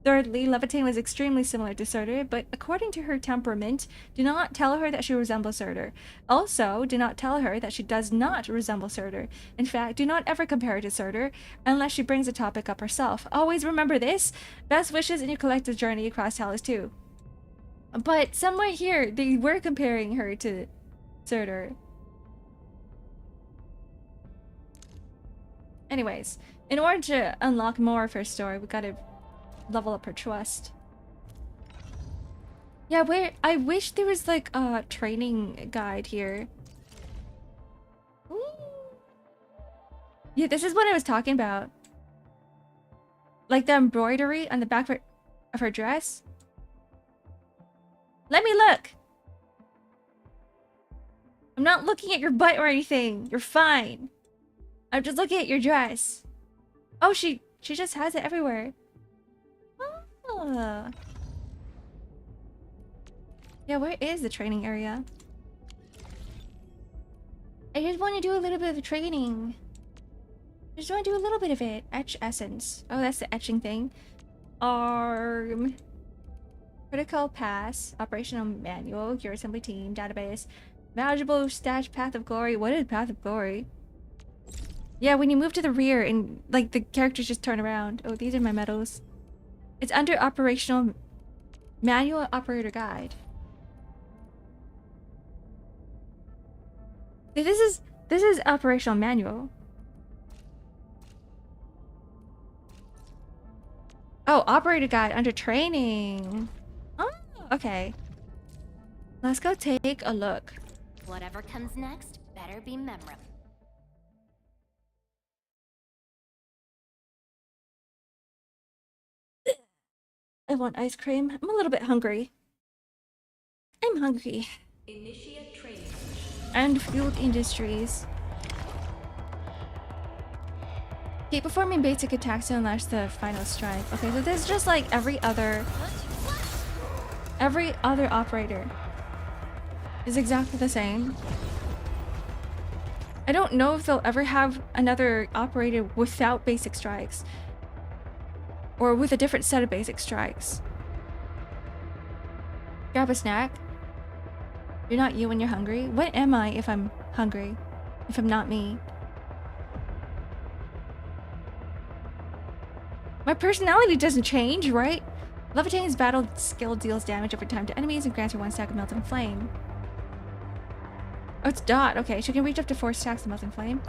Thirdly, Laevatain was extremely similar to Surtur, but according to her temperament, do not tell her that she resembles Surtur. Also, do not tell her that she does not resemble Surtur. In fact, do not ever compare her to Surtur, unless she brings the topic up herself. Always remember this. Best wishes in your collective journey across Talos 2. But somewhere here, they were comparing her to Surtur. Anyways, in order to unlock more of her story, we gotta level up her trust. Yeah, I wish there was like a training guide here. Ooh. Yeah, this is what I was talking about. Like the embroidery on the back of her dress. Let me look. I'm not looking at your butt or anything. You're fine. I'm just looking at your dress. Oh, she just has it everywhere. Oh. Yeah, where is the training area? I just want to do a little bit of training. I just want to do a little bit of it. Etch essence. Oh, that's the etching thing. Arm. Critical pass. Operational manual. Your assembly team. Database. Valuable stash. Path of glory. What is Path of glory? Yeah, when you move to the rear and like the characters just turn around. Oh, these are my medals. It's under operational manual operator guide. This is operational manual. Oh, operator guide under training. Oh, okay. Let's go take a look. Whatever comes next better be memorable. I want ice cream. I'm a little bit hungry. I'm hungry. Initiate training. Endfield Industries. Keep performing basic attacks to unleash the final strike. Okay, so this is just like every other operator is exactly the same. I don't know if they'll ever have another operator without basic strikes. Or with a different set of basic strikes. Grab a snack. You're not you when you're hungry. What am I if I'm hungry? If I'm not me? My personality doesn't change, right? Laevaitain's battle skill deals damage over time to enemies and grants her 1 stack of melting flame. Oh, it's Dot. Okay, she can reach up to 4 stacks of melting flame.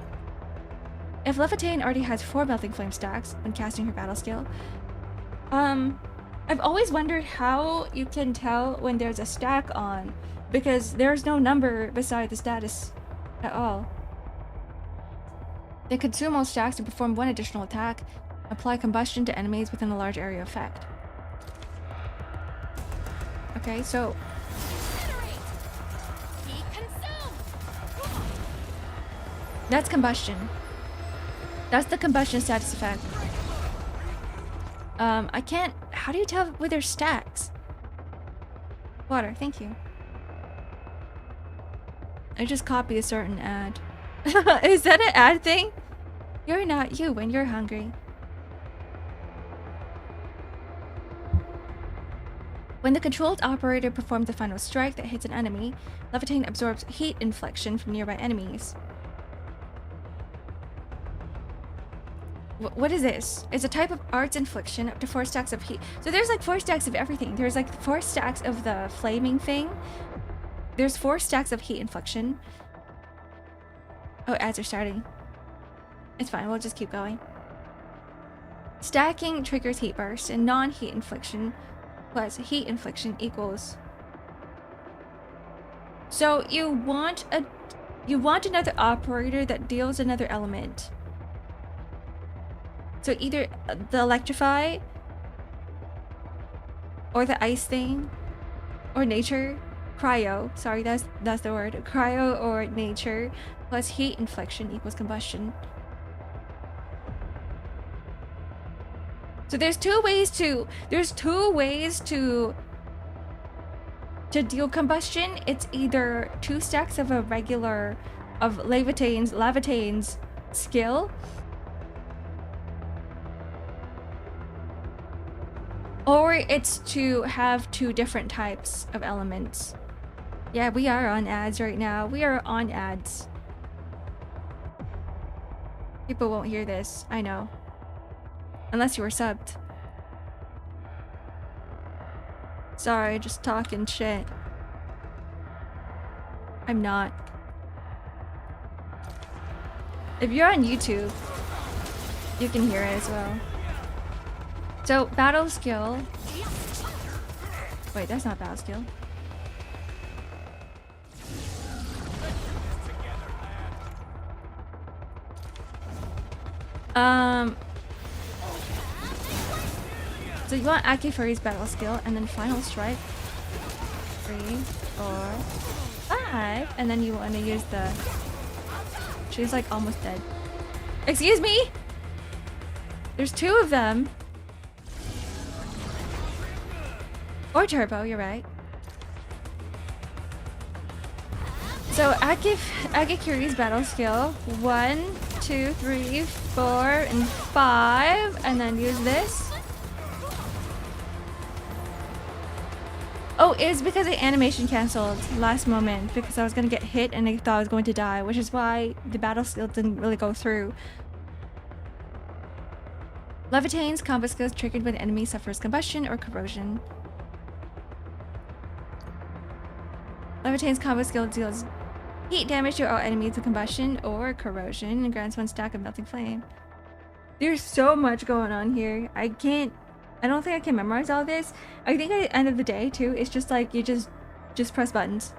If Laevatain already has 4 melting flame stacks when casting her battle skill, I've always wondered how you can tell when there's a stack on, because there's no number beside the status at all. They consume all stacks to perform 1 additional attack. Apply combustion to enemies within a large area effect. Okay, so That's combustion. That's the combustion status effect. I can't... How do you tell with their stacks? Water, thank you. I just copied a certain ad. Is that an ad thing? You're not you when you're hungry. When the controlled operator performs the final strike that hits an enemy, Laevatain absorbs heat inflection from nearby enemies. What is this? It's a type of arts infliction, up to 4 stacks of heat. So there's like 4 stacks of everything. There's like 4 stacks of the flaming thing. There's 4 stacks of heat infliction. Oh, ads are starting. It's fine, we'll just keep going. Stacking triggers heat burst, and non-heat infliction plus heat infliction equals. So you want another operator that deals another element. So either the electrify, or the ice thing, or nature, cryo. Sorry, that's the word. Cryo or nature plus heat inflection equals combustion. So there's two ways to deal combustion. It's either 2 stacks of a regular of Laevatain's skill, or it's to have 2 different types of elements. Yeah, we are on ads right now. We are on ads. People won't hear this, I know. Unless you were subbed. Sorry, just talking shit. I'm not. If you're on YouTube, you can hear it as well. So, battle skill. Wait, that's not battle skill. So you want Akifuri's battle skill, and then final strike. 3, 4, 5, and then you want to use the... She's like almost dead. Excuse me? There's 2 of them. Or turbo, you're right. So Akifuri's battle skill. 1, 2, 3, 4, and 5, and then use this. Oh, it's because the animation canceled last moment because I was gonna get hit and I thought I was going to die, which is why the battle skill didn't really go through. Laevatain's combo skill is triggered when the enemy suffers combustion or corrosion. Laevatain's combo skill deals heat damage to all enemies with combustion or corrosion and grants 1 stack of melting flame. There's so much going on here. I don't think I can memorize all this. I think at the end of the day too, it's just like you just press buttons.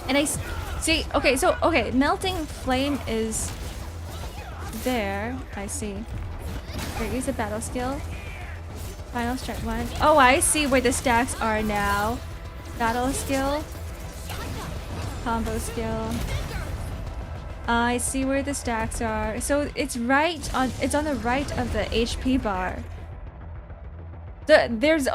And I see, okay, melting flame is there. I see. Here, use a battle skill. Final strike 1. Oh, I see where the stacks are now. Battle skill. Combo skill. I see where the stacks are. So it's on the right of the HP bar. There's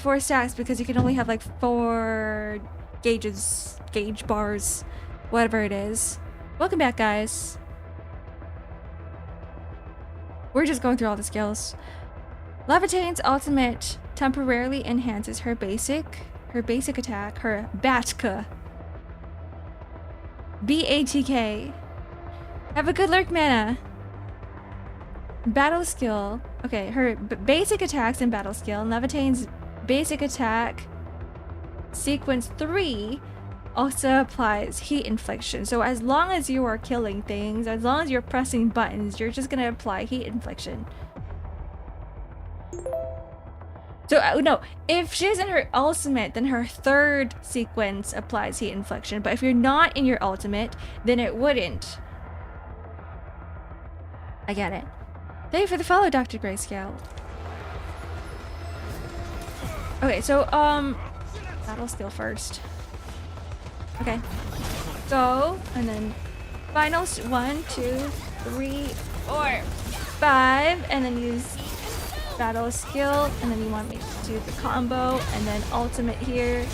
4 stacks because you can only have like 4 gauge bars, whatever it is. Welcome back, guys. We're just going through all the skills. Laevatain's ultimate temporarily enhances her basic attack, her Batka. BATK. Have a good lurk, mana. Battle skill. Okay, her basic attacks and battle skill. Laevatain's basic attack sequence 3 also applies heat infliction. So as long as you are killing things, as long as you're pressing buttons, you're just gonna apply heat infliction. So no, if she's in her ultimate, then her 3rd sequence applies heat infliction. But if you're not in your ultimate, then it wouldn't. I get it. Thank you for the follow, Dr. Grayscale. Okay, so Battle skill first. Okay. Go, and then finals 1, 2, 3, 4, 5, and then use battle skill, and then you want me to do the combo, and then ultimate here.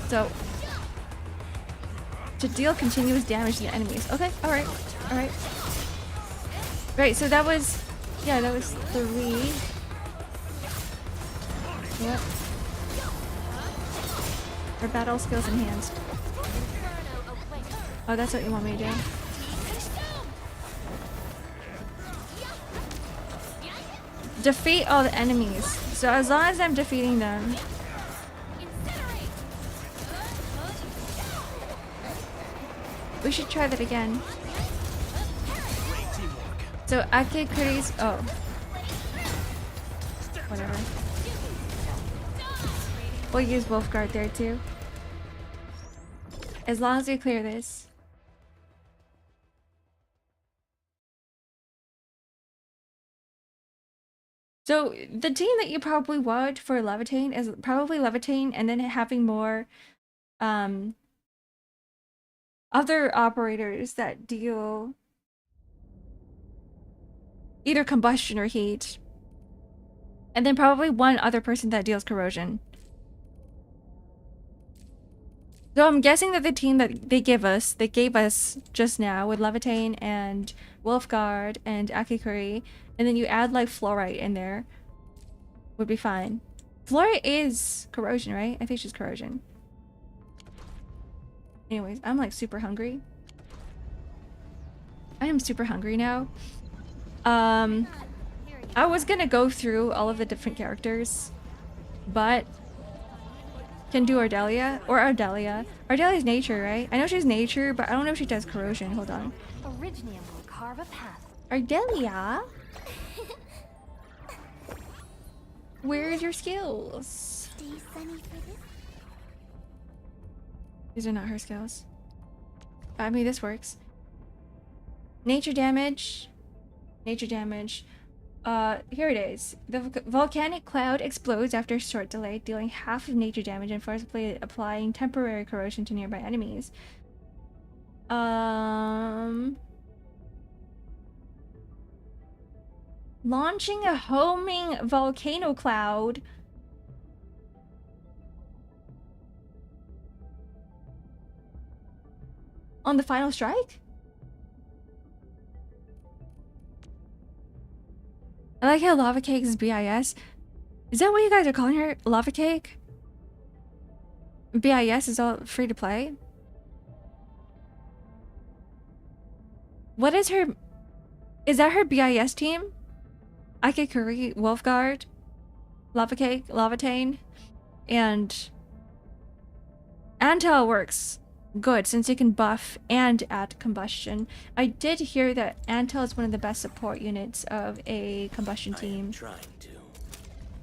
So, to deal continuous damage to the enemies. Okay, alright, alright. Right, so that was, yeah, that was 3. Yep. Our battle skills enhanced. Oh, that's what you want me to do. Defeat all the enemies. So as long as I'm defeating them. We should try that again. So Akekuri's, oh. Whatever. We'll use Wolfguard there too. As long as we clear this. So the team that you probably want for Laevatain is probably Laevatain, and then having more other operators that deal either combustion or heat. And then probably one other person that deals corrosion. So I'm guessing that the team that they gave us just now with Laevatain and Wolfguard and Akikuri, and then you add like Fluorite in there, would be fine. Fluorite is corrosion, right? I think she's corrosion. Anyways, I'm like super hungry. I am super hungry now. I was gonna go through all of the different characters, but can do Ardelia or Ardelia. Ardelia's nature, right? I know she's nature, but I don't know if she does corrosion. Hold on. Originium will carve a path. Ardelia? Where's your skills? Stay sunny for this. These are not her skills. I mean, this works. Nature damage. Nature damage. Here it is. The volcanic cloud explodes after a short delay, dealing half of nature damage and forcibly applying temporary corrosion to nearby enemies. Launching a homing volcano cloud. On the final strike? I like how Lava Cake is BIS. Is that what you guys are calling her? Lava Cake? BIS is all free to play? What is her... Is that her BIS team? Akekuri, Wolfguard, Lava Cake, Laevatain, and... Antel works good since you can buff and add combustion. I did hear that Antel is one of the best support units of a combustion team.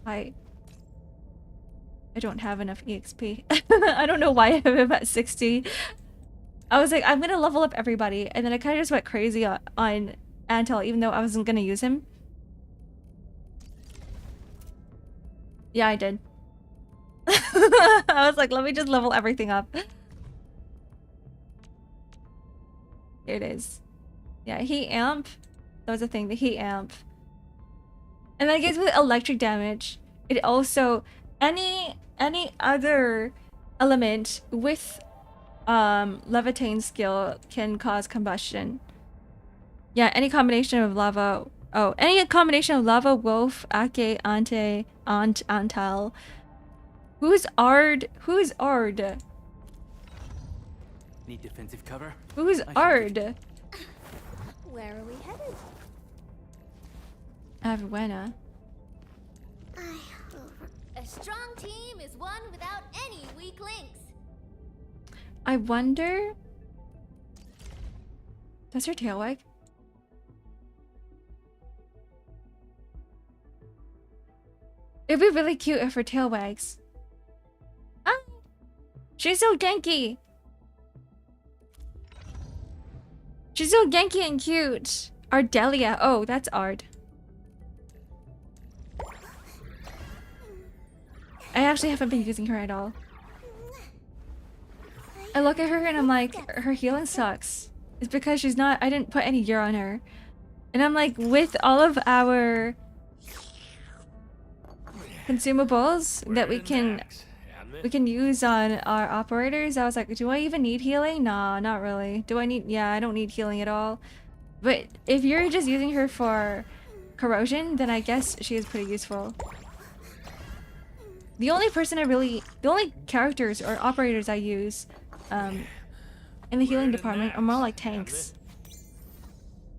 I don't have enough EXP. I don't know why I have him at 60. I was like, I'm gonna level up everybody, and then I kind of just went crazy on Antel, even though I wasn't gonna use him. Yeah, I did. I was like, let me just level everything up. Here it is. Yeah, heat amp. That was the thing, the heat amp. And then I guess with electric damage, it also any other element with Laevatain skill can cause combustion. Yeah, any combination of lava. Oh, any combination of lava, wolf, ake, ante, antal. Who's Ard? Who's Ard? Need defensive cover? Who's Ard? Where are we headed? Averwena. A strong team is one without any weak links. I wonder... Does her tail wag? It'd be really cute if her tail wags. Ah! She's so ganky! She's so ganky and cute! Ardelia. Oh, that's Ard. I actually haven't been using her at all. I look at her and I'm like, her healing sucks. It's because she's not, I didn't put any gear on her. And I'm like, with all of our consumables that we can use on our operators, I was like, do I even need healing? Nah, not really. Do I need, yeah, I don't need healing at all. But if you're just using her for corrosion, then I guess she is pretty useful. The only characters or operators I use in the healing department are more like tanks.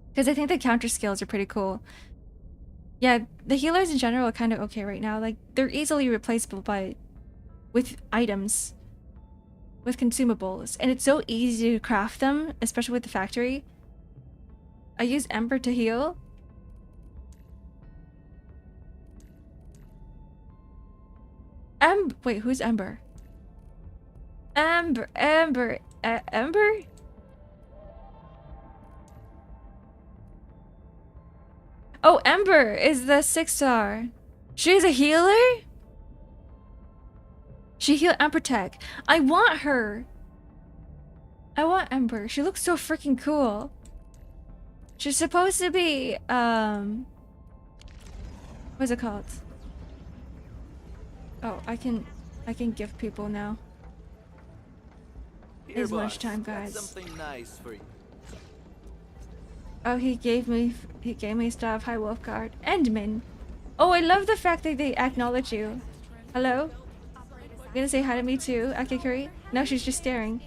Because I think the counter skills are pretty cool. Yeah, the healers in general are kind of okay right now. Like, they're easily replaceable with items. With consumables. And it's so easy to craft them, especially with the factory. I use Ember to heal. Wait, who's Ember? Ember. Oh, Ember is the 6-star. She's a healer? She healed and protect. I want her. I want Ember. She looks so freaking cool. She's supposed to be, what's it called? Oh, I can gift people now. It's lunchtime, guys. Something nice for you. Oh, he gave me stuff. Hi, Wolfguard. Endman. Oh, I love the fact that they acknowledge you. Hello? You gonna say hi to me too, Akikuri? No, she's just staring.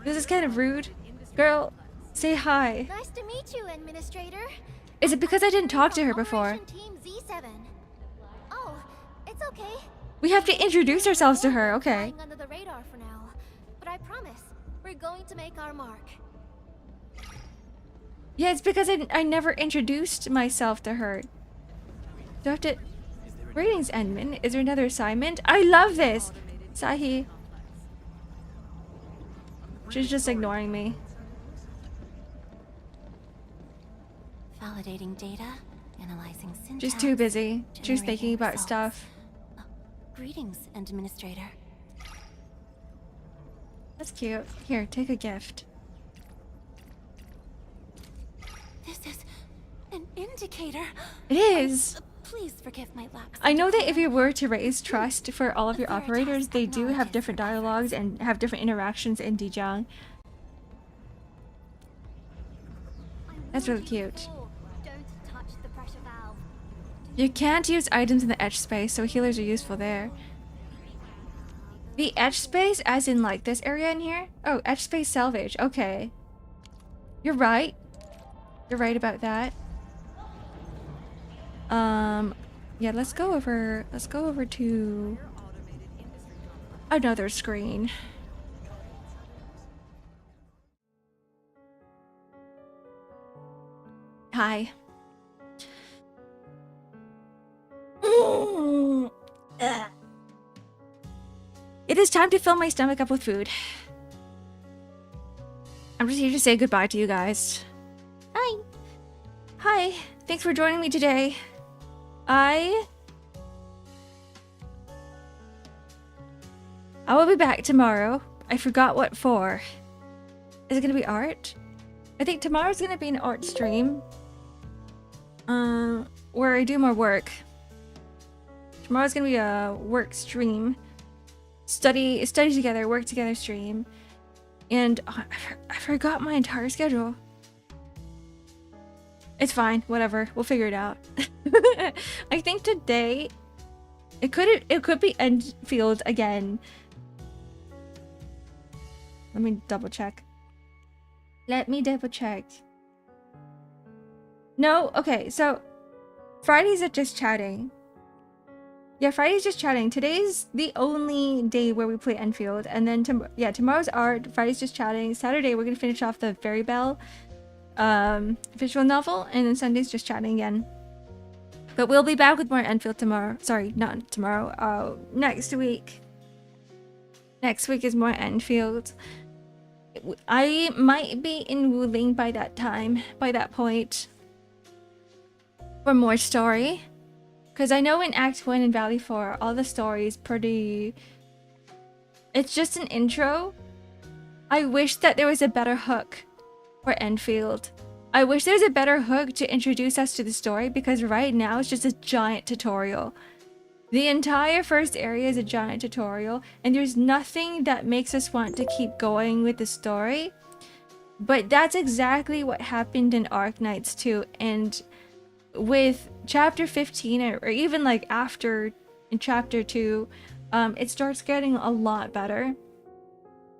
This is kind of rude. Girl, say hi. Nice to meet you, Administrator. Is it because I didn't talk to her before? Team Z7. Oh, it's okay. We have to introduce ourselves to her, okay. Under the radar for now, but I promise we're going to make our mark. Yeah, it's because I never introduced myself to her. Do I have to... Greetings, Endman. Is there another assignment? I love this! Sahi. She's just ignoring me. Validating data, analyzing syntax. She's too busy. She's thinking about stuff. Greetings, Administrator. That's cute. Here, take a gift. This is an indicator. It is. Please forgive my lapse. I know that if you were to raise trust for all of your operators, they do have different dialogues and have different interactions in Dijang. That's really cute. Don't touch the pressure valve. You can't use items in the etch space, so healers are useful there. The etch space, as in like this area in here? Oh, etch space salvage. Okay. You're right. You're right about that. Yeah, let's go over to another screen. Hi. It is time to fill my stomach up with food. I'm just here to say goodbye to you guys. Hi. Hi. Thanks for joining me today. I will be back tomorrow. I forgot what for. Is it gonna be art? I think tomorrow's gonna be an art stream. Where I do more work. Tomorrow's gonna be a work stream. Study together, work together stream. And I forgot my entire schedule. It's fine, whatever. We'll figure it out. I think today it could be Endfield again. Let me double check. No, okay, so Fridays are just chatting. Yeah, Friday's just chatting. Today's the only day where we play Endfield, and then tomorrow's art. Friday's just chatting. Saturday we're gonna finish off the Fairy Bell visual novel, and then Sunday's just chatting again. But we'll be back with more Endfield tomorrow. Sorry, not tomorrow. Next week. Next week is more Endfield. I might be in Wuling by that point. For more story. Because I know in Act 1 and Valley 4, all the stories pretty... It's just an intro. I wish that there was a better hook for Endfield. I wish there was a better hook to introduce us to the story, because right now it's just a giant tutorial. The entire first area is a giant tutorial, and there's nothing that makes us want to keep going with the story. But that's exactly what happened in Arknights 2, and with chapter 15, or even like after in chapter 2, it starts getting a lot better.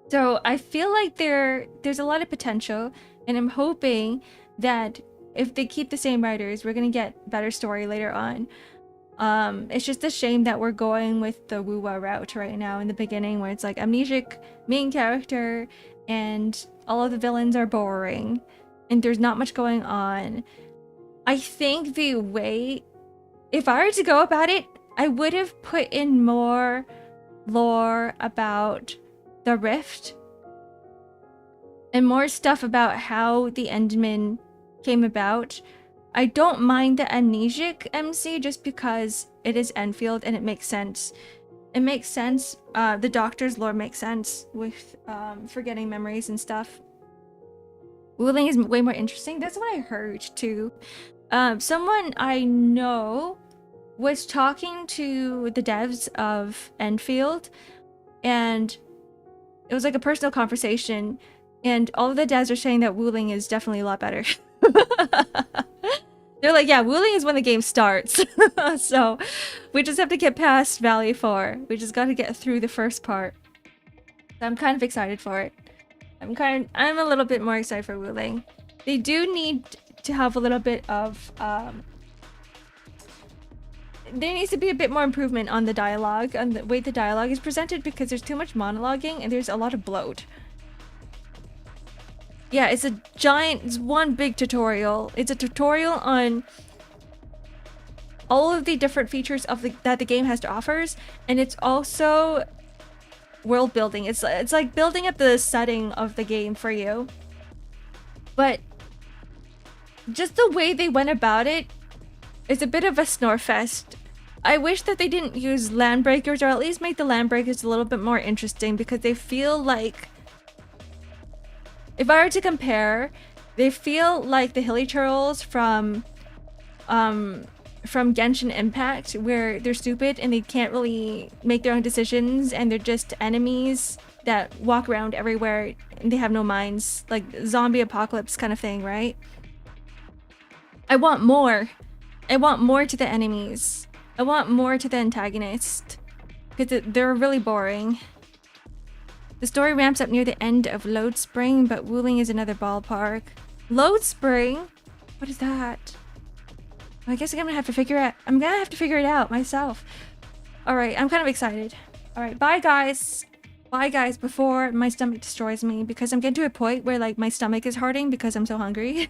So I feel like there's a lot of potential, and I'm hoping that if they keep the same writers, we're gonna get better story later on. It's just a shame that we're going with the Wuwa route right now in the beginning, where it's like amnesic main character and all of the villains are boring and there's not much going on. I think the way, if I were to go about it, I would have put in more lore about the Rift and more stuff about how the Endmen came about. I don't mind the amnesic MC just because it is Endfield and it makes sense. It makes sense. The Doctor's lore makes sense with forgetting memories and stuff. Wuling is way more interesting. That's what I heard too. Someone I know was talking to the devs of Endfield, and it was like a personal conversation, and all of the devs are saying that Wuling is definitely a lot better. They're like, yeah, Wuling is when the game starts. So we just have to get past Valley 4. We just got to get through the first part. So I'm kind of excited for it. I'm a little bit more excited for Wuling. They do need to have a little bit of there needs to be a bit more improvement on the dialogue, on the way the dialogue is presented, because there's too much monologuing and there's a lot of bloat. Yeah, it's one big tutorial. It's a tutorial on all of the different features of that the game has to offer, and it's also world building. It's like building up the setting of the game for you. But just the way they went about it is a bit of a snore fest. I wish that they didn't use land breakers, or at least make the land breakers a little bit more interesting, because they feel like, if I were to compare, they feel like the hilly turtles from Genshin Impact, where they're stupid and they can't really make their own decisions, and they're just enemies that walk around everywhere and they have no minds, like zombie apocalypse kind of thing, right? I want more. I want more to the enemies. I want more to the antagonist, because they're really boring. The story ramps up near the end of Lode Spring, but Wuling is another ballpark. Lode Spring? What is that? I guess I'm gonna have to figure it out myself. Alright, I'm kind of excited. Alright, bye guys. Bye guys, before my stomach destroys me, because I'm getting to a point where like my stomach is hurting because I'm so hungry.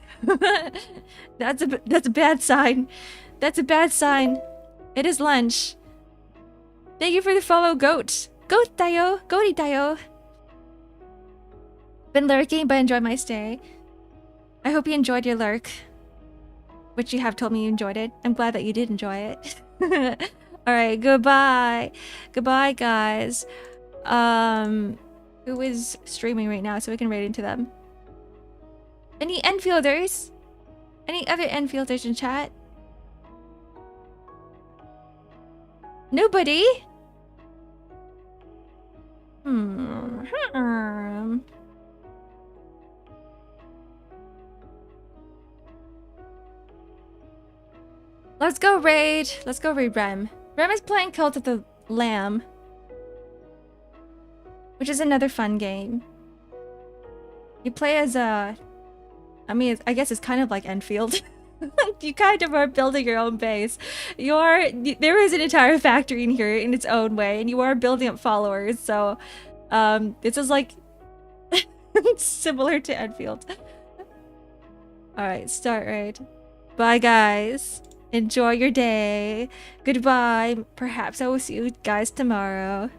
That's a bad sign. That's a bad sign. It is lunch. Thank you for the follow, Goat. Goat Tayo. Goaty Tayo. Been lurking, but enjoyed my stay. I hope you enjoyed your lurk, which you have told me you enjoyed it. I'm glad that you did enjoy it. Alright, goodbye. Goodbye, guys. Who is streaming right now so we can raid into them? Any Enfielders? Any other Enfielders in chat? Nobody? Let's go raid. Let's go raid Rem. Rem is playing Cult of the Lamb, which is another fun game. You play as a... I guess it's kind of like Endfield. You kind of are building your own base. There is an entire factory in here in its own way, and you are building up followers, so this is like similar to Endfield. Alright, start raid. Bye guys. Enjoy your day. Goodbye. Perhaps I will see you guys tomorrow.